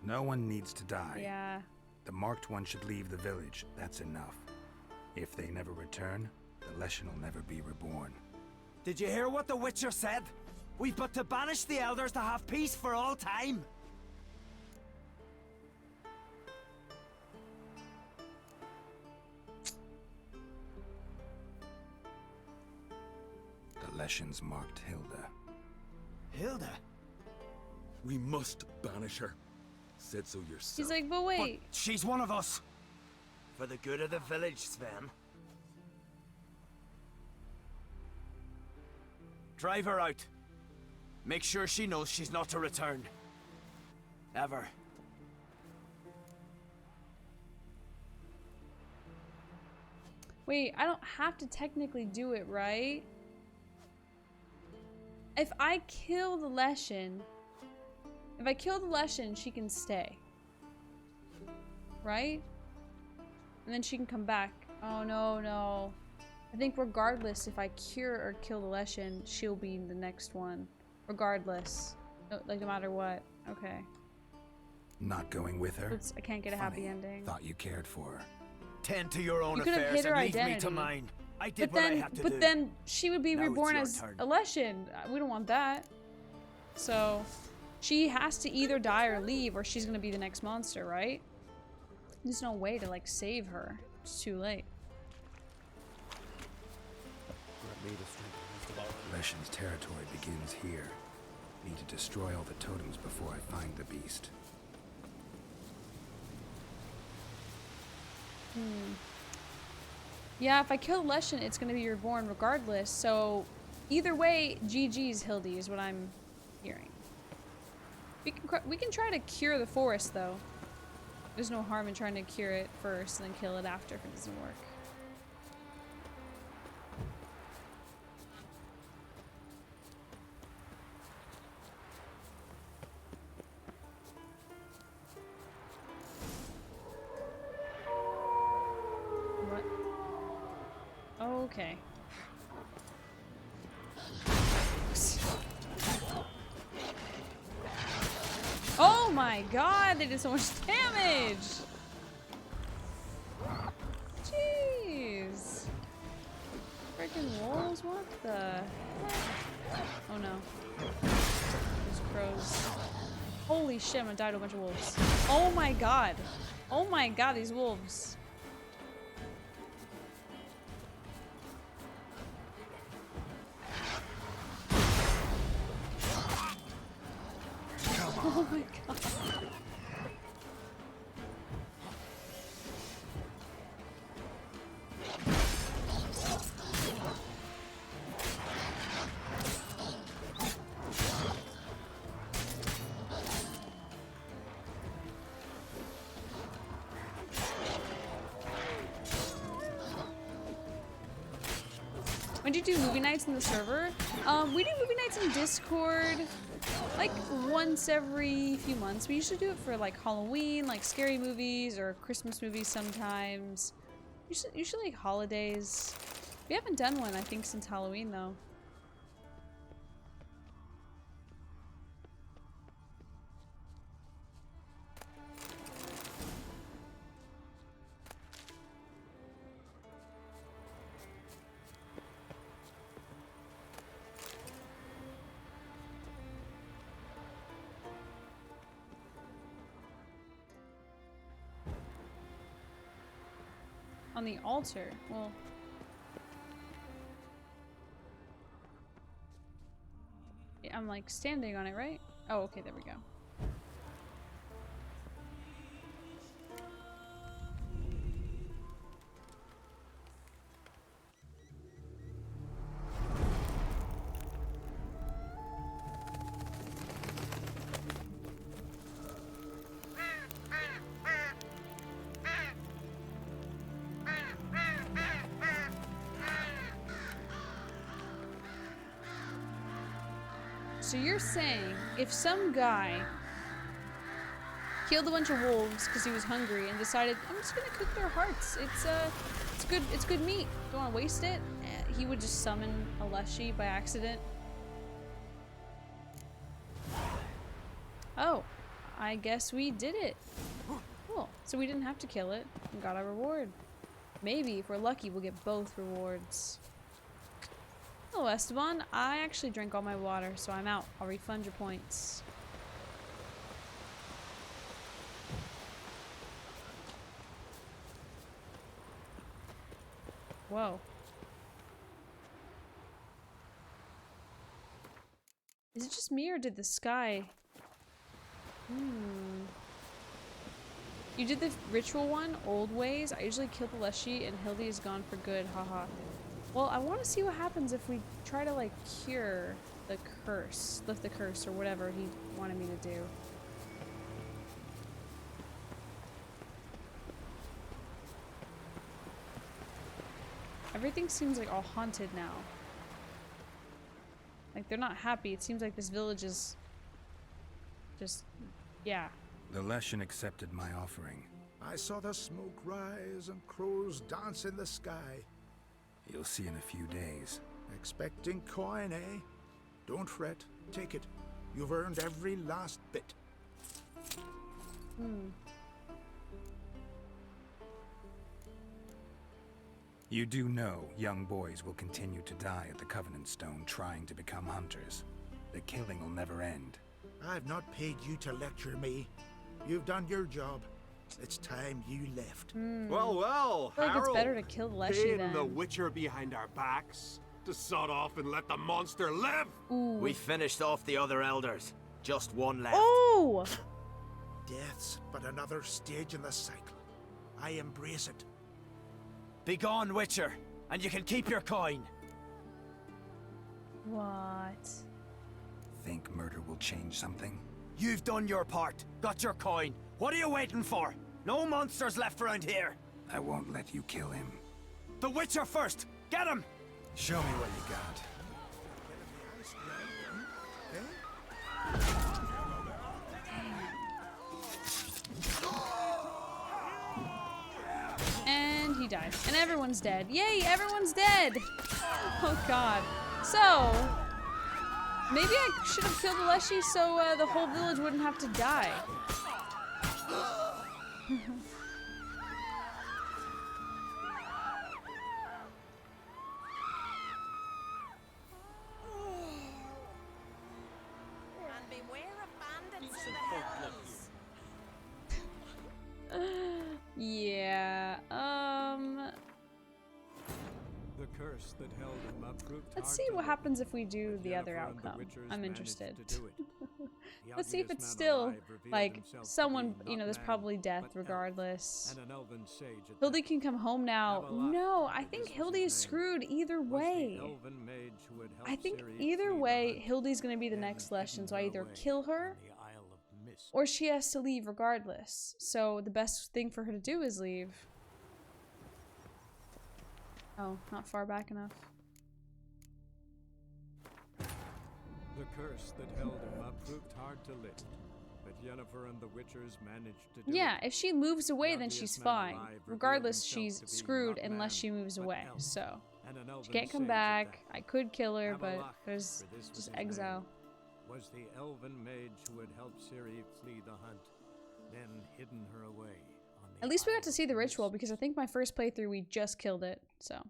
Speaker 15: No one needs to die.
Speaker 2: Yeah.
Speaker 15: The marked one should leave the village. That's enough. If they never return, the Leshen will never be reborn.
Speaker 14: Did you hear what the Witcher said? We've but to banish the elders to have peace for all time.
Speaker 15: The Leshen's marked Hilda.
Speaker 14: Hilda?
Speaker 1: We must banish her. Said so yourself.
Speaker 2: He's like, but wait.
Speaker 14: But she's one of us. For the good of the village, Sven. Drive her out. Make sure she knows she's not to return. Ever.
Speaker 2: Wait, I don't have to technically do it, right? If I kill the Leshen, she can stay. Right? And then she can come back. Oh, no, no. I think regardless if I cure or kill the Leshen, she'll be the next one. Regardless. No, like, no matter what. Okay.
Speaker 15: Not going with her?
Speaker 2: I can't get a happy ending.
Speaker 15: Thought you cared for her.
Speaker 14: Tend to your own
Speaker 2: You could have
Speaker 14: affairs
Speaker 2: hid her
Speaker 14: and leave me
Speaker 2: identity.
Speaker 14: to mine. I did
Speaker 2: But
Speaker 14: what I
Speaker 2: then,
Speaker 14: had to do.
Speaker 2: but then she would be
Speaker 14: Now it's
Speaker 2: reborn
Speaker 14: your
Speaker 2: as
Speaker 14: turn.
Speaker 2: a Leshen. We don't want that. So, she has to either die or leave, or she's gonna be the next monster, right? There's no way to, like, save her. It's too late.
Speaker 15: Leshen's territory begins here. Need to destroy all the totems before I find the beast.
Speaker 2: Yeah, if I kill Leshen, it's gonna be reborn regardless. So, either way, GG's Hildy is what I'm hearing. We can try to cure the forest though. There's no harm in trying to cure it first and then kill it after if it doesn't work. What? Okay. Oh my god, they did so much damage! Jeez. Freaking wolves, what the heck? Oh no. Those crows. Holy shit, I'm gonna die to a bunch of wolves. Oh my god. Oh my god, these wolves. Oh my god. When do you do movie nights in the server? We do movie nights in Discord like once every few months. We usually do it for like Halloween, like scary movies or Christmas movies sometimes. Usually like holidays. We haven't done one, I think, since Halloween though. On the altar? Well... yeah, I'm like standing on it, right? Oh, okay, there we go. So you're saying if some guy killed a bunch of wolves because he was hungry and decided, I'm just gonna cook their hearts. It's good meat. Don't want to waste it. He would just summon a Leshy by accident. Oh, I guess we did it. Cool. So we didn't have to kill it and got our reward. Maybe if we're lucky, we'll get both rewards. Hello, Esteban. I actually drank all my water, so I'm out. I'll refund your points. Whoa. Is it just me, or did the sky... You did the ritual one, Old Ways. I usually kill the Leshy, and Hildy is gone for good. Haha. Well, I want to see what happens if we try to, like, cure the curse. Lift the curse, or whatever he wanted me to do. Everything seems like all haunted now. Like they're not happy. It seems like this village is just, yeah.
Speaker 15: The Leshen accepted my offering.
Speaker 8: I saw the smoke rise and crows dance in the sky.
Speaker 15: You'll see in a few days.
Speaker 8: Expecting coin, eh? Don't fret. Take it. You've earned every last bit.
Speaker 15: You do know young boys will continue to die at the Covenant Stone trying to become hunters. The killing will never end.
Speaker 8: I've not paid you to lecture me. You've done your job. It's time you left.
Speaker 16: Well, well,
Speaker 2: I feel like it's
Speaker 16: Harold,
Speaker 2: better to kill the Leshy
Speaker 16: paying
Speaker 2: then.
Speaker 16: the Witcher behind our backs to sod off and let the monster live.
Speaker 9: We finished off the other elders. Just one left.
Speaker 2: Oh!
Speaker 8: Death's but another stage in the cycle. I embrace it.
Speaker 14: Be gone, Witcher, and you can keep your coin.
Speaker 2: What?
Speaker 15: Think murder will change something?
Speaker 14: You've done your part. Got your coin. What are you waiting for? No monsters left around here.
Speaker 15: I won't let you kill him.
Speaker 14: The Witcher first. Get him.
Speaker 15: Show me what you got.
Speaker 2: And he died. And everyone's dead. Yay, everyone's dead! Oh god. So, maybe I should have killed the Leshy so the whole village wouldn't have to die.
Speaker 4: And beware of bandits in the hills.
Speaker 2: Yeah,
Speaker 12: The curse that held him up proved
Speaker 2: let's
Speaker 12: hard
Speaker 2: see
Speaker 12: to
Speaker 2: what
Speaker 12: lift,
Speaker 2: happens if we do
Speaker 12: but
Speaker 2: the other
Speaker 12: Yennefer and the
Speaker 2: outcome.
Speaker 12: Witchers
Speaker 2: I'm
Speaker 12: managed
Speaker 2: interested.
Speaker 12: to do it. The
Speaker 2: Let's see if
Speaker 12: ugliest
Speaker 2: it's
Speaker 12: man
Speaker 2: still,
Speaker 12: alive revealed
Speaker 2: like,
Speaker 12: himself to
Speaker 2: someone,
Speaker 12: be
Speaker 2: you know,
Speaker 12: not
Speaker 2: there's
Speaker 12: man,
Speaker 2: probably death
Speaker 12: but elf,
Speaker 2: regardless.
Speaker 12: and an elven sage at
Speaker 2: Hildy
Speaker 12: that.
Speaker 2: can come home now.
Speaker 12: Havelock,
Speaker 2: No, I
Speaker 12: for
Speaker 2: think
Speaker 12: this was
Speaker 2: Hildy
Speaker 12: his
Speaker 2: is
Speaker 12: name,
Speaker 2: screwed either
Speaker 12: was the
Speaker 2: way.
Speaker 12: elven mage who had
Speaker 2: I
Speaker 12: helped
Speaker 2: think
Speaker 12: Ciri
Speaker 2: either
Speaker 12: flee the
Speaker 2: way,
Speaker 12: hunt,
Speaker 2: Hildy's gonna be the
Speaker 12: then
Speaker 2: next Leshen, so I
Speaker 12: hidden
Speaker 2: either
Speaker 12: away
Speaker 2: kill her,
Speaker 12: on the Isle of Mist.
Speaker 2: or she has to leave regardless. So the best thing for her to do is leave. Oh, not far back enough.
Speaker 12: The curse that held him up proved hard to lift, but Yennefer and the Witchers managed to do
Speaker 2: Yeah,
Speaker 12: it.
Speaker 2: if she moves away,
Speaker 12: The
Speaker 2: then
Speaker 12: ugliest
Speaker 2: she's
Speaker 12: man
Speaker 2: fine.
Speaker 12: alive revealed
Speaker 2: Regardless,
Speaker 12: himself
Speaker 2: she's
Speaker 12: to be
Speaker 2: screwed
Speaker 12: not
Speaker 2: unless
Speaker 12: man,
Speaker 2: she moves
Speaker 12: but
Speaker 2: away.
Speaker 12: elf,
Speaker 2: So
Speaker 12: and an elven
Speaker 2: she can't come
Speaker 12: sage at
Speaker 2: back.
Speaker 12: that.
Speaker 2: I could kill her, but
Speaker 12: Havelock,
Speaker 2: there's
Speaker 12: for this was
Speaker 2: just
Speaker 12: his name,
Speaker 2: exile.
Speaker 12: was the elven mage who had helped Ciri flee the hunt, then hidden her away on the
Speaker 2: At least we
Speaker 12: Isle
Speaker 2: got to
Speaker 12: of
Speaker 2: see the ritual
Speaker 12: Mist.
Speaker 2: because I think my first playthrough we just killed it. So,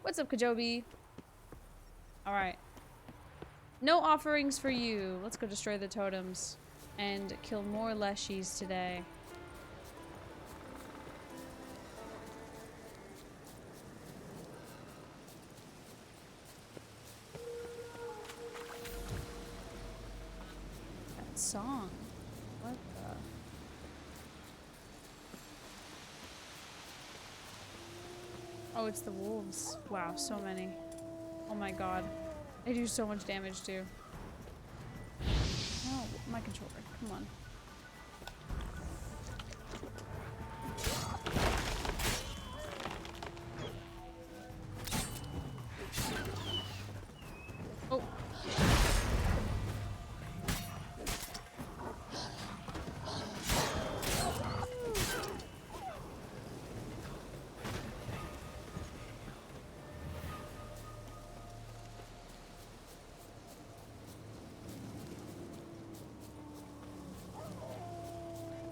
Speaker 2: what's up, Kajobi? All right. No offerings for you. Let's go destroy the totems and kill more Leshies today. That song. What the? Oh, it's the wolves. Wow, so many. Oh my god. They do so much damage too. No, my controller. Come on. Oh.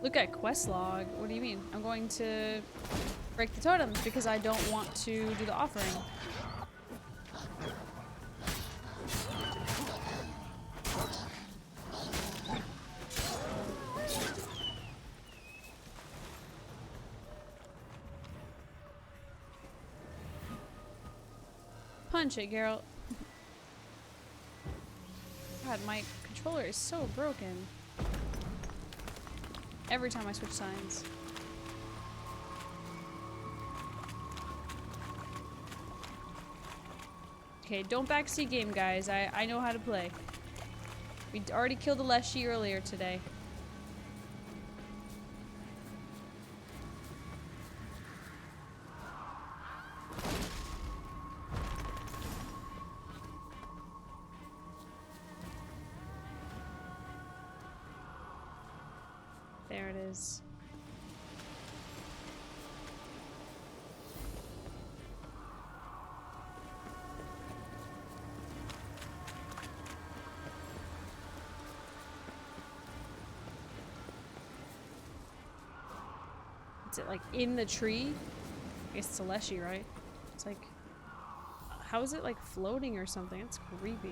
Speaker 2: Look at quest log. What do you mean? I'm going to break the totems because I don't want to do the offering. Punch it, Geralt. God, my controller is so broken. Every time I switch signs. Okay, don't backseat game, guys. I know how to play. We already killed a Leshy earlier today. There it is. Is it like in the tree? I guess it's a Leshy, right? It's like, how is it like floating or something? It's creepy.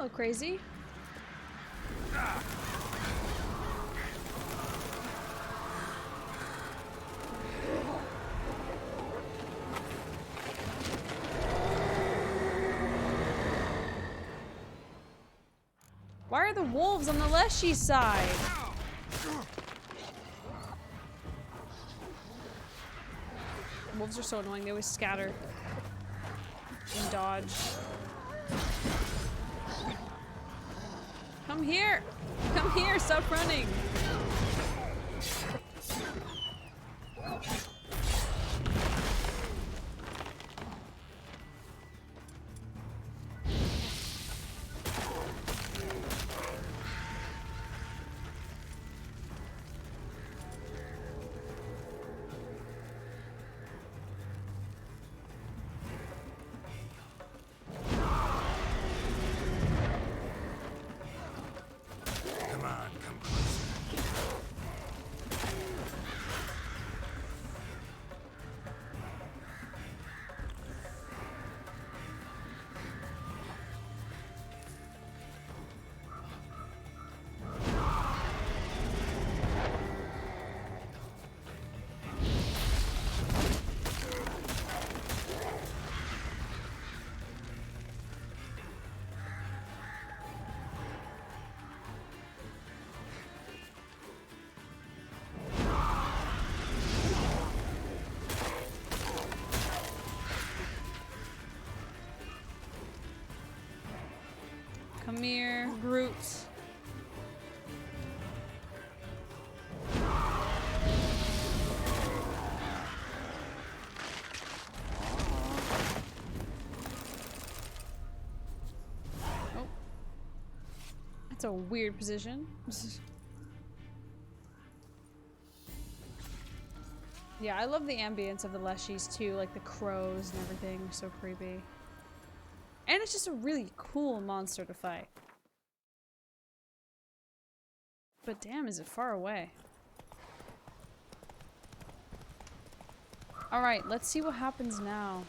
Speaker 2: Oh, crazy. Why are the wolves on the Leshy side? Wolves are so annoying. They always scatter and dodge. Come here! Come here! Stop running! Come here, Groot. Oh. That's a weird position. Yeah, I love the ambience of the Leshies too, like the crows and everything, so creepy. And it's just a really cool monster to fight. But damn, is it far away. Alright, let's see what happens now.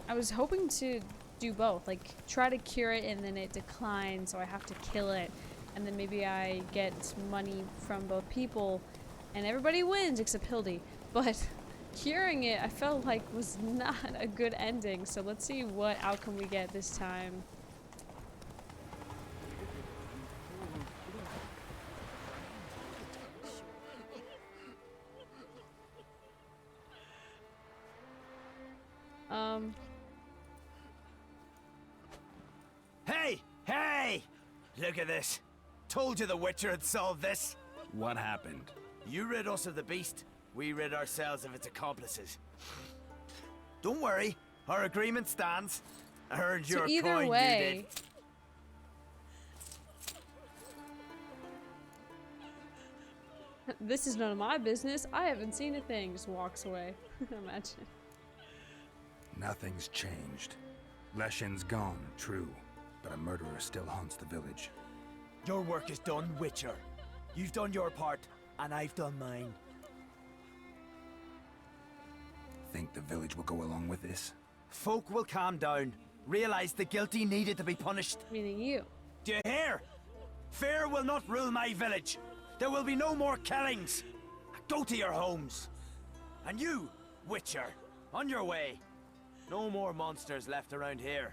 Speaker 2: I was hoping to do both, like try to cure it and then it declines, so I have to kill it. And then maybe I get money from both people and everybody wins except Hildy. But curing it, I felt like was not a good ending, so let's see what outcome we get this time.
Speaker 14: Hey! Hey! Look at this. Told you the Witcher had solved this.
Speaker 15: What happened?
Speaker 14: You rid us of the beast. We rid ourselves of its accomplices. Don't worry, our agreement stands. I earned your
Speaker 2: So either
Speaker 14: coin,
Speaker 2: way,
Speaker 14: you did.
Speaker 2: this is none of my business. I haven't seen a thing. Just walks away. Imagine.
Speaker 15: Nothing's changed. Leshin's gone, true, but a murderer still haunts the village.
Speaker 14: Your work is done, Witcher. You've done your part, and I've done mine.
Speaker 15: Think the village will go along with this?
Speaker 14: Folk will calm down, realize the guilty needed to be punished.
Speaker 2: Meaning you.
Speaker 14: Do you hear? Fear will not rule my village. There will be no more killings. Go to your homes. And you, Witcher, on your way. No more monsters left around here.